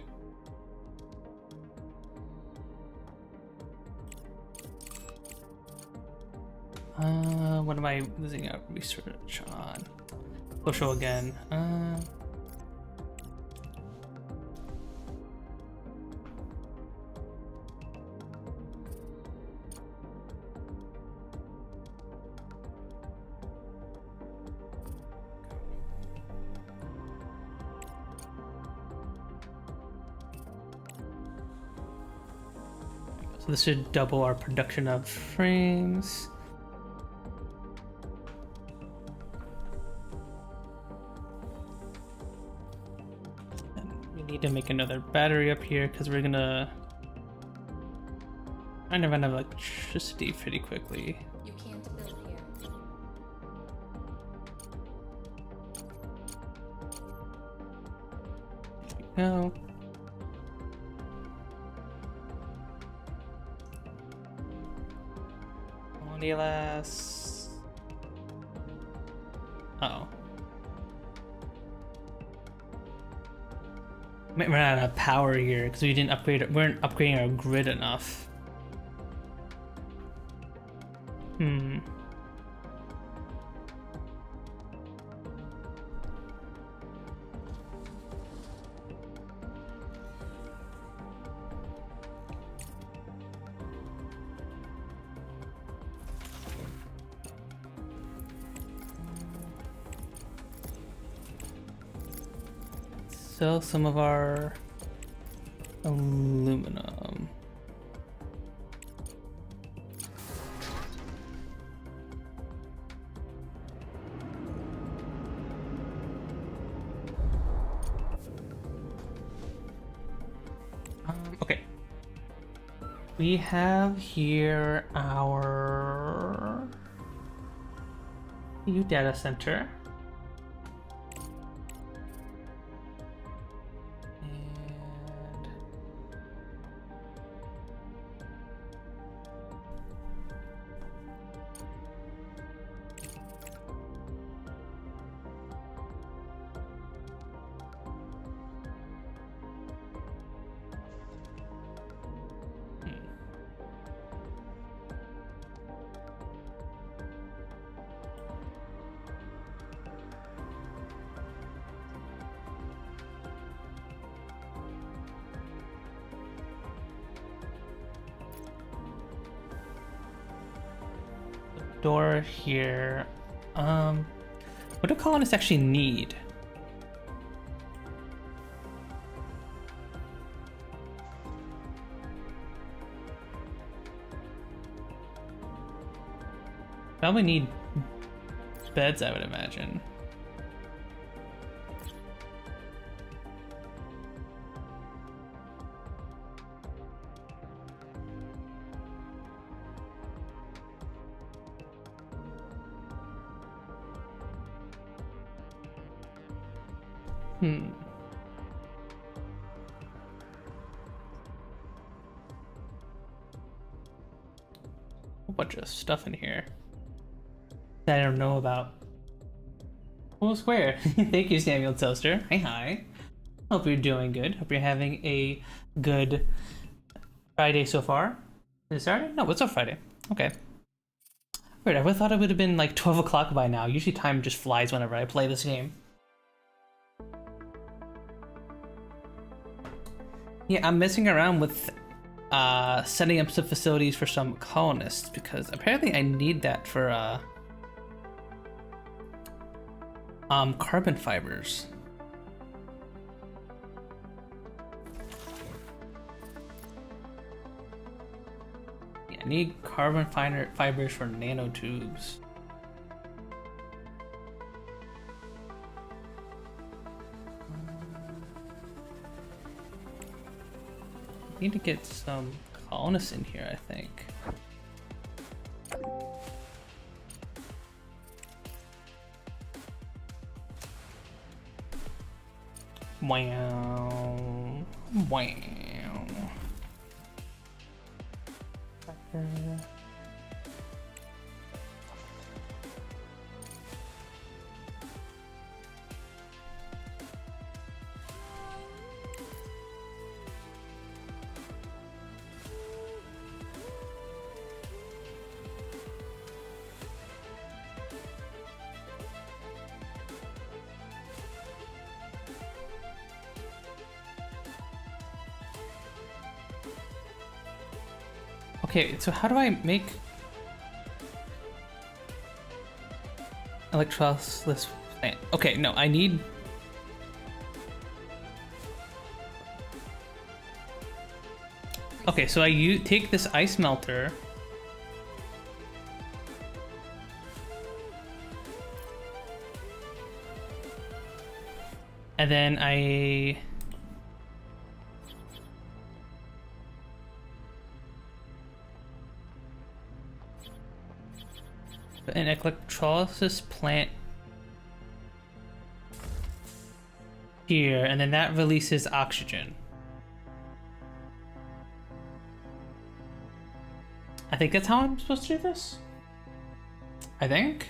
Speaker 1: go. What am I losing out research on? Social again. So this should double our production of frames. And we need to make another battery up here because we're gonna kind of run out of electricity pretty quickly.
Speaker 3: You can't build here.
Speaker 1: There we go. Less. Uh-oh. Might run out of power here because we didn't upgrade. We weren't upgrading our grid enough. Sell some of our aluminum. We have here our new data center. And door here. What do colonists actually need? Probably need beds, I would imagine. A bunch of stuff in here that I don't know about. Well, square. Thank you, Samuel Toaster. Hey, hi. Hope you're doing good. Hope you're having a good Friday so far. Is it Saturday? No, it's a Friday. Okay. Weird, I would have thought it would have been like 12 o'clock by now. Usually time just flies whenever I play this game. Yeah, I'm messing around with setting up some facilities for some colonists because apparently I need that for carbon fibers. Yeah, I need carbon fibers for nanotubes. Need to get some colonists in here, I think. Wow. Wow. Okay, so how do I make electrolysis plant? Okay, no, I need... Okay, so I take this ice melter. And then I... an electrolysis plant here, and then that releases oxygen. I think that's how I'm supposed to do this. I think.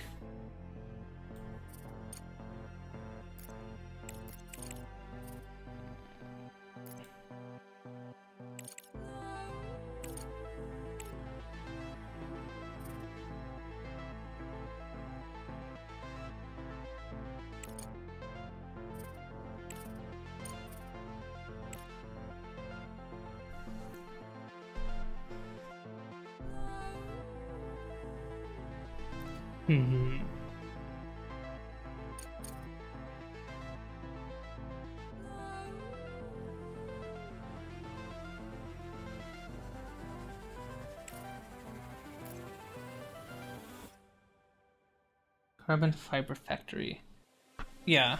Speaker 1: Carbon fiber factory. Yeah.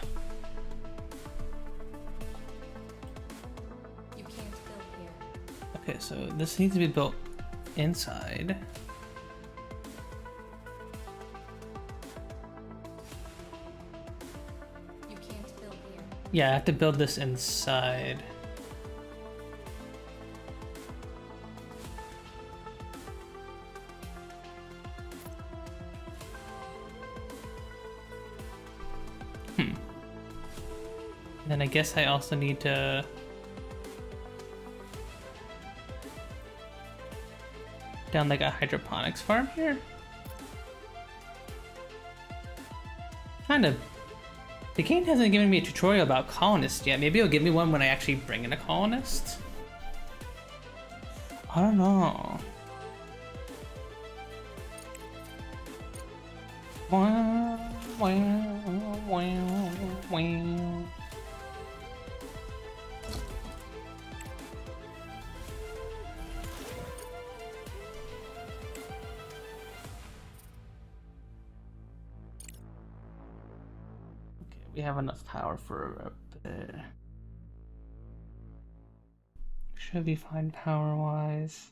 Speaker 3: You can't build here.
Speaker 1: Okay, so this needs to be built inside.
Speaker 3: You can't build here.
Speaker 1: Yeah, I have to build this inside. Then I guess I also need to down like a hydroponics farm here. Kind of. The game hasn't given me a tutorial about colonists yet. Maybe it'll give me one when I actually bring in a colonist. I don't know. Wow, wow, wow, wow. We have enough power for a bit. Should be fine power-wise.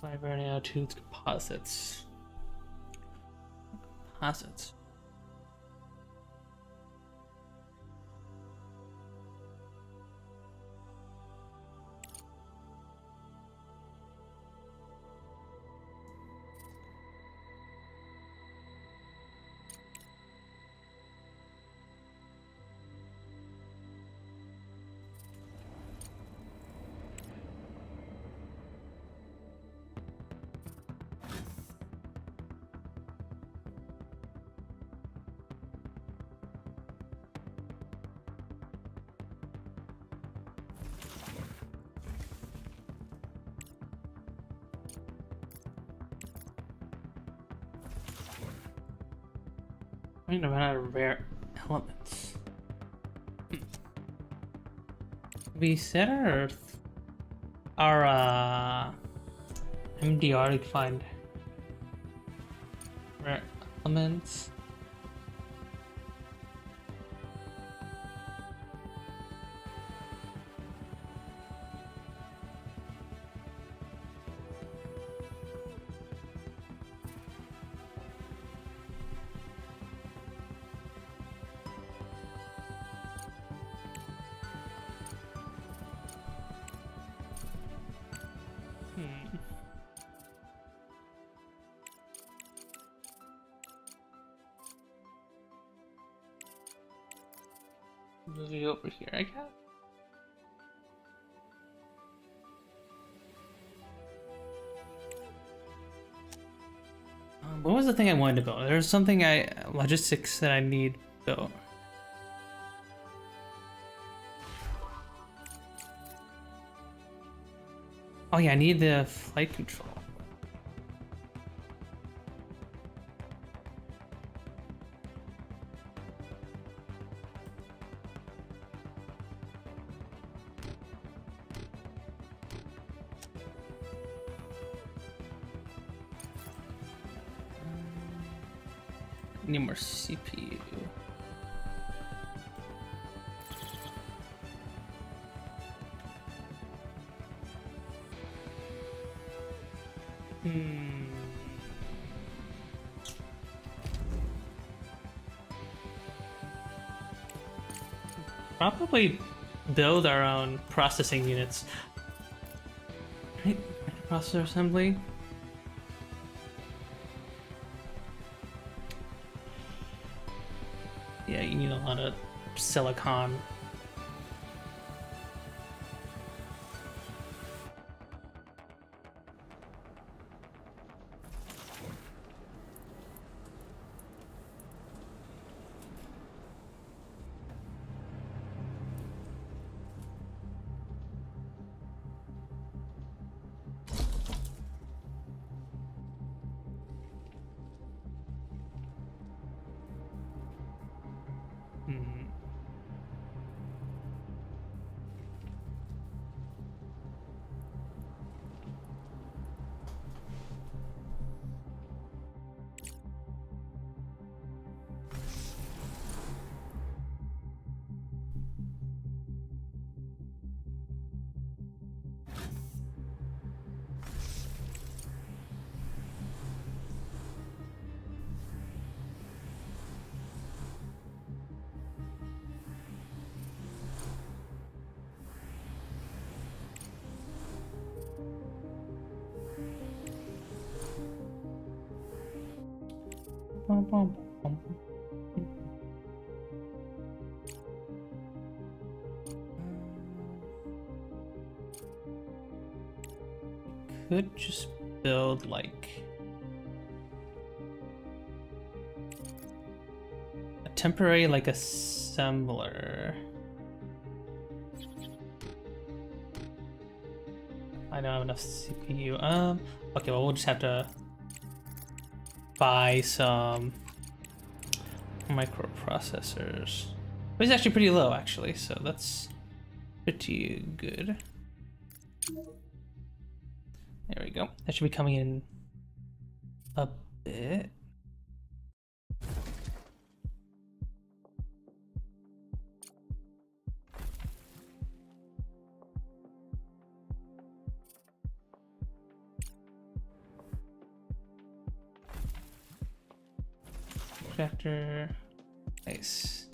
Speaker 1: By burning out two composites. Composites. I mean, run out of rare elements. We set our MDR to find rare elements. Move you over here, I guess. What was the thing I wanted to build? There's something logistics that I need built. Oh yeah, I need the flight control. Need more CPU. Probably build our own processing units. Right? Processor assembly. Yeah, you need a lot of silicon. Could just build like a temporary like assembler. I don't have enough CPU. Okay, well we'll just have to buy some microprocessors. But it's actually pretty low actually, so that's pretty good. There we go. That should be coming in a bit. Projector. Nice.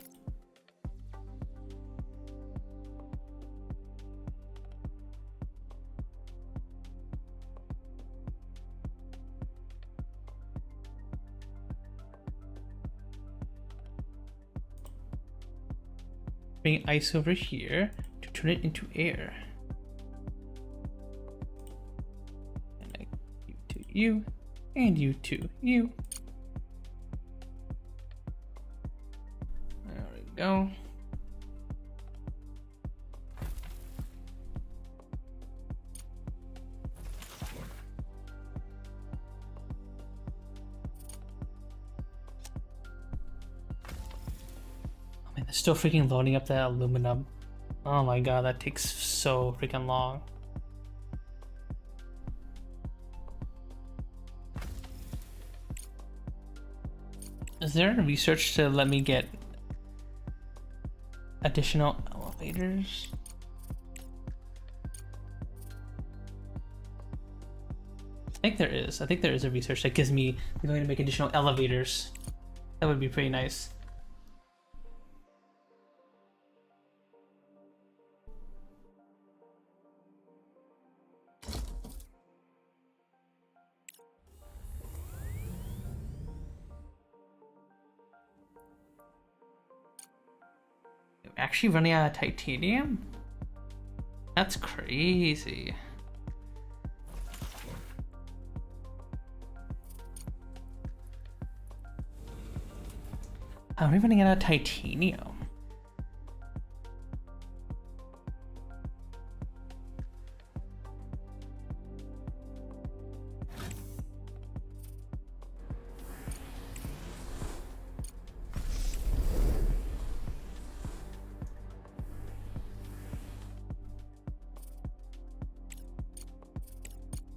Speaker 1: Bring ice over here to turn it into air. And I, you to you, and you to you. There we go. They're still freaking loading up that aluminum. Oh my god, that takes so freaking long. Is there any research to let me get additional elevators? I think there is. I think there is a research that gives me the ability to make additional elevators. That would be pretty nice. Actually running out of titanium? That's crazy. How are we running out of titanium?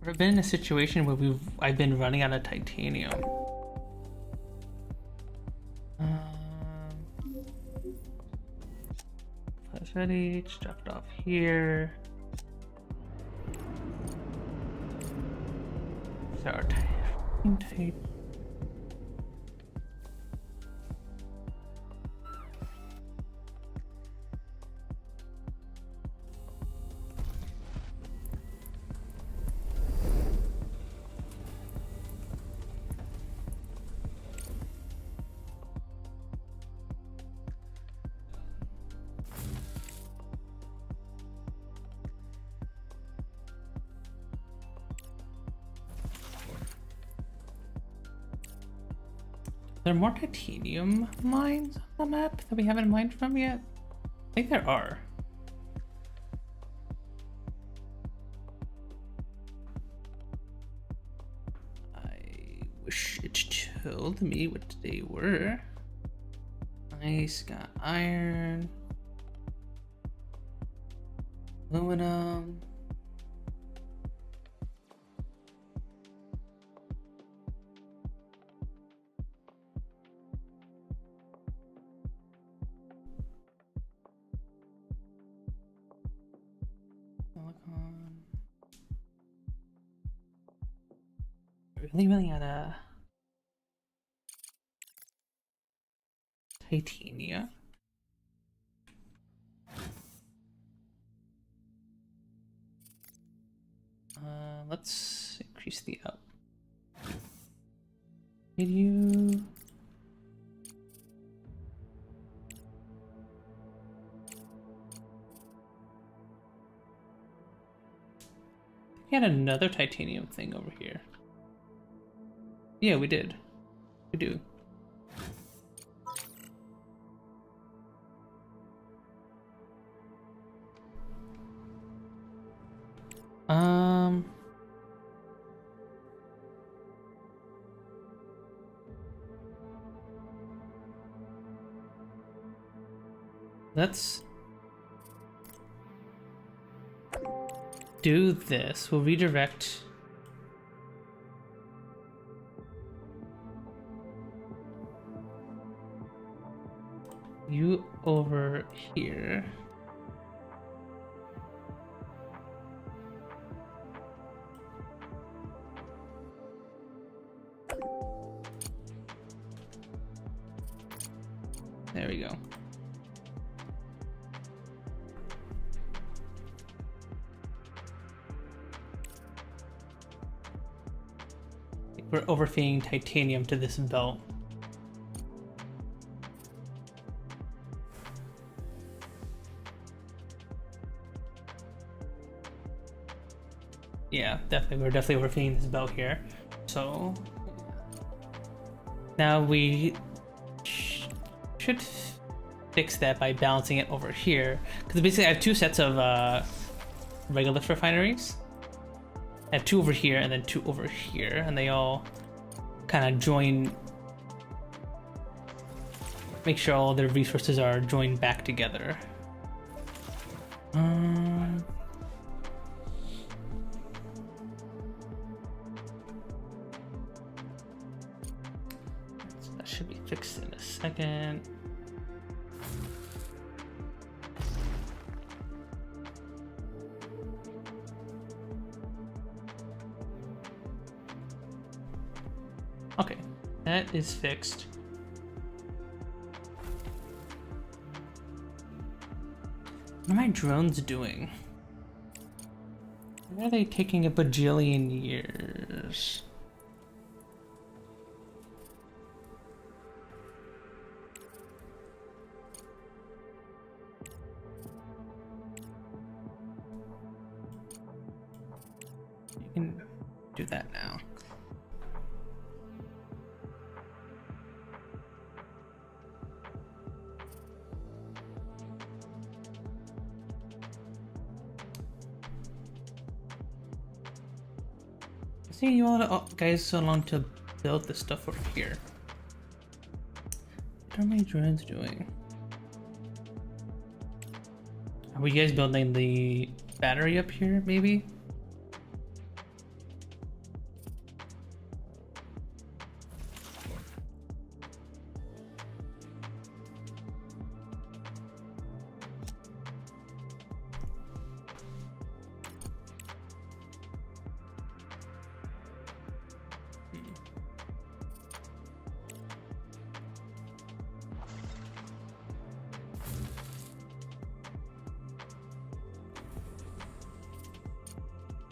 Speaker 1: I've been in a situation where I've been running out of titanium. That's ready. Just drop it off here. So our tape. Are there more titanium mines on the map that we haven't mined from yet? I think there are. I wish it told me what they were. Nice, got iron, aluminum. Really running out of titania. Let's increase the up. Did you? We had another titanium thing over here. Yeah, we did. We do. Let's do this. We'll redirect. You over here. There we go. We're overfeeding titanium to this belt. Yeah, definitely. We're definitely overfeeding this belt here. So now we should fix that by balancing it over here. Because basically I have two sets of regular refineries. I have two over here and then two over here, and they all kind of join. Make sure all their resources are joined back together. That should be fixed in a second. Okay, that is fixed. What are my drones doing? Why are they taking a bajillion years? You can do that now. See you all guys so long to build this stuff over here. What are my drones doing? Are you guys building the battery up here, maybe?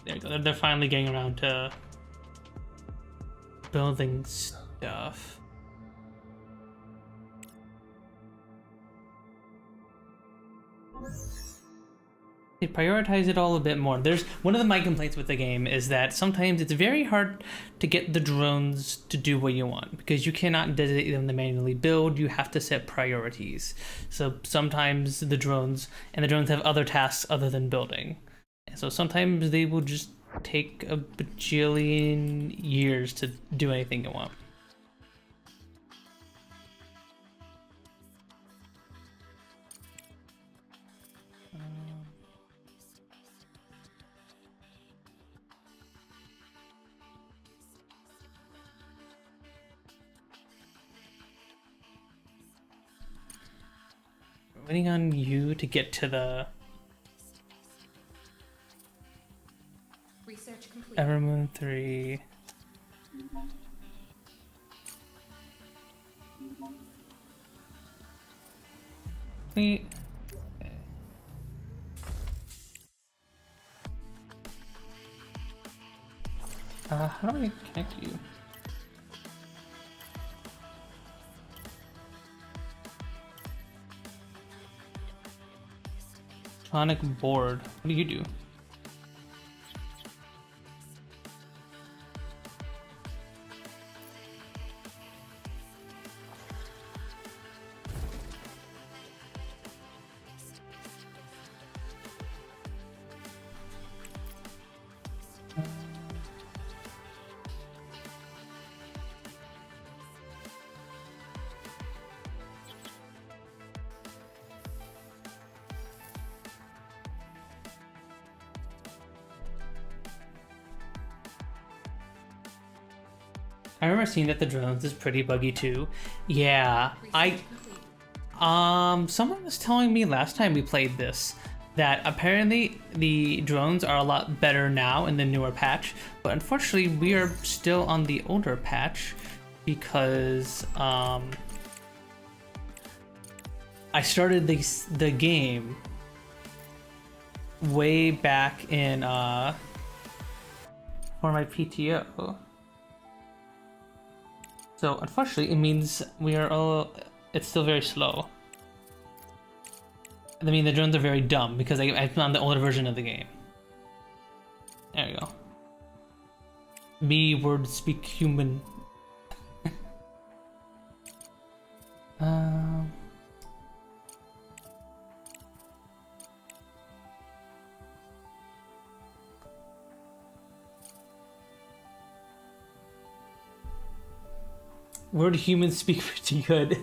Speaker 1: There you go. They're finally getting around to building stuff. They prioritize it all a bit more. There's one of my complaints with the game is that sometimes it's very hard to get the drones to do what you want because you cannot designate them to manually build. You have to set priorities. So sometimes the drones have other tasks other than building. So sometimes they will just take a bajillion years to do anything you want. Waiting on you to get to the
Speaker 3: Research complete.
Speaker 1: Evermoon 3. Wait. How do I connect you? Sonic board. What do you do? I remember seeing that the drones is pretty buggy too. Yeah, someone was telling me last time we played this that apparently the drones are a lot better now in the newer patch, but unfortunately we are still on the older patch because I started the game way back in for my PTO. So unfortunately, it means it's still very slow. I mean, the drones are very dumb because I'm on the older version of the game. There you go. Me, word, speak human. Word human speak pretty good.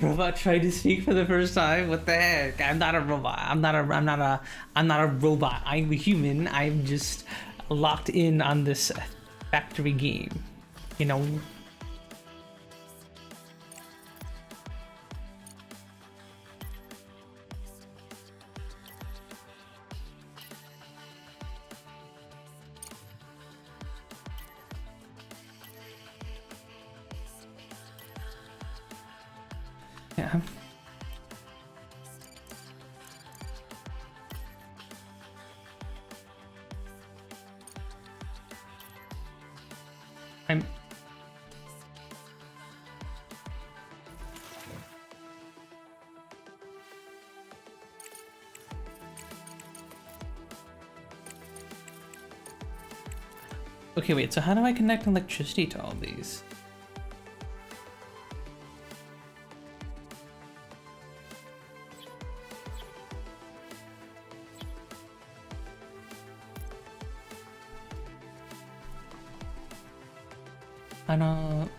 Speaker 1: Robot tried to speak for the first time. What the heck? I'm not a robot. I'm not a robot. I'm a human. I'm just locked in on this factory game. You know. Yeah. I'm okay, wait, so how do I connect electricity to all these? I don't.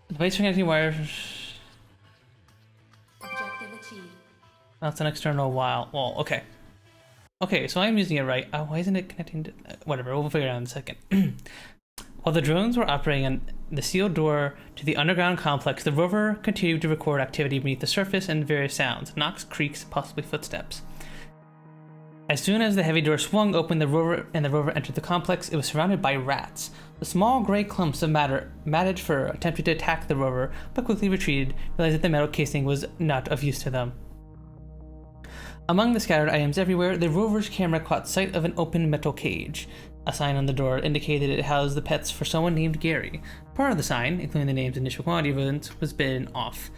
Speaker 1: Device connecting wires.
Speaker 3: Objective achieved.
Speaker 1: That's an external wall. Well, okay. Okay, so I'm using it right. Why isn't it connecting to... Whatever, we'll figure it out in a second. While the drones were operating on the sealed door to the underground complex, the rover continued to record activity beneath the surface and various sounds, knocks, creaks, possibly footsteps. As soon as the heavy door swung open, the rover entered the complex. It was surrounded by rats. The small gray clumps of matter matted fur attempted to attack the rover, but quickly retreated, realizing that the metal casing was not of use to them. Among the scattered items everywhere, the rover's camera caught sight of an open metal cage. A sign on the door indicated it housed the pets for someone named Gary. Part of the sign, including the name's initial quantity of rodents, was bitten off.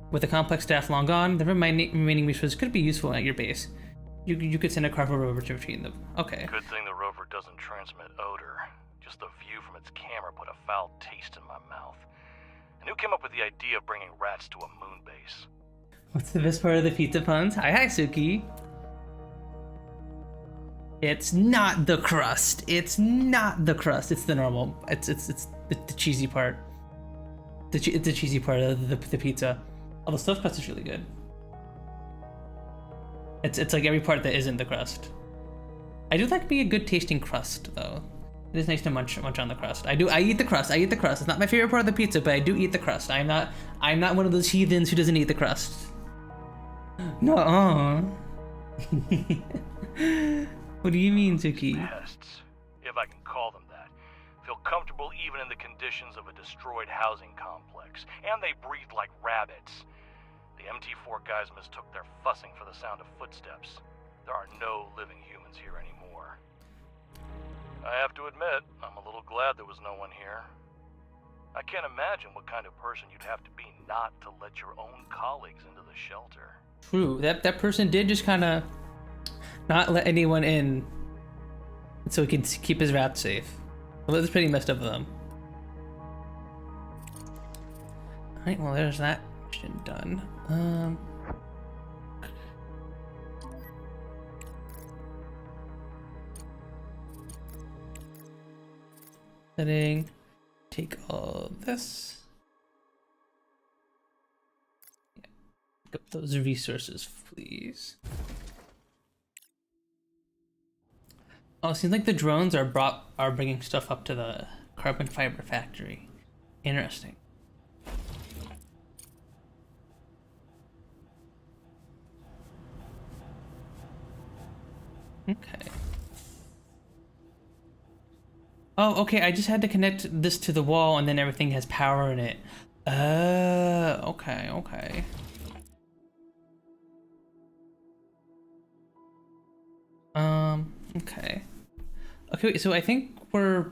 Speaker 1: With the complex staff long gone, the remaining resources could be useful at your base. You could send a cargo rover to retrieve them. Okay.
Speaker 4: Good thing the rover doesn't transmit odor. Just the view from its camera put a foul taste in my mouth. And who came up with the idea of bringing rats to a moon base?
Speaker 1: What's the best part of the pizza puns? Hi, Suki. It's not the crust. It's not the crust. It's the normal. It's the cheesy part. It's the cheesy part of the pizza. Although stuffed crust is really good. It's like every part that isn't the crust. I do like being a good tasting crust though. It is nice to munch on the crust. I eat the crust. I eat the crust. It's not my favorite part of the pizza, but I do eat the crust. I'm not one of those heathens who doesn't eat the crust. No. What do you mean, Suki?
Speaker 4: Pests, if I can call them that, feel comfortable even in the conditions of a destroyed housing complex, and they breathe like rabbits. The MT4 guys mistook their fussing for the sound of footsteps. There are no living humans here anymore. I have to admit, I'm a little glad there was no one here. I can't imagine what kind of person you'd have to be not to let your own colleagues into the shelter.
Speaker 1: True. That person did just kind of not let anyone in so he could keep his rats safe. Well, that's pretty messed up of them. Alright, well there's that mission done. Setting. Take all this. those resources, please. Oh, it seems like the drones are bringing stuff up to the carbon fiber factory. Interesting. Okay. Oh, okay, I just had to connect this to the wall and then everything has power in it. Okay, okay. Okay. Okay, so I think we're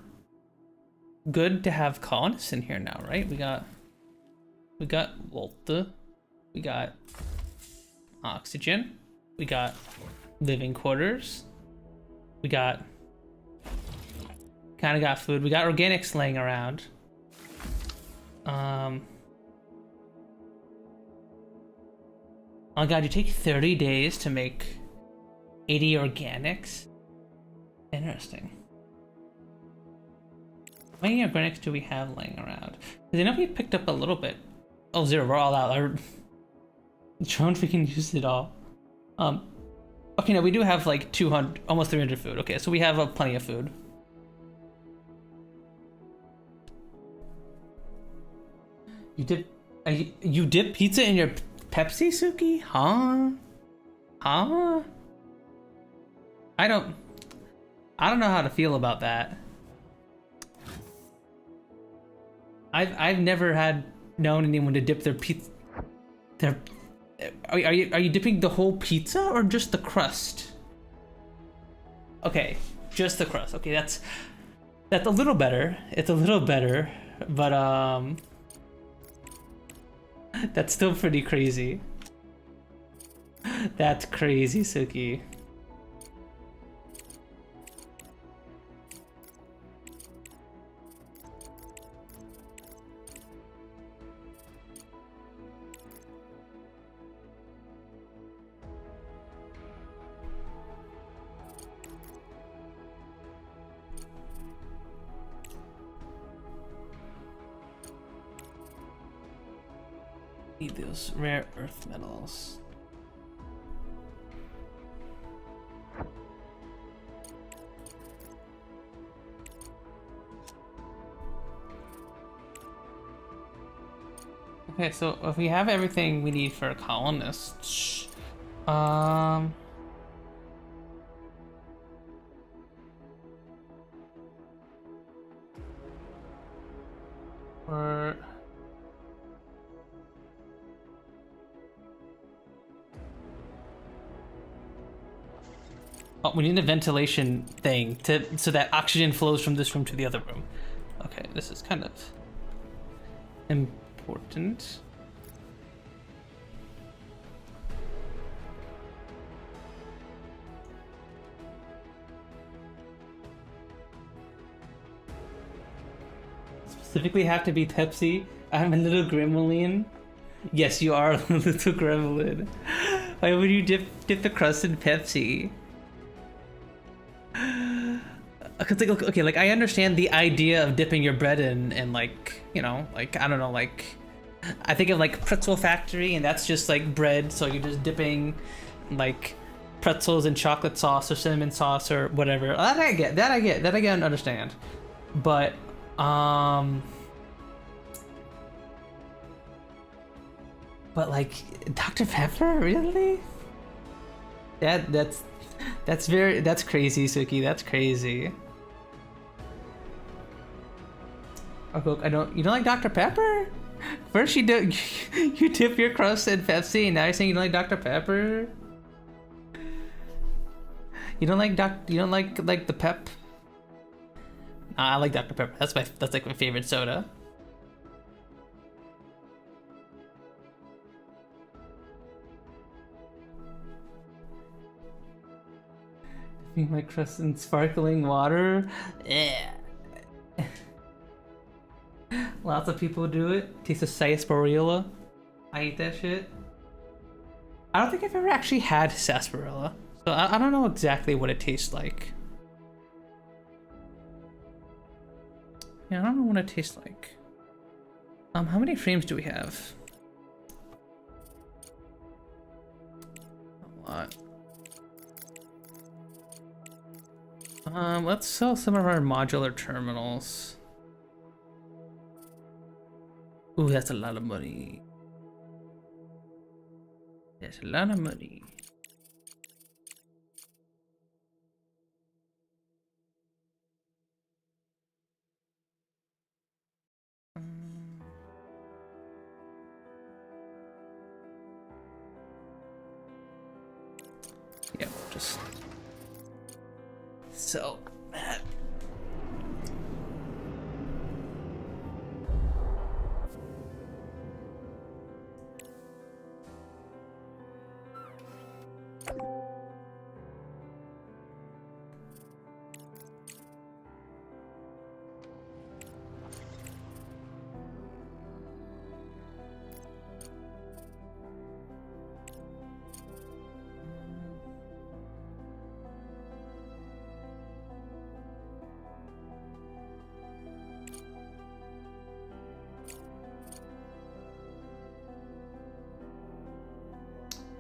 Speaker 1: good to have colonists in here now, right? We got Volta, we got oxygen, we got living quarters, we got kind of got food, we got organics laying around. Oh god, you take 30 days to make 80 organics? Interesting. How many organics do we have laying around? Because I know we picked up a little bit. Oh, 0, we're all out. Our drones, we can use it all. Okay, no, we do have like 200, almost 300 food. Okay, so we have plenty of food. You dip pizza in your Pepsi, Suki? Huh? Huh? I don't know how to feel about that. I've never known anyone to dip their pizza. Are you dipping the whole pizza or just the crust? Okay, just the crust. Okay, that's a little better. It's a little better, but that's still pretty crazy. That's crazy, Suki. Need those rare earth metals. Okay, so if we have everything we need for a colonist, or oh, we need a ventilation thing so that oxygen flows from this room to the other room. Okay, this is kind of important. Specifically have to be Pepsi. I'm a little gremlin. Yes, you are a little gremlin. Why would you dip the crust in Pepsi? Cause like, okay, like I understand the idea of dipping your bread in like, you know, like I don't know, like I think of like pretzel factory and that's just like bread, so you're just dipping like pretzels in chocolate sauce or cinnamon sauce or whatever. That I get, that I can understand. But like Dr. Pepper, really? That's crazy, Suki. That's crazy. You don't like Dr. Pepper? First you dip your crust in Pepsi, and now you're saying you don't like Dr. Pepper? You don't like the pep? Nah, I like Dr. Pepper. That's like my favorite soda. Dipping my crust in sparkling water? Yeah. Lots of people do it. Tastes of sarsaparilla. I eat that shit. I don't think I've ever actually had sarsaparilla, so I don't know exactly what it tastes like. Yeah, I don't know what it tastes like. How many frames do we have? lot. Let's sell some of our modular terminals. Ooh, that's a lot of money. That's a lot of money. Yeah, just sell that.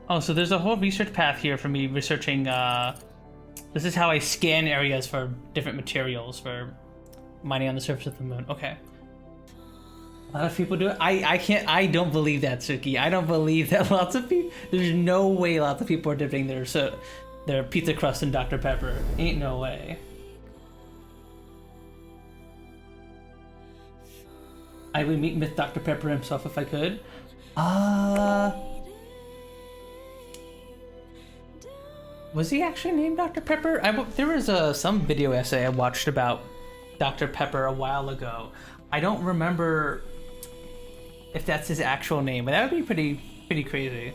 Speaker 1: Oh, so there's a whole research path here for me researching, this is how I scan areas for different materials for mining on the surface of the moon. Okay. A lot of people do it. I don't believe that, Suki. I don't believe that lots of people, there's no way lots of people are dipping their pizza crust in Dr. Pepper. Ain't no way. I would meet with Dr. Pepper himself if I could. Was he actually named Dr. Pepper? There was some video essay I watched about Dr. Pepper a while ago. I don't remember if that's his actual name, but that would be pretty crazy.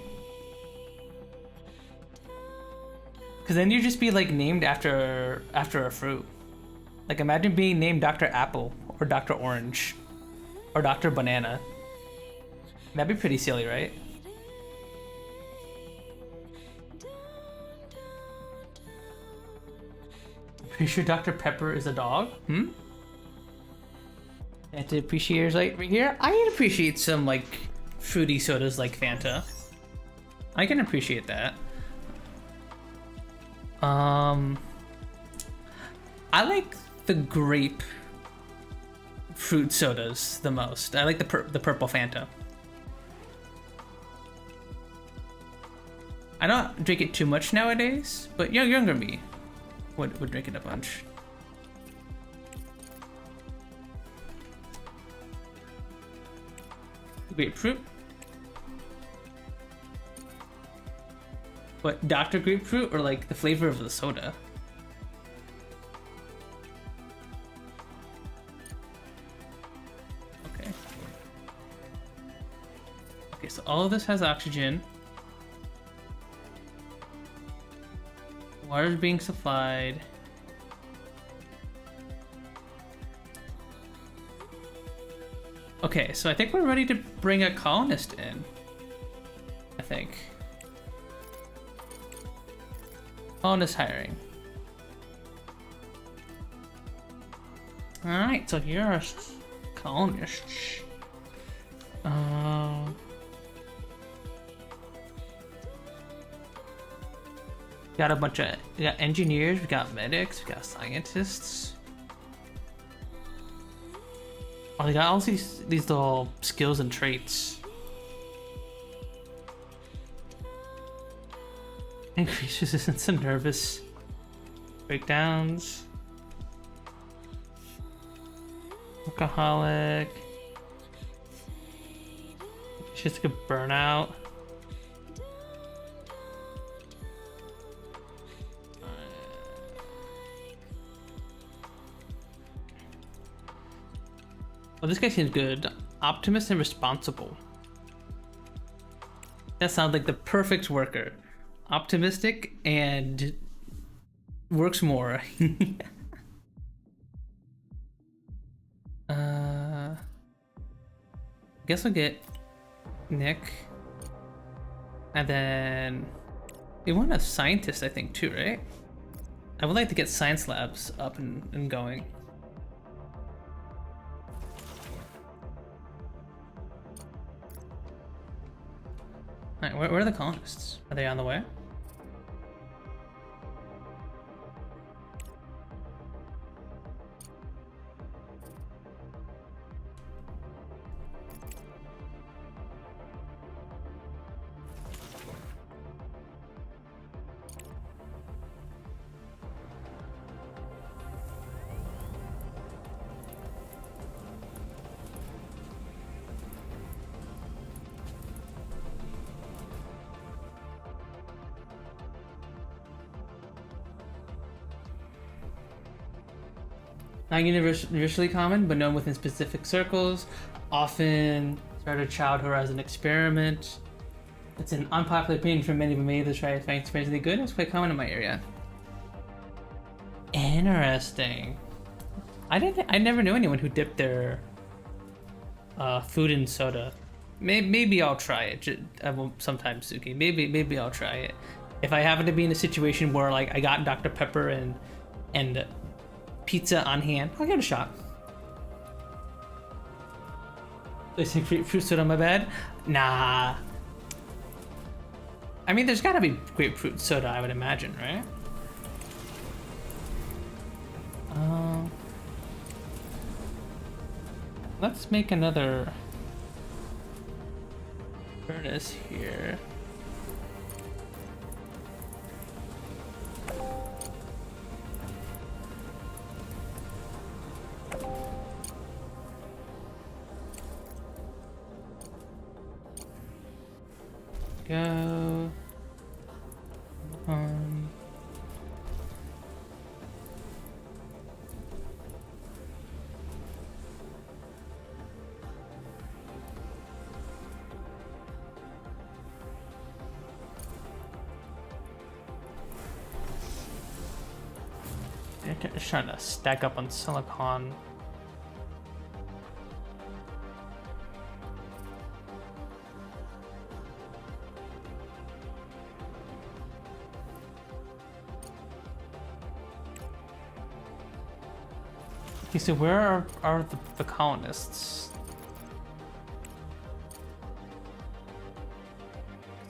Speaker 1: Because then you'd just be like named after a fruit. Like imagine being named Dr. Apple or Dr. Orange or Dr. Banana. That'd be pretty silly, right? Pretty sure Dr. Pepper is a dog? Anti-appreciators right here? I can appreciate some like fruity sodas like Fanta. I can appreciate that. I like the grape fruit sodas the most. I like the purple Fanta. I don't drink it too much nowadays, but younger me would drink it a bunch. Grapefruit. What, Dr. Grapefruit or like the flavor of the soda? Okay. Okay, so all of this has oxygen. Water is being supplied. Okay, so I think we're ready to bring a colonist in. I think. Colonist hiring. Alright, so here are colonists. Got a bunch of, we got engineers, we got medics, we got scientists. Oh, they got all these little skills and traits. Increased resistance to nervous breakdowns. Alcoholic. Just like a burnout. Well, this guy seems good. Optimist and responsible. That sounds like the perfect worker. Optimistic and works more. Guess I'll get Nick. And then we want a scientist, I think, too, right? I would like to get science labs up and going. Alright, where are the colonists? Are they on the way? Not universally common, but known within specific circles. Often started a child who as an experiment. It's an unpopular opinion for many, but many of the try to find surprisingly good. It's quite common in my area. Interesting. I never knew anyone who dipped their food in soda. Maybe I'll try it. I won't sometime, Suki. Maybe I'll try it. If I happen to be in a situation where like I got Dr. Pepper and pizza on hand, I'll give it a shot. Is fruit soda my bad? Nah. I mean, there's gotta be grapefruit soda, I would imagine, right? Let's make another furnace here. Go. Just trying to stack up on silicon. Okay, so where are the colonists?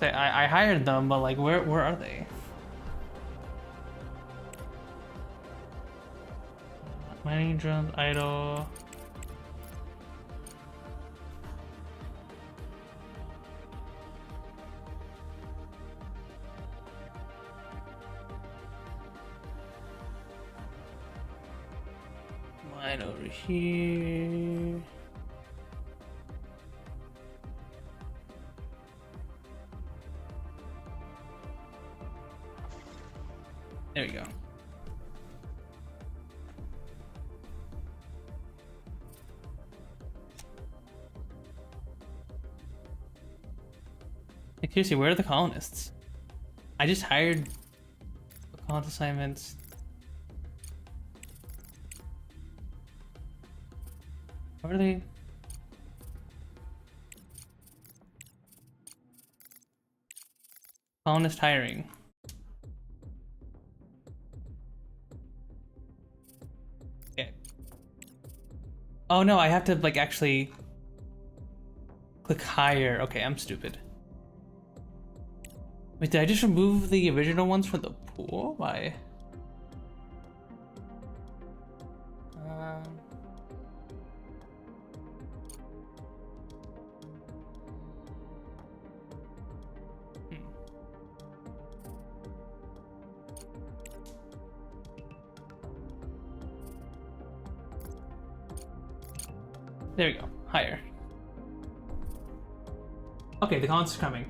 Speaker 1: I hired them, but like where are they? Mining drones idle. Mine over here. There we go. Like, seriously, where are the colonists? I just hired colonist assignments. Where are they? Colonist hiring. Okay. Oh no, I have to like actually click hire. Okay, I'm stupid. Wait, did I just remove the original ones from the pool? Why? There we go. Higher. Okay, the colonists are coming.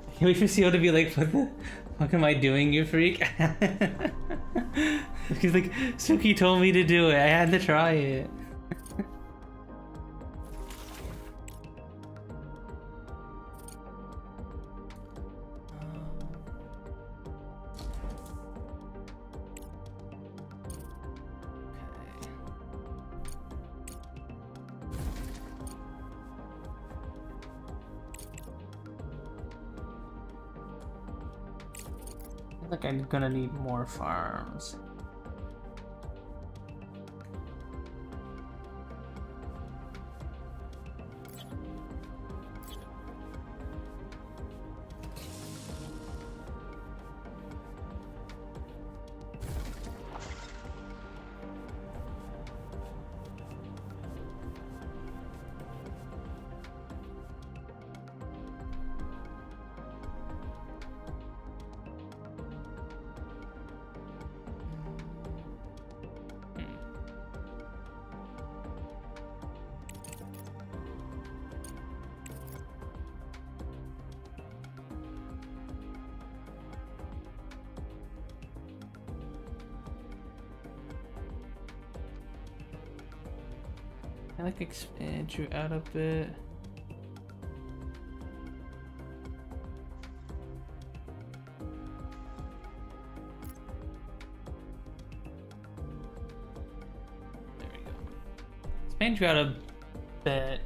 Speaker 1: I can't wait for CO to be like, what the fuck am I doing, you freak? He's like, Suki told me to do it. I had to try it. Like I'm gonna need more farms. I like expand you out a bit. There we go. Expand you out a bit.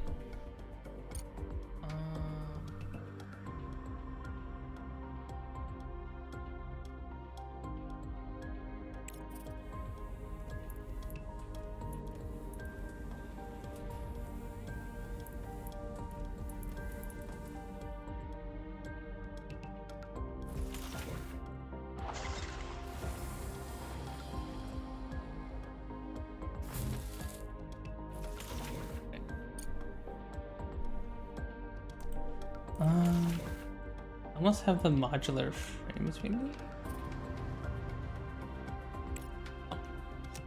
Speaker 1: I must have the modular frames maybe.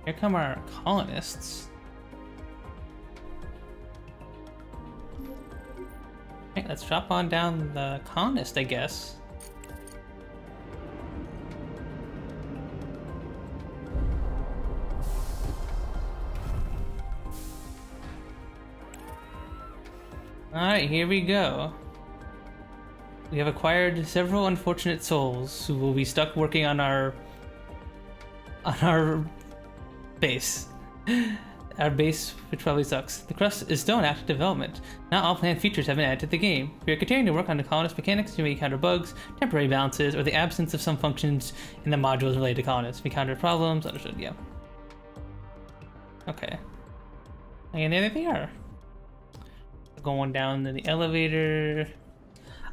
Speaker 1: Here come our colonists. Okay, let's drop on down the colonist, I guess. Alright, here we go. We have acquired several unfortunate souls who will be stuck working on our base. Our base, which probably sucks. The Crust is still in active development. Not all planned features have been added to the game. We are continuing to work on the colonist mechanics to encounter bugs, temporary balances, or the absence of some functions in the modules related to colonists. We encountered problems, understood, yeah. Okay. And there they are. Going down to the elevator.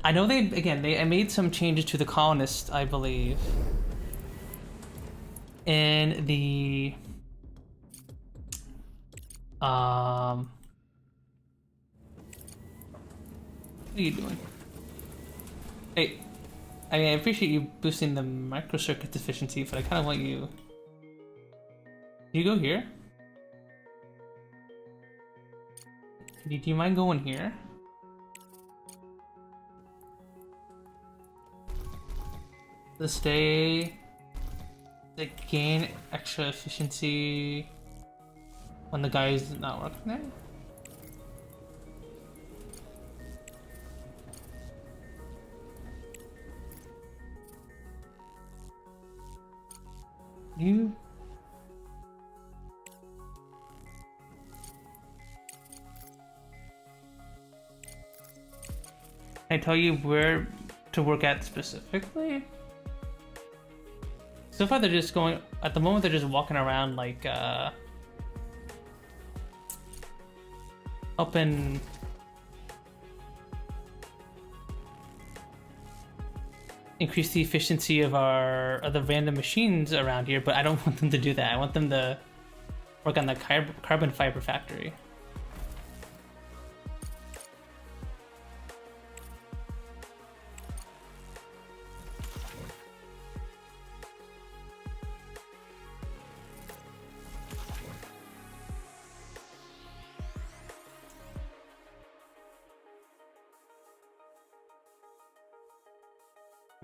Speaker 1: I know I made some changes to the colonists, I believe. In the what are you doing? Hey, I mean, I appreciate you boosting the microcircuit efficiency, but I kind of want you. Do you go here? Do you mind going here? To stay, to gain extra efficiency when the guy is not working there. You. Can I tell you where to work at specifically? So far they're just going, at the moment they're just walking around like, helping increase the efficiency of the random machines around here, but I don't want them to do that. I want them to work on the carbon fiber factory.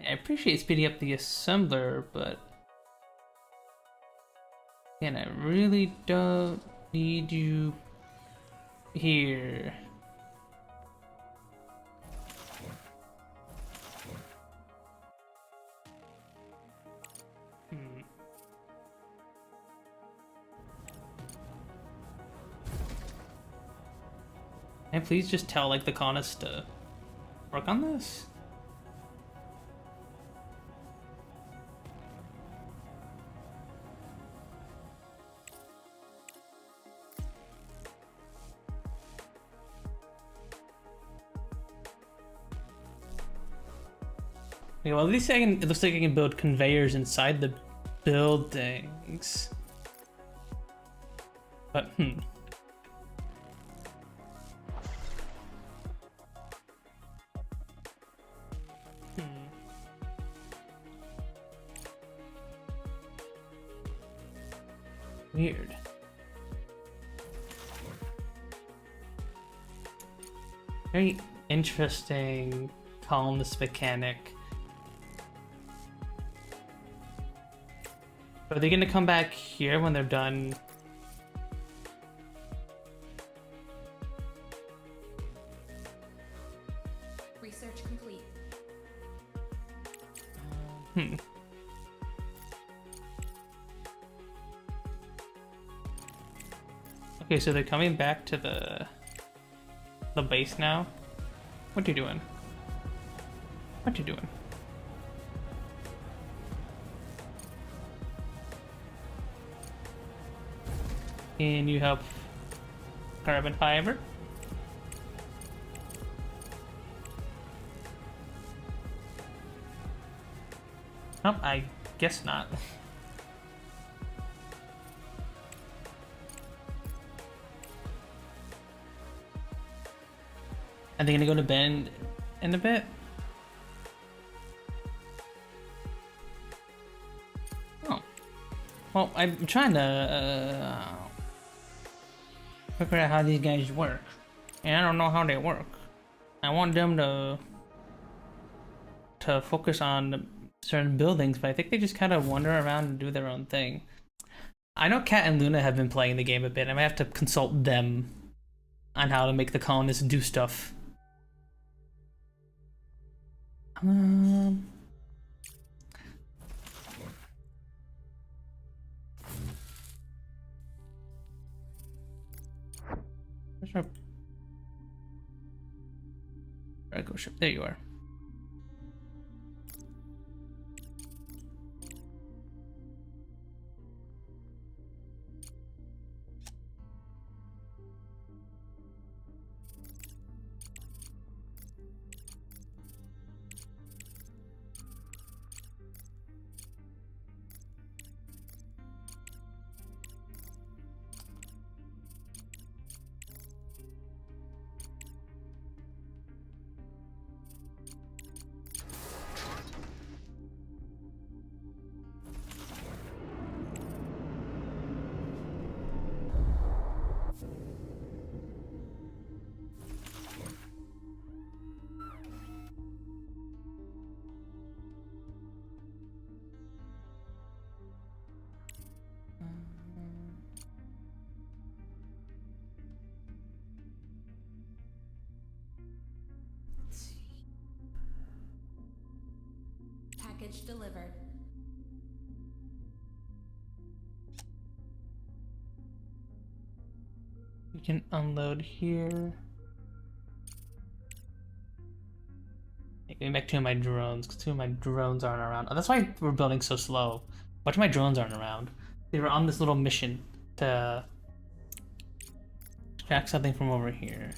Speaker 1: I appreciate speeding up the assembler, but again, I really don't need you here. Can I please just tell like the colonists to work on this? Okay, well, at least it looks like I can build conveyors inside the buildings. But, Weird. Very interesting columnist mechanic. Are they gonna come back here when they're done Hmm. Okay, so they're coming back to the base now. What you doing? What you doing? Can you help carbon fiber? Oh, I guess not. Are they gonna go to bed in a bit? Oh. Well, I'm trying to figure out how these guys work. And I don't know how they work. I want them to focus on certain buildings, but I think they just kind of wander around and do their own thing. I know Kat and Luna have been playing the game a bit. I might have to consult them on how to make the colonists do stuff. Where's our cargo ship? There you are.
Speaker 3: Package delivered.
Speaker 1: We can unload here. Getting back to my drones, because two of my drones aren't around. Oh, that's why we're building so slow. A bunch of my drones aren't around. They were on this little mission to extract something from over here.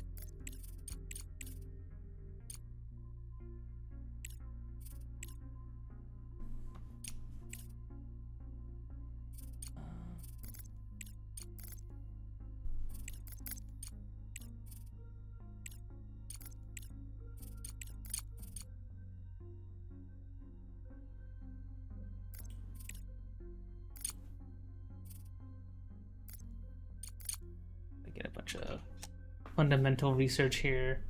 Speaker 1: Get a bunch of fundamental research here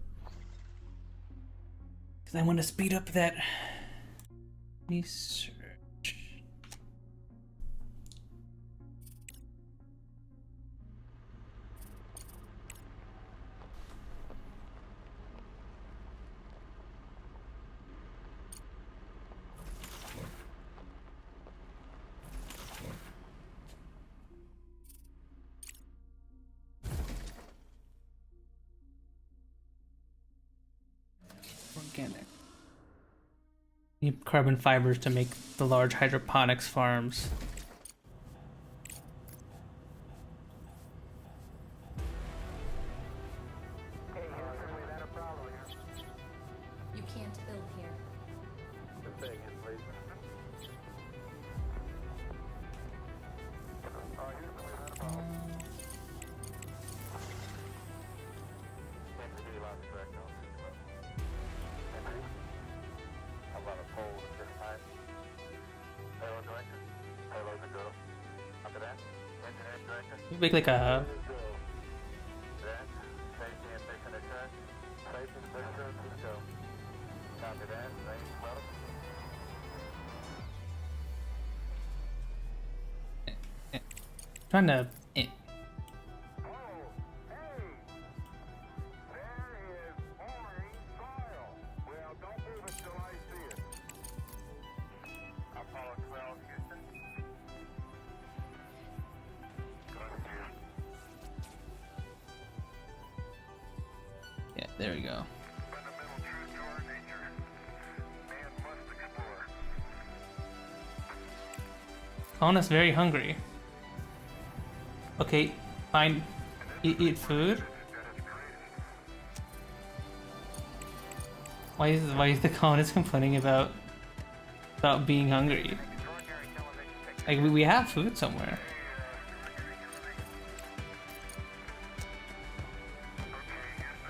Speaker 1: because I want to speed up that research. Organic. Need carbon fibers to make the large hydroponics farms.
Speaker 3: You can't build here.
Speaker 1: We make like a trying to There we go. Colonists very hungry. Okay, fine. Eat food. Why is the colonist complaining about being hungry? Like we have food somewhere.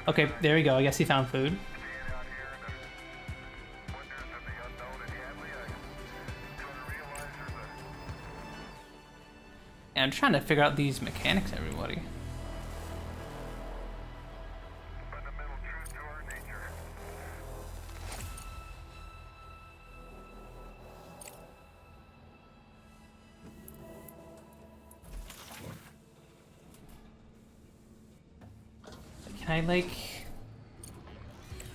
Speaker 1: Okay, there we go. I guess he found food. And I'm trying to figure out these mechanics, everybody. Can I like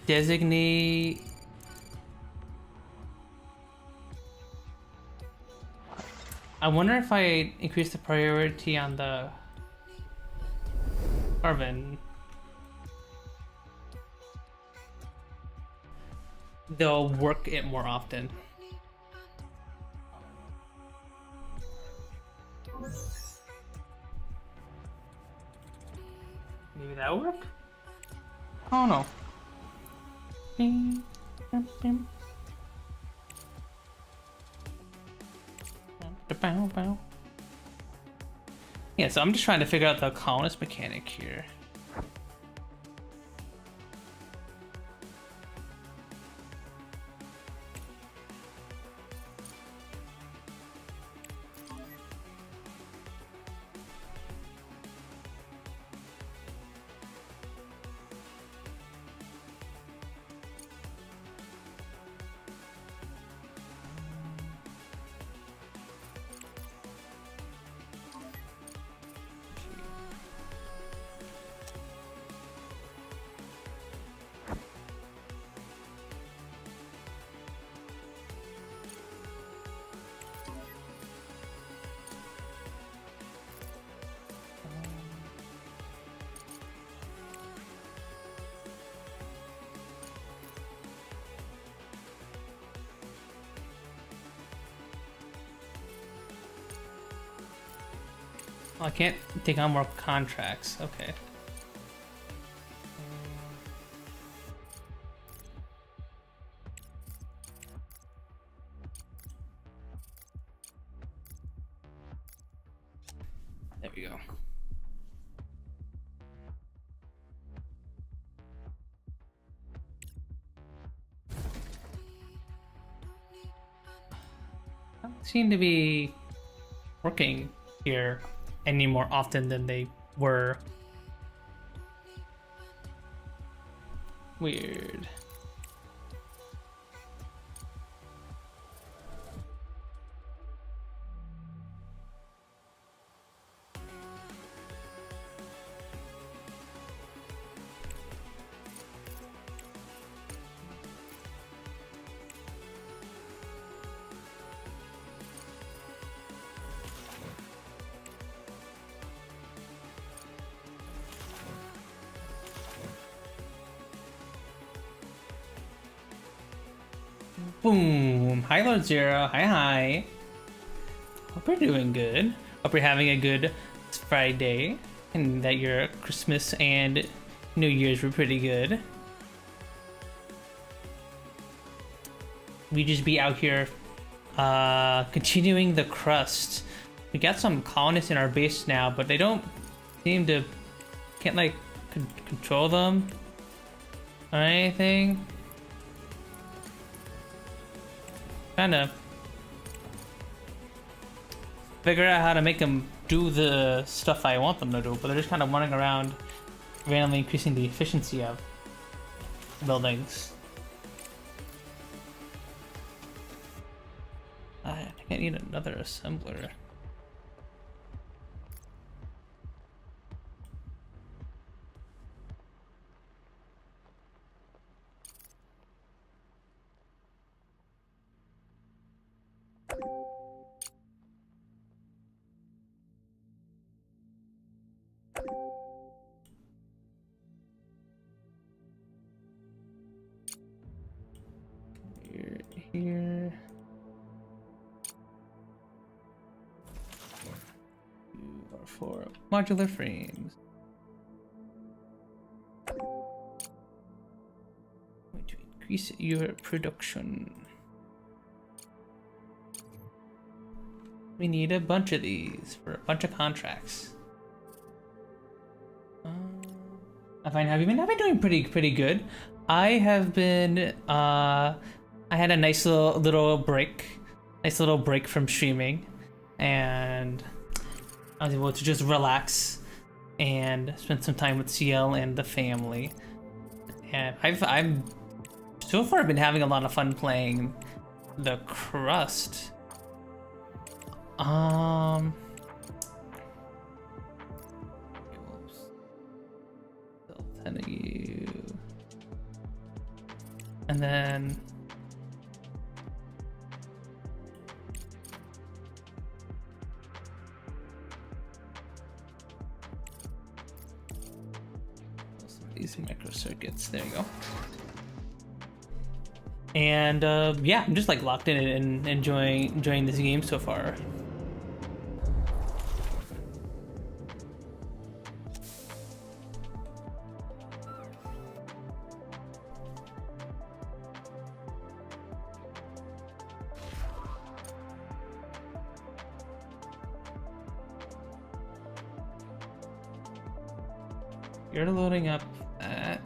Speaker 1: designate? I wonder if I increase the priority on the carbon, they'll work it more often. Maybe that'll work? Oh no. Yeah, so I'm just trying to figure out the colonist mechanic here. Oh, I can't take on more contracts. Okay. There we go. Don't seem to be working here any more often than they were. Weird. Boom! Hi Lord Zero, hi. Hope you're doing good. Hope you're having a good Friday and that your Christmas and New Year's were pretty good. We just be out here continuing the crust. We got some colonists in our base now, but they don't seem to, can't like control them or anything. Trying to figure out how to make them do the stuff I want them to do, but they're just kind of running around randomly increasing the efficiency of buildings. I think I need another assembler. here. You are for modular frames. Going to increase your production. We need a bunch of these for a bunch of contracts. I've been doing pretty good. I have been I had a nice little break from streaming, and I was able to just relax and spend some time with CL and the family. And I'm so far been having a lot of fun playing the Crust. Still 10 of you. And then these micro circuits. There you go. And yeah, I'm just like locked in and enjoying this game so far. You're loading up that.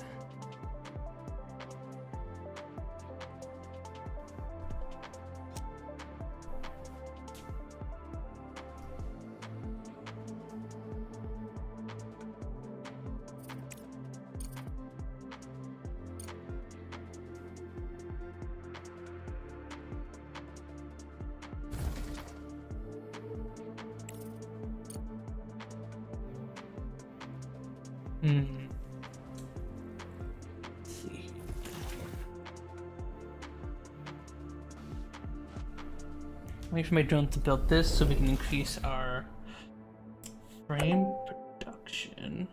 Speaker 1: Let's see. Wait for my drone to build this so we can increase our frame production.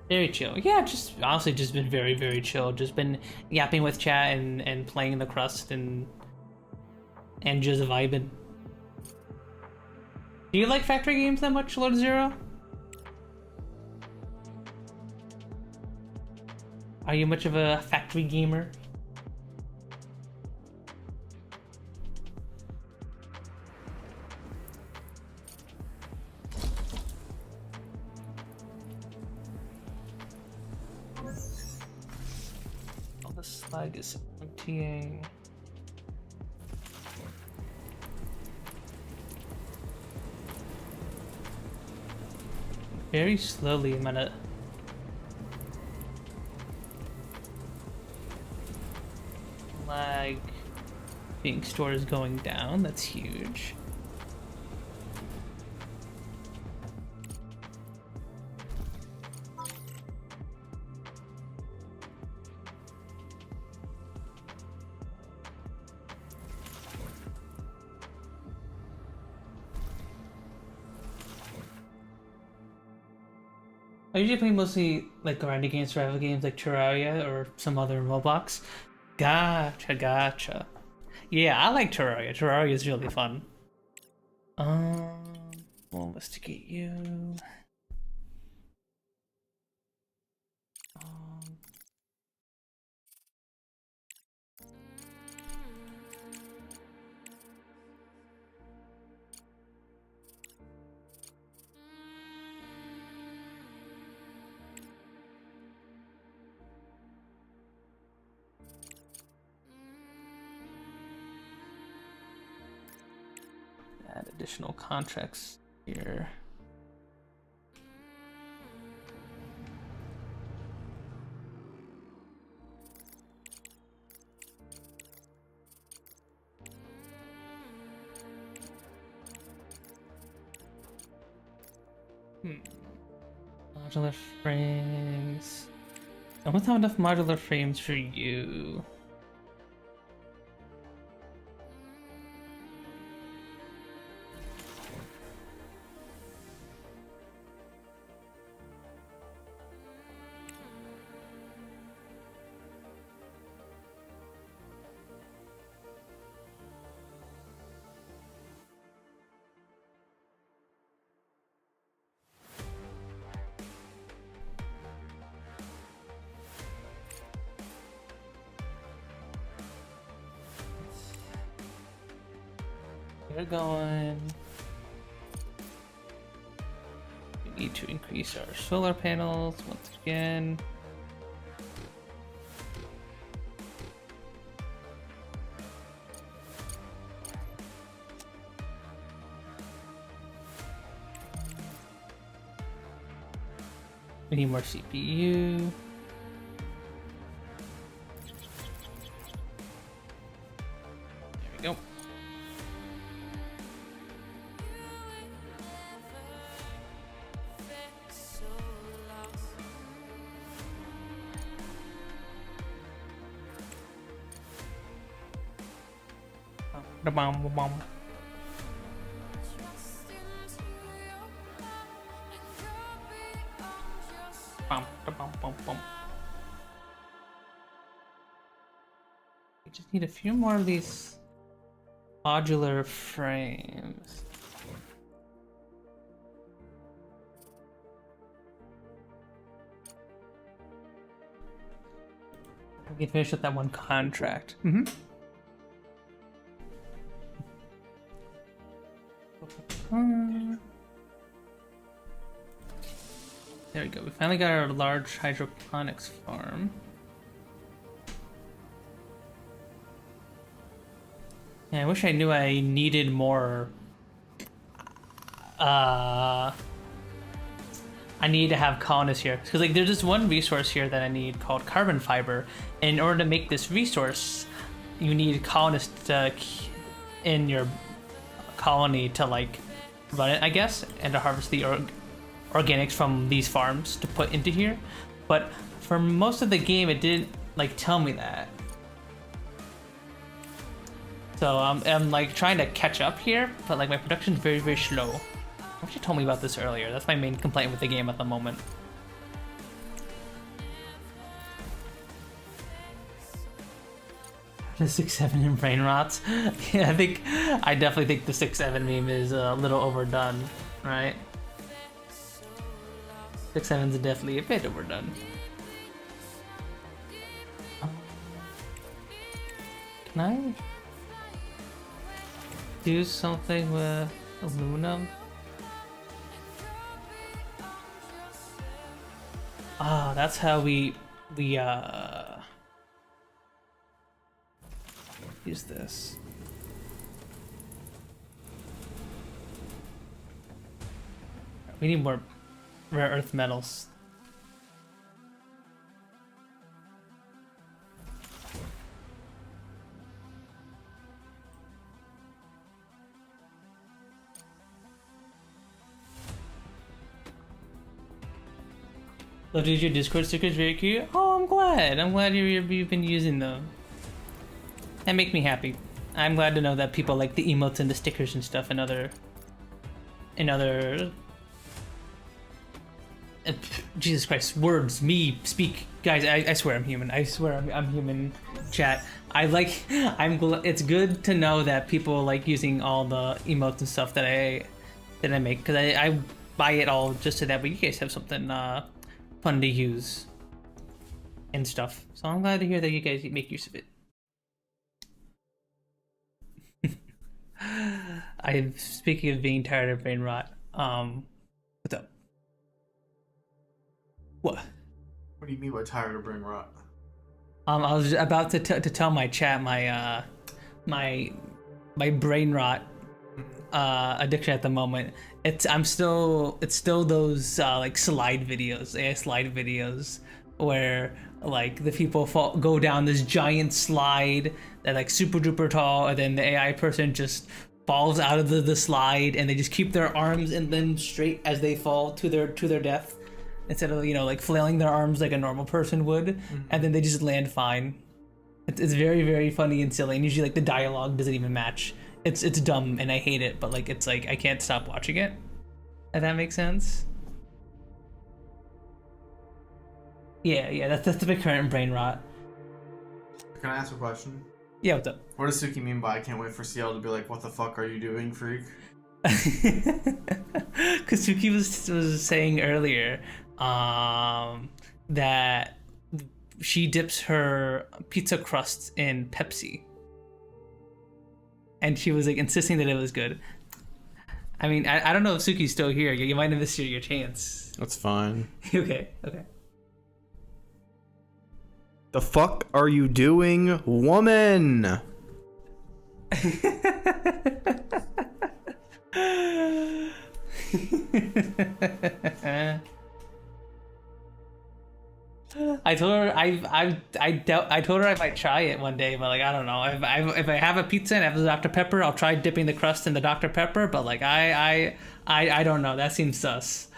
Speaker 1: Very chill. Yeah, just honestly just been very chill. Just been yapping with chat and playing the Crust and just vibing. Do you like factory games that much, Lord Zero? Are you much of a factory gamer? Oh, the slag is emptying. Very slowly, I'm gonna lag being stored is going down. That's huge. I usually play mostly like grinding games, survival games like Terraria or some other Roblox. Gotcha. Yeah, I like Terraria. Terraria is really fun. We'll investigate you. Add additional contracts here. Modular frames. I don't have enough modular frames for you. we're going. We need to increase our solar panels once again. We need more CPU. There we go. Ba-bum. Bum. We just need a few more of these modular frames. We can finish with that one contract. There we go. We finally got our large hydroponics farm. Yeah, I wish I knew I needed more. I need to have colonists here because like there's this one resource here that I need called carbon fiber. And in order to make this resource, you need colonists in your colony to like run it, I guess, and to harvest the organics from these farms to put into here. But for most of the game, it didn't like tell me that. So I'm like trying to catch up here, but like my production's very, very slow. Actually told me about this earlier. That's my main complaint with the game at the moment. The 6-7 in brain rots. Yeah, I definitely think the 6-7 meme is a little overdone, right? 6-7's definitely a bit overdone. Can I do something with aluminum? Ah, that's how we use this. We need more rare earth metals. Love to use your Discord stickers, very cute. Oh, I'm glad. I'm glad you've been using them. That makes me happy. I'm glad to know that people like the emotes and the stickers and stuff and other Jesus Christ, words, me, speak. Guys, I swear I'm human. I swear I'm human, chat. It's good to know that people like using all the emotes and stuff that I make, because I buy it all just so that way you guys have something fun to use and stuff. So I'm glad to hear that you guys make use of it. I'm speaking of being tired of brain rot. What's up? What?
Speaker 5: What do you mean by tired of brain rot?
Speaker 1: I was about to tell my chat my brain rot addiction at the moment. It's still those like slide videos, AI slide videos, where like the people go down this giant slide that like super duper tall, and then the AI person just falls out of the slide, and they just keep their arms and then straight as they fall to their death, instead of like flailing their arms like a normal person would, and then they just land fine. It's very, very funny and silly, and usually like the dialogue doesn't even match. It's dumb and I hate it, but like it's like I can't stop watching it. If that makes sense. Yeah, that's the current brain rot.
Speaker 5: Can I ask a question?
Speaker 1: Yeah, what's up?
Speaker 5: What does Suki mean by I can't wait for CL to be like, what the fuck are you doing, freak?
Speaker 1: Because Suki was saying earlier that she dips her pizza crusts in Pepsi. and she was like insisting that it was good. I mean, I don't know if Suki's still here. You might have missed your chance.
Speaker 5: That's fine.
Speaker 1: Okay.
Speaker 5: The fuck are you doing, woman?
Speaker 1: I told her I told her I might try it one day, but like I don't know. If I have a pizza and have the Dr. Pepper, I'll try dipping the crust in the Dr. Pepper. But like I don't know. That seems sus.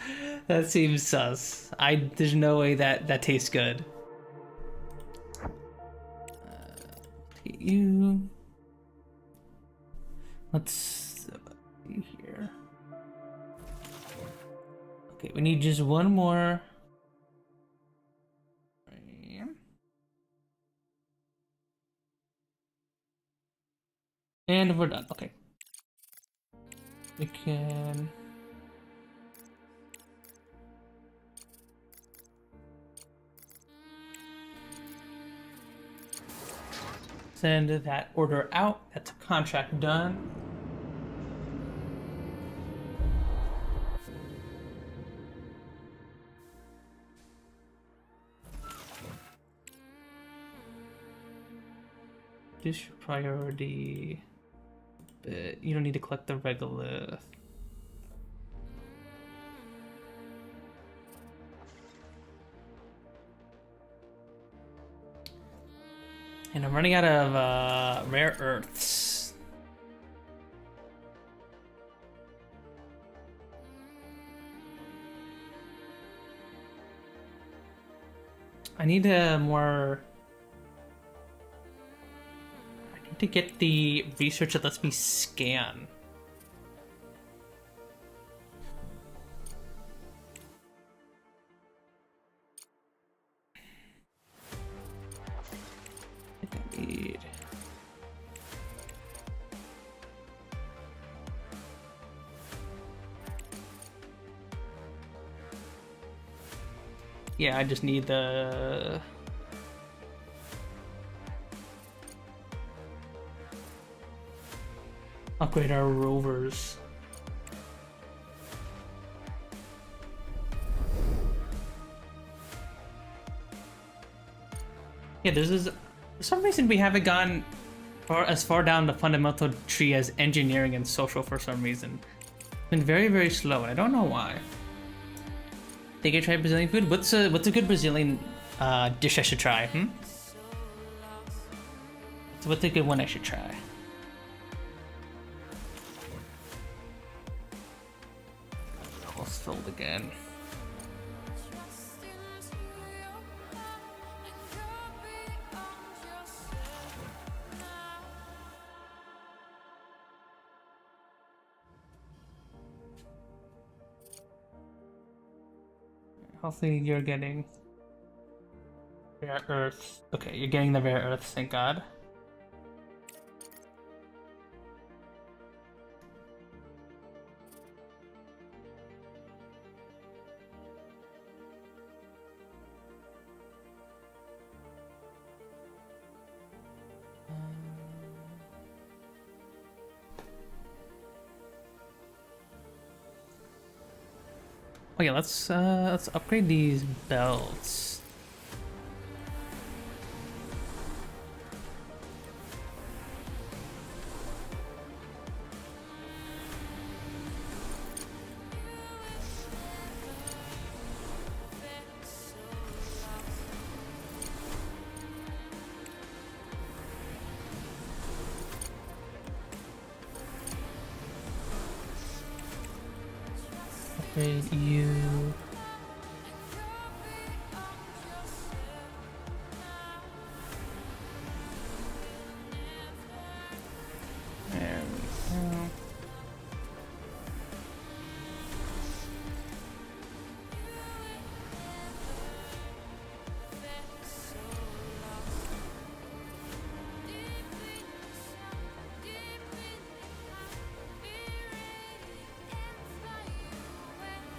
Speaker 1: There's no way that tastes good. You. Let's see here. Okay, we need just one more. And we're done. Okay. We can... send that order out. That's a contract done. This priority... but you don't need to collect the regolith. And I'm running out of rare earths. I need more... to get the research that lets me scan. I think I need... yeah, I just need the... upgrade our rovers. Yeah, for some reason we haven't gone as far down the fundamental tree as engineering and social for some reason. It's been very, very slow, and I don't know why. Think I tried Brazilian food? What's a good Brazilian dish I should try? So what's a good one I should try? Filled again. Hopefully you're getting rare earths. Okay, you're getting the rare earths, thank God. Oh yeah, let's upgrade these belts. Upgrade you. There we go.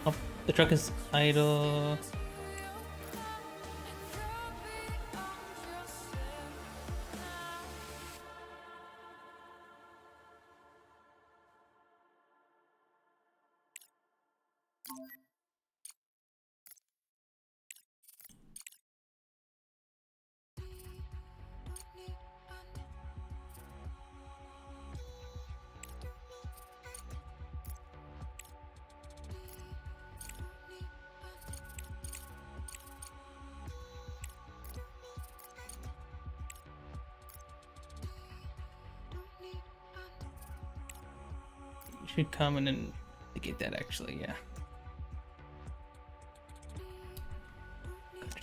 Speaker 1: Oh, the truck is idle. should come and then get that actually, yeah.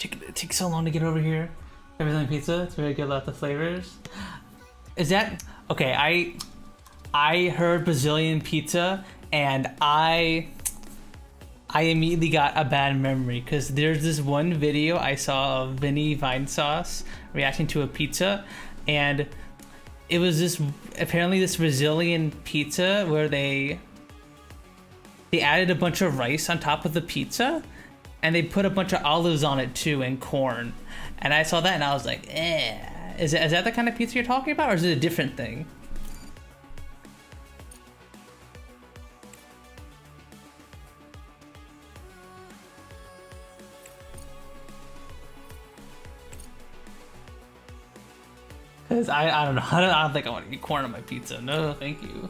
Speaker 1: It takes so long to get over here. Everything pizza, it's very good, lots of flavors. Is that okay? I heard Brazilian pizza and I immediately got a bad memory because there's this one video I saw of Vinny Vinesauce reacting to a pizza, and it was this apparently this Brazilian pizza where they added a bunch of rice on top of the pizza, and they put a bunch of olives on it too and corn. And I saw that and I was like, eh. Is that the kind of pizza you're talking about, or is it a different thing? Cause I don't know. I don't think I want to eat corn on my pizza. No, thank you.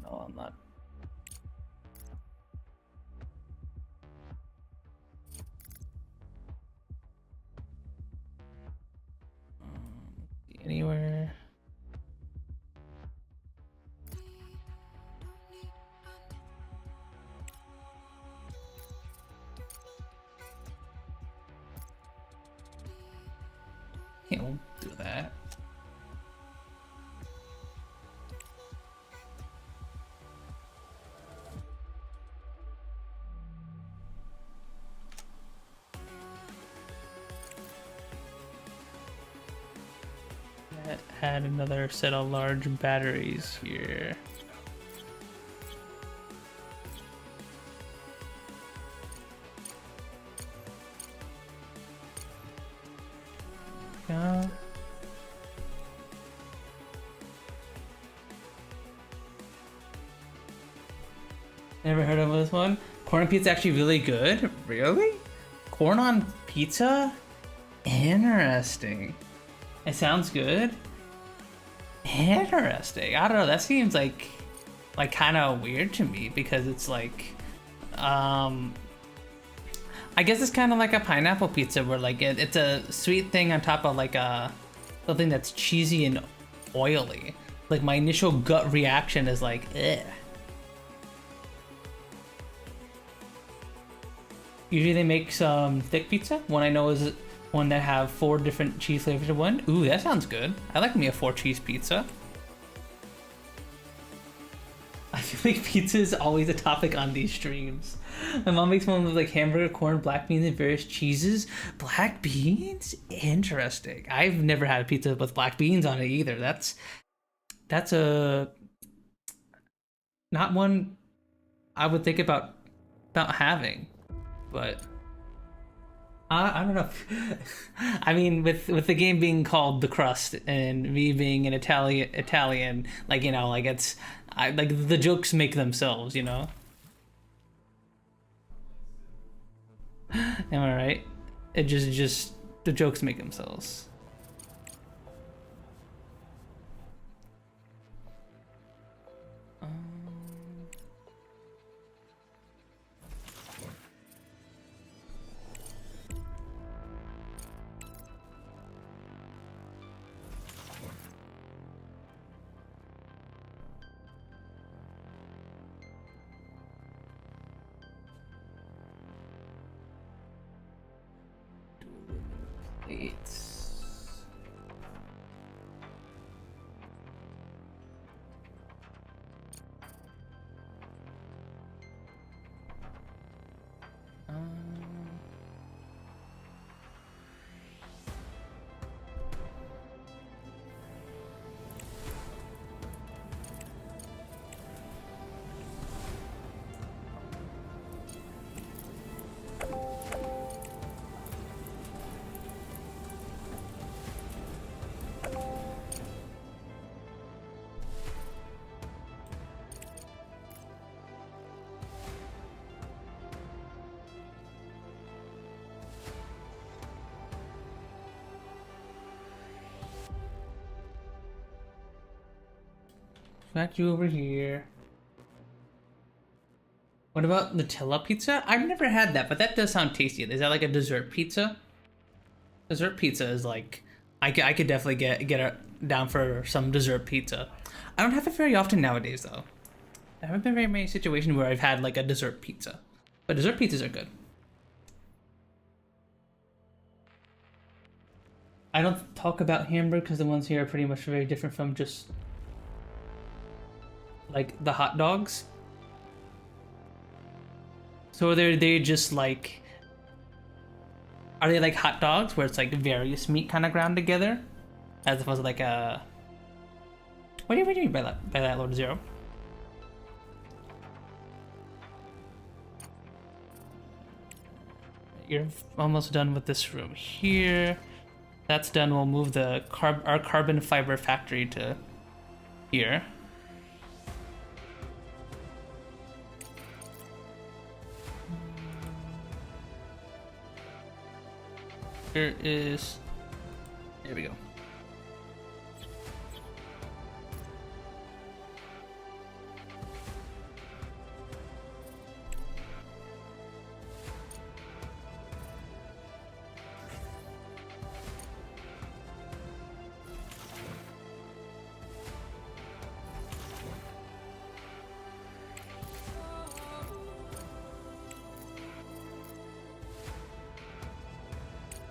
Speaker 1: No, I'm not. Anywhere. Yeah, we'll do that. Add another set of large batteries here. Yeah. Never heard of this one. Corn on pizza actually really good. Really? Corn on pizza? Interesting. It sounds good. Interesting. I don't know. That seems like kind of weird to me because it's like, I guess it's kind of like a pineapple pizza where like it's a sweet thing on top of like something that's cheesy and oily. Like my initial gut reaction is like, eh. Usually they make some thick pizza. One I know is one that have 4 different cheese flavors in one. Ooh, that sounds good. I like me a 4 cheese pizza. I feel like pizza is always a topic on these streams. My mom makes one with like hamburger, corn, black beans, and various cheeses. Black beans? Interesting. I've never had a pizza with black beans on it either. That's a not one I would think about having, but I don't know. I mean, with the game being called The Crust and me being an Italian, like, you know, like like the jokes make themselves, you know. Am I right? It just the jokes make themselves. Plates. Got you over here. What about Nutella pizza? I've never had that, but that does sound tasty. Is that like a dessert pizza? Dessert pizza is like, I could definitely get down for some dessert pizza. I don't have it very often nowadays though. There haven't been very many situations where I've had like a dessert pizza, but dessert pizzas are good. I don't talk about Hamburg because the ones here are pretty much very different from just like the hot dogs. So they just like, are they like hot dogs where it's like various meat kind of ground together, as opposed to like a? What do you mean by that, Lord Zero? You're almost done with this room here. That's done. We'll move the our carbon fiber factory to here. Here is. There we go.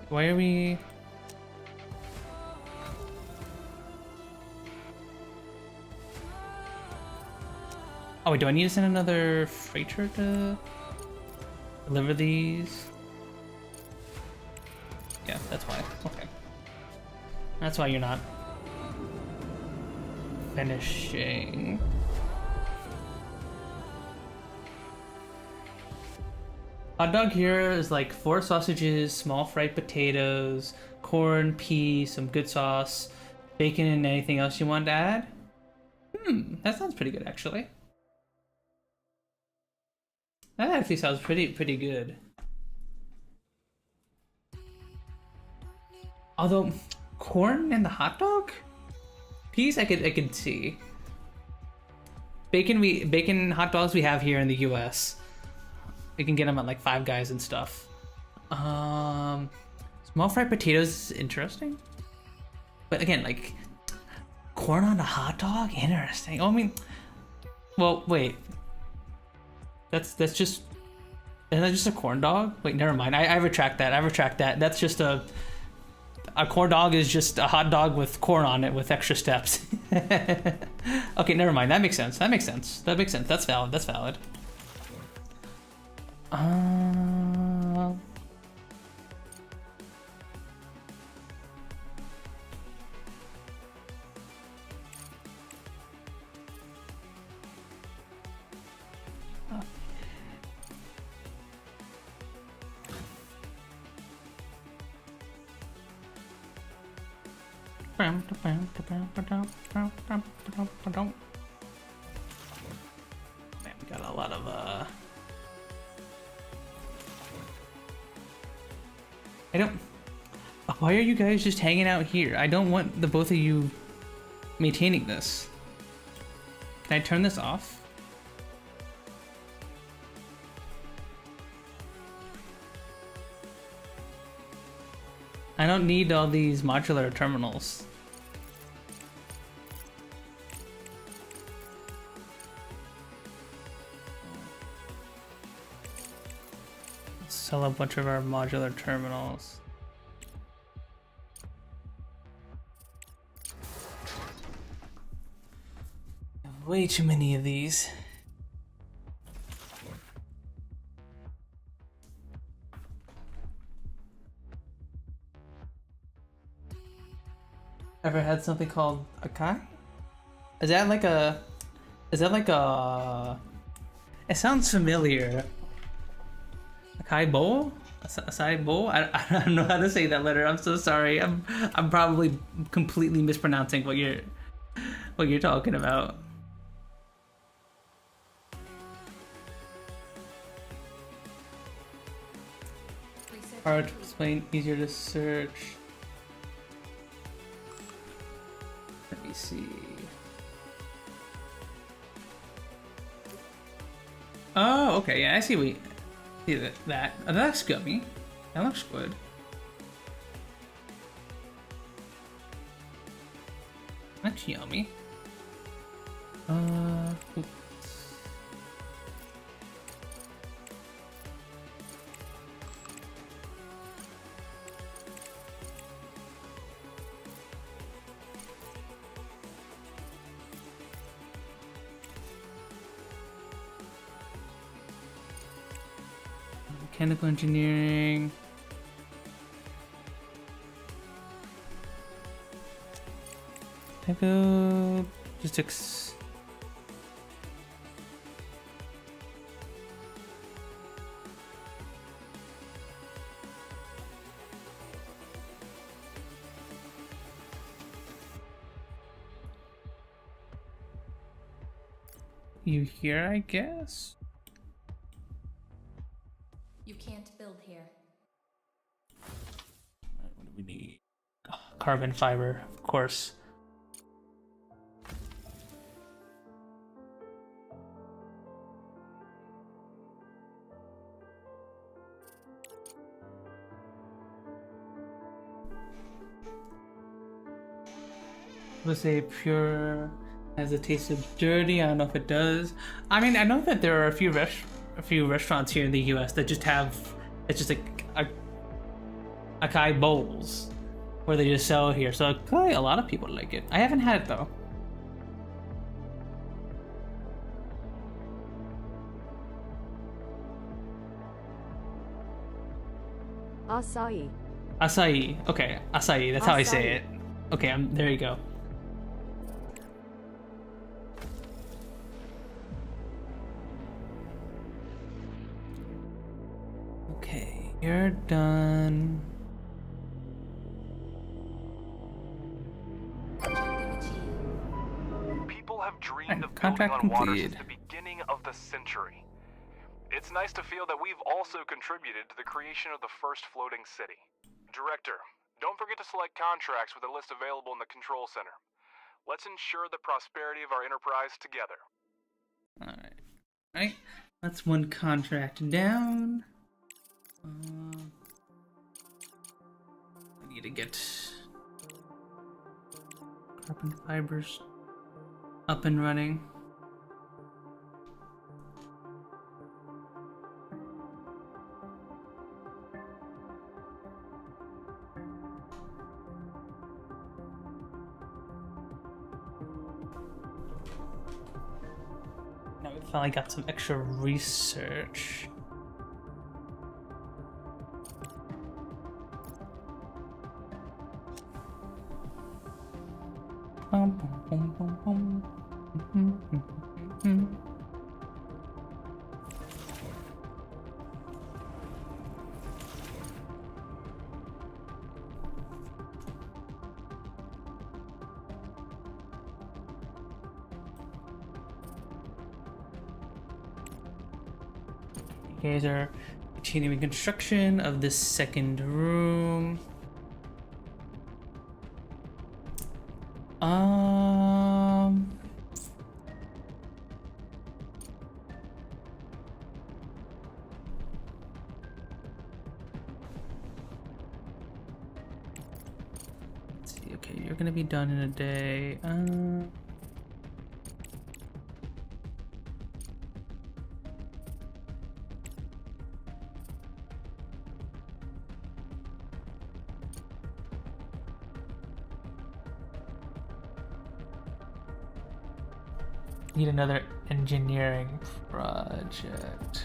Speaker 1: Why are we? Oh wait, do I need to send another freighter to deliver these? Yeah, that's why. Okay. That's why you're not finishing. Hot dog here is like 4 sausages, small fried potatoes, corn, peas, some good sauce, bacon, and anything else you want to add. That sounds pretty good actually. That actually sounds pretty good. Although corn and the hot dog, peas I could see. Bacon hot dogs we have here in the U.S. We can get them at like Five Guys and stuff. Small fried potatoes is interesting, but again, like corn on a hot dog, interesting. Oh, I mean, well, wait. That's just. Isn't that just a corn dog? Wait, never mind. I retract that. I retract that. That's just a corn dog is just a hot dog with corn on it with extra steps. Okay, never mind. That makes sense. That makes sense. That makes sense. That's valid. That's valid. Man, we got a lot of I don't. Why are you guys just hanging out here? I don't want the both of you maintaining this. Can I turn this off? I don't need all these modular terminals. Let's sell a bunch of our modular terminals. Way too many of these. Ever had something called acai? Is that like a? It sounds familiar. Acai bowl? Acai bowl? I don't know how to say that letter. I'm so sorry. I'm probably completely mispronouncing what you're talking about. Hard to explain, easier to search. Let me see. Oh, okay. Yeah, I see. We see that. Oh, that looks gummy. That looks good. That's yummy. Ooh. Mechanical engineering. Echo logistics. You here, I guess?
Speaker 3: You can't build here.
Speaker 1: What do we need? Carbon fiber, of course. Let's say pure has a taste of dirty. I don't know if it does. I mean, I know that there are a few restaurants here in the U.S. that just have it's just like acai bowls where they just sell it here. So probably a lot of people like it. I haven't had it though.
Speaker 2: Acai.
Speaker 1: Acai. Okay, acai. That's how I say it. Okay, there you go. Okay, you're done.
Speaker 3: Objective achieved.
Speaker 4: People have dreamed of building
Speaker 1: Contract
Speaker 4: on water
Speaker 1: completed.
Speaker 4: since the beginning of the century. It's nice to feel that we've also contributed to the creation of the first floating city. Director, don't forget to select contracts with a list available in the control center. Let's ensure the prosperity of our enterprise together.
Speaker 1: Alright. Alright. That's one contract down. I need to get carbon fibers up and running. Now we finally got some extra research. Bum, bum, bum, bum, bum. You guys are continuing construction of this second room. Let's see. Okay, you're gonna be done in a day. Need another engineering project.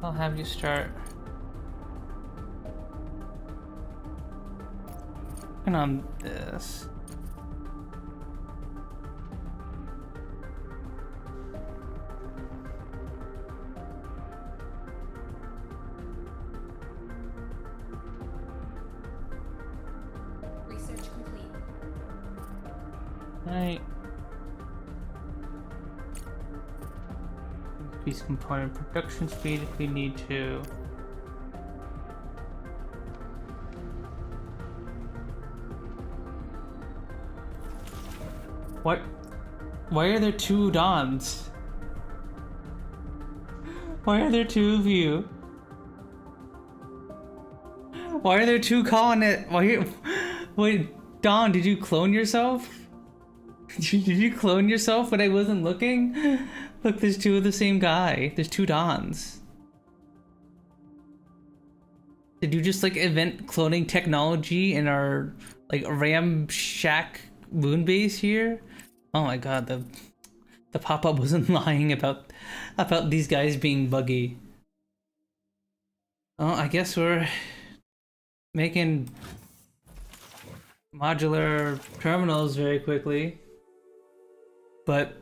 Speaker 1: I'll have you start. Working on this.
Speaker 3: Research complete.
Speaker 1: Right. Increase component production speed if we need to. What? Why are there two Dons? Why are there two of you? Why are there two colonists? Wait, Don, did you clone yourself? Did you clone yourself when I wasn't looking? Look, there's two of the same guy. There's two Dons. Did you just like invent cloning technology in our like ramshack moon base here? Oh my god, the pop-up wasn't lying about these guys being buggy. Oh, I guess we're making modular terminals very quickly. But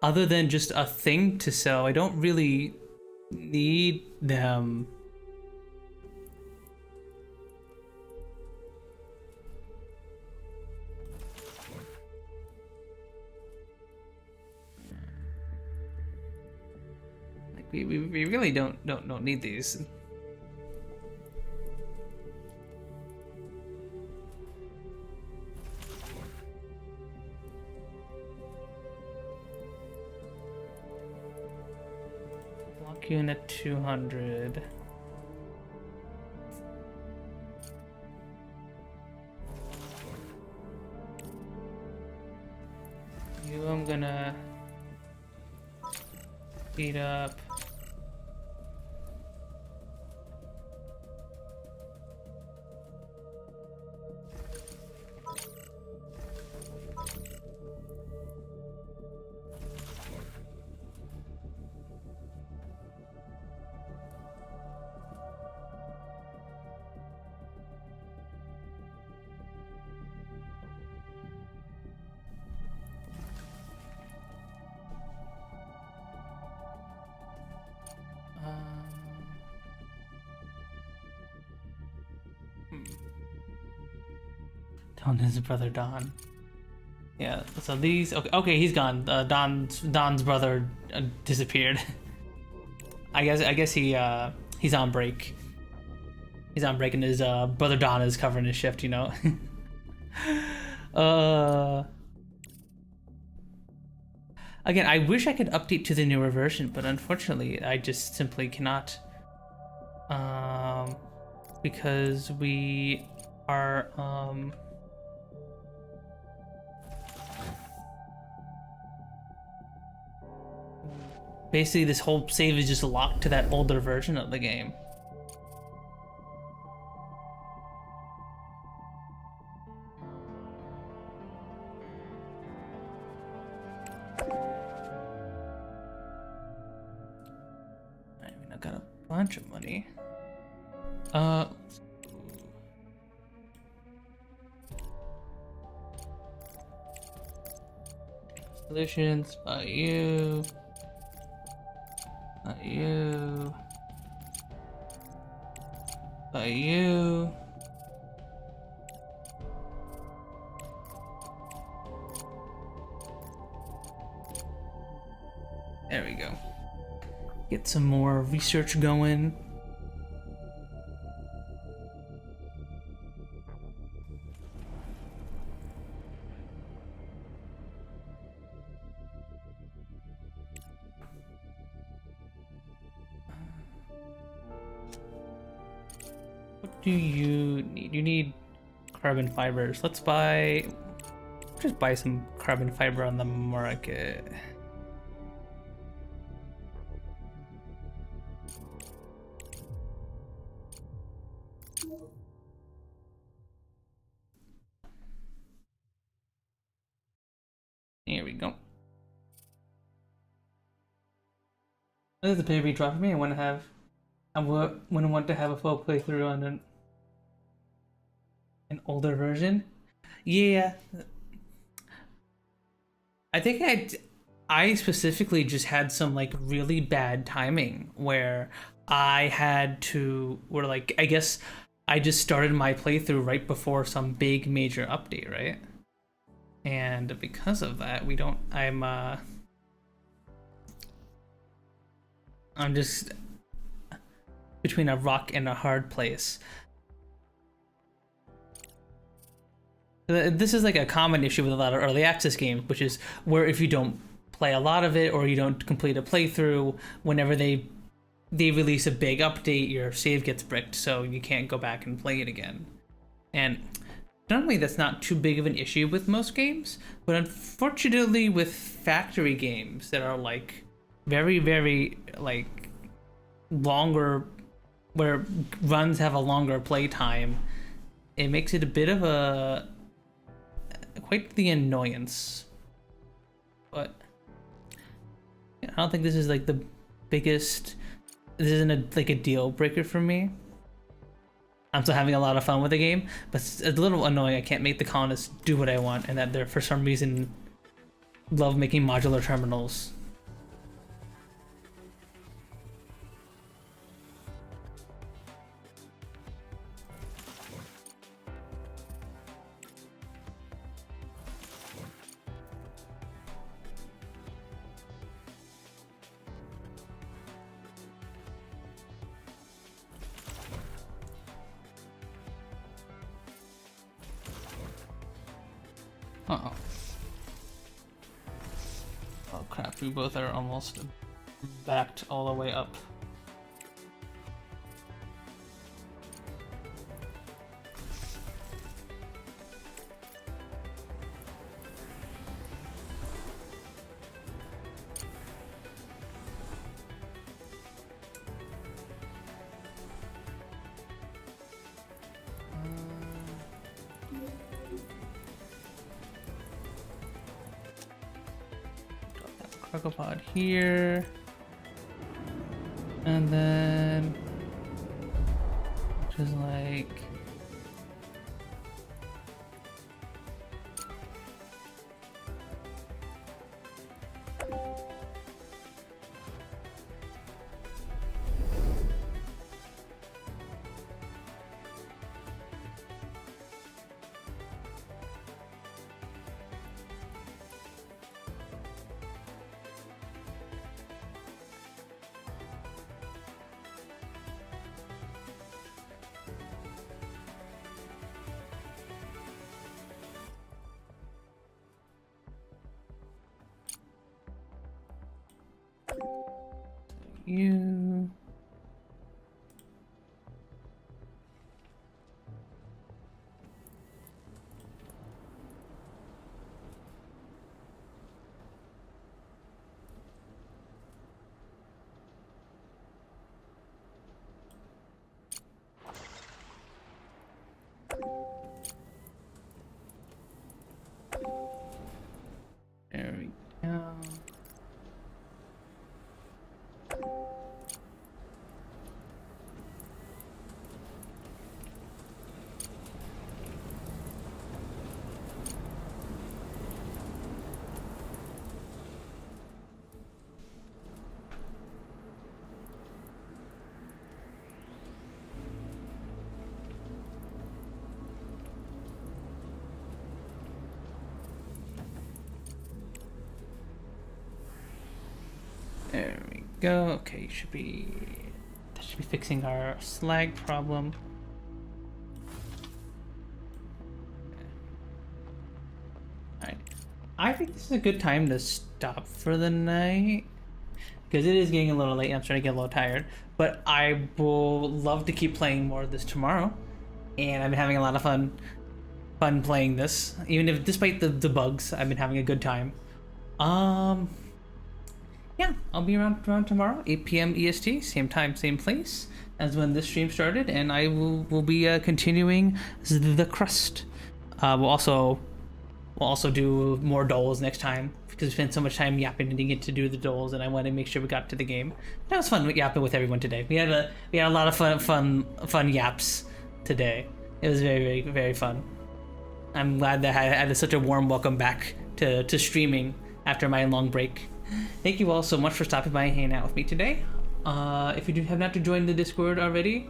Speaker 1: other than just a thing to sell, I don't really need them. Like we really don't need these. Unit 200. You, I'm gonna speed up. Don is brother Don. Yeah. So these. Okay, he's gone. Don's brother disappeared. I guess he's on break. He's on break, and his brother Don is covering his shift. You know. Again, I wish I could update to the newer version, but unfortunately, I just simply cannot. Because we are basically this whole save is just locked to that older version of the game. I mean, I got a bunch of money. Solutions by you. By you. By you. There we go. Get some more research going. What do you need? You need carbon fibers. Let's just buy some carbon fiber on the market. Here we go. There's a pay drop for me. I want to have I wouldn't want to have a full playthrough on an older version. Yeah, I think I specifically just had some like really bad timing where like I guess I just started my playthrough right before some big major update, right? And because of that, I'm just between a rock and a hard place. This is like a common issue with a lot of early access games, which is where if you don't play a lot of it or you don't complete a playthrough, whenever they release a big update, your save gets bricked, so you can't go back and play it again. And normally that's not too big of an issue with most games, but unfortunately with factory games that are like very, very like longer, where runs have a longer play time, it makes it a bit of quite the annoyance. But I don't think this is like the biggest. This isn't like a deal breaker for me. I'm still having a lot of fun with the game, but it's a little annoying. I can't make the colonists do what I want, and that they're for some reason love making modular terminals. Uh-oh. Oh crap, we both are almost backed all the way up. Crocopod here, and then just like you. There we go. There we go. Okay, that should be fixing our slag problem. Alright. I think this is a good time to stop for the night, because it is getting a little late and I'm starting to get a little tired. But I will love to keep playing more of this tomorrow, and I've been having a lot of fun playing this. Even if, despite the bugs, I've been having a good time. Yeah, I'll be around tomorrow, 8 p.m. EST, same time, same place as when this stream started, and I will be continuing the Crust. We'll also we'll also do more doles next time because we spent so much time yapping and didn't get to do the doles, and I wanted to make sure we got to the game. That was fun yapping with everyone today. We had a lot of fun yaps today. It was very, very, very fun. I'm glad that I had such a warm welcome back to streaming after my long break. Thank you all so much for stopping by and hanging out with me today. If you have not joined the Discord already,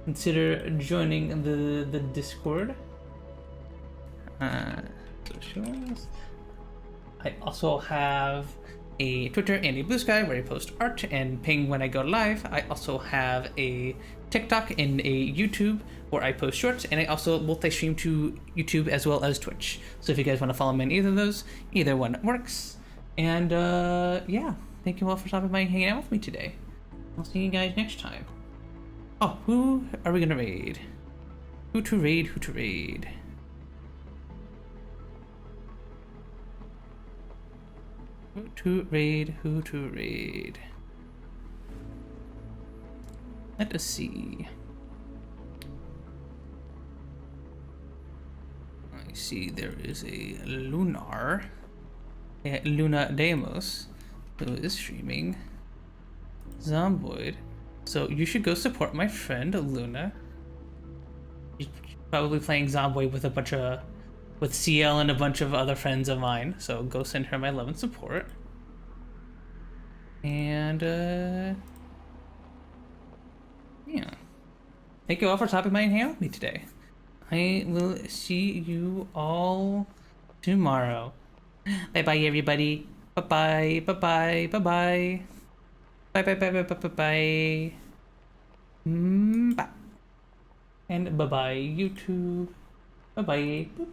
Speaker 1: consider joining the Discord. Socials. I also have a Twitter and a Blue Sky where I post art and ping when I go live. I also have a TikTok and a YouTube where I post shorts, and I also multi-stream to YouTube as well as Twitch. So if you guys want to follow me on either of those, either one works. And yeah, thank you all for stopping by and hanging out with me today. I'll see you guys next time. Oh, who are we gonna raid? Who to raid? Who to raid? Who to raid? Who to raid? Let us see. I see there is a Lunar, Luna Deimos, who is streaming Zomboid. So you should go support my friend Luna. She's probably playing Zomboid with CL and a bunch of other friends of mine. So go send her my love and support. And yeah. Thank you all for stopping by and hanging out with me today. I will see you all tomorrow. Bye bye everybody. Bye bye. Bye bye. Bye bye. Bye bye bye bye bye bye bye. Bye. And bye bye YouTube. Bye bye. Boop.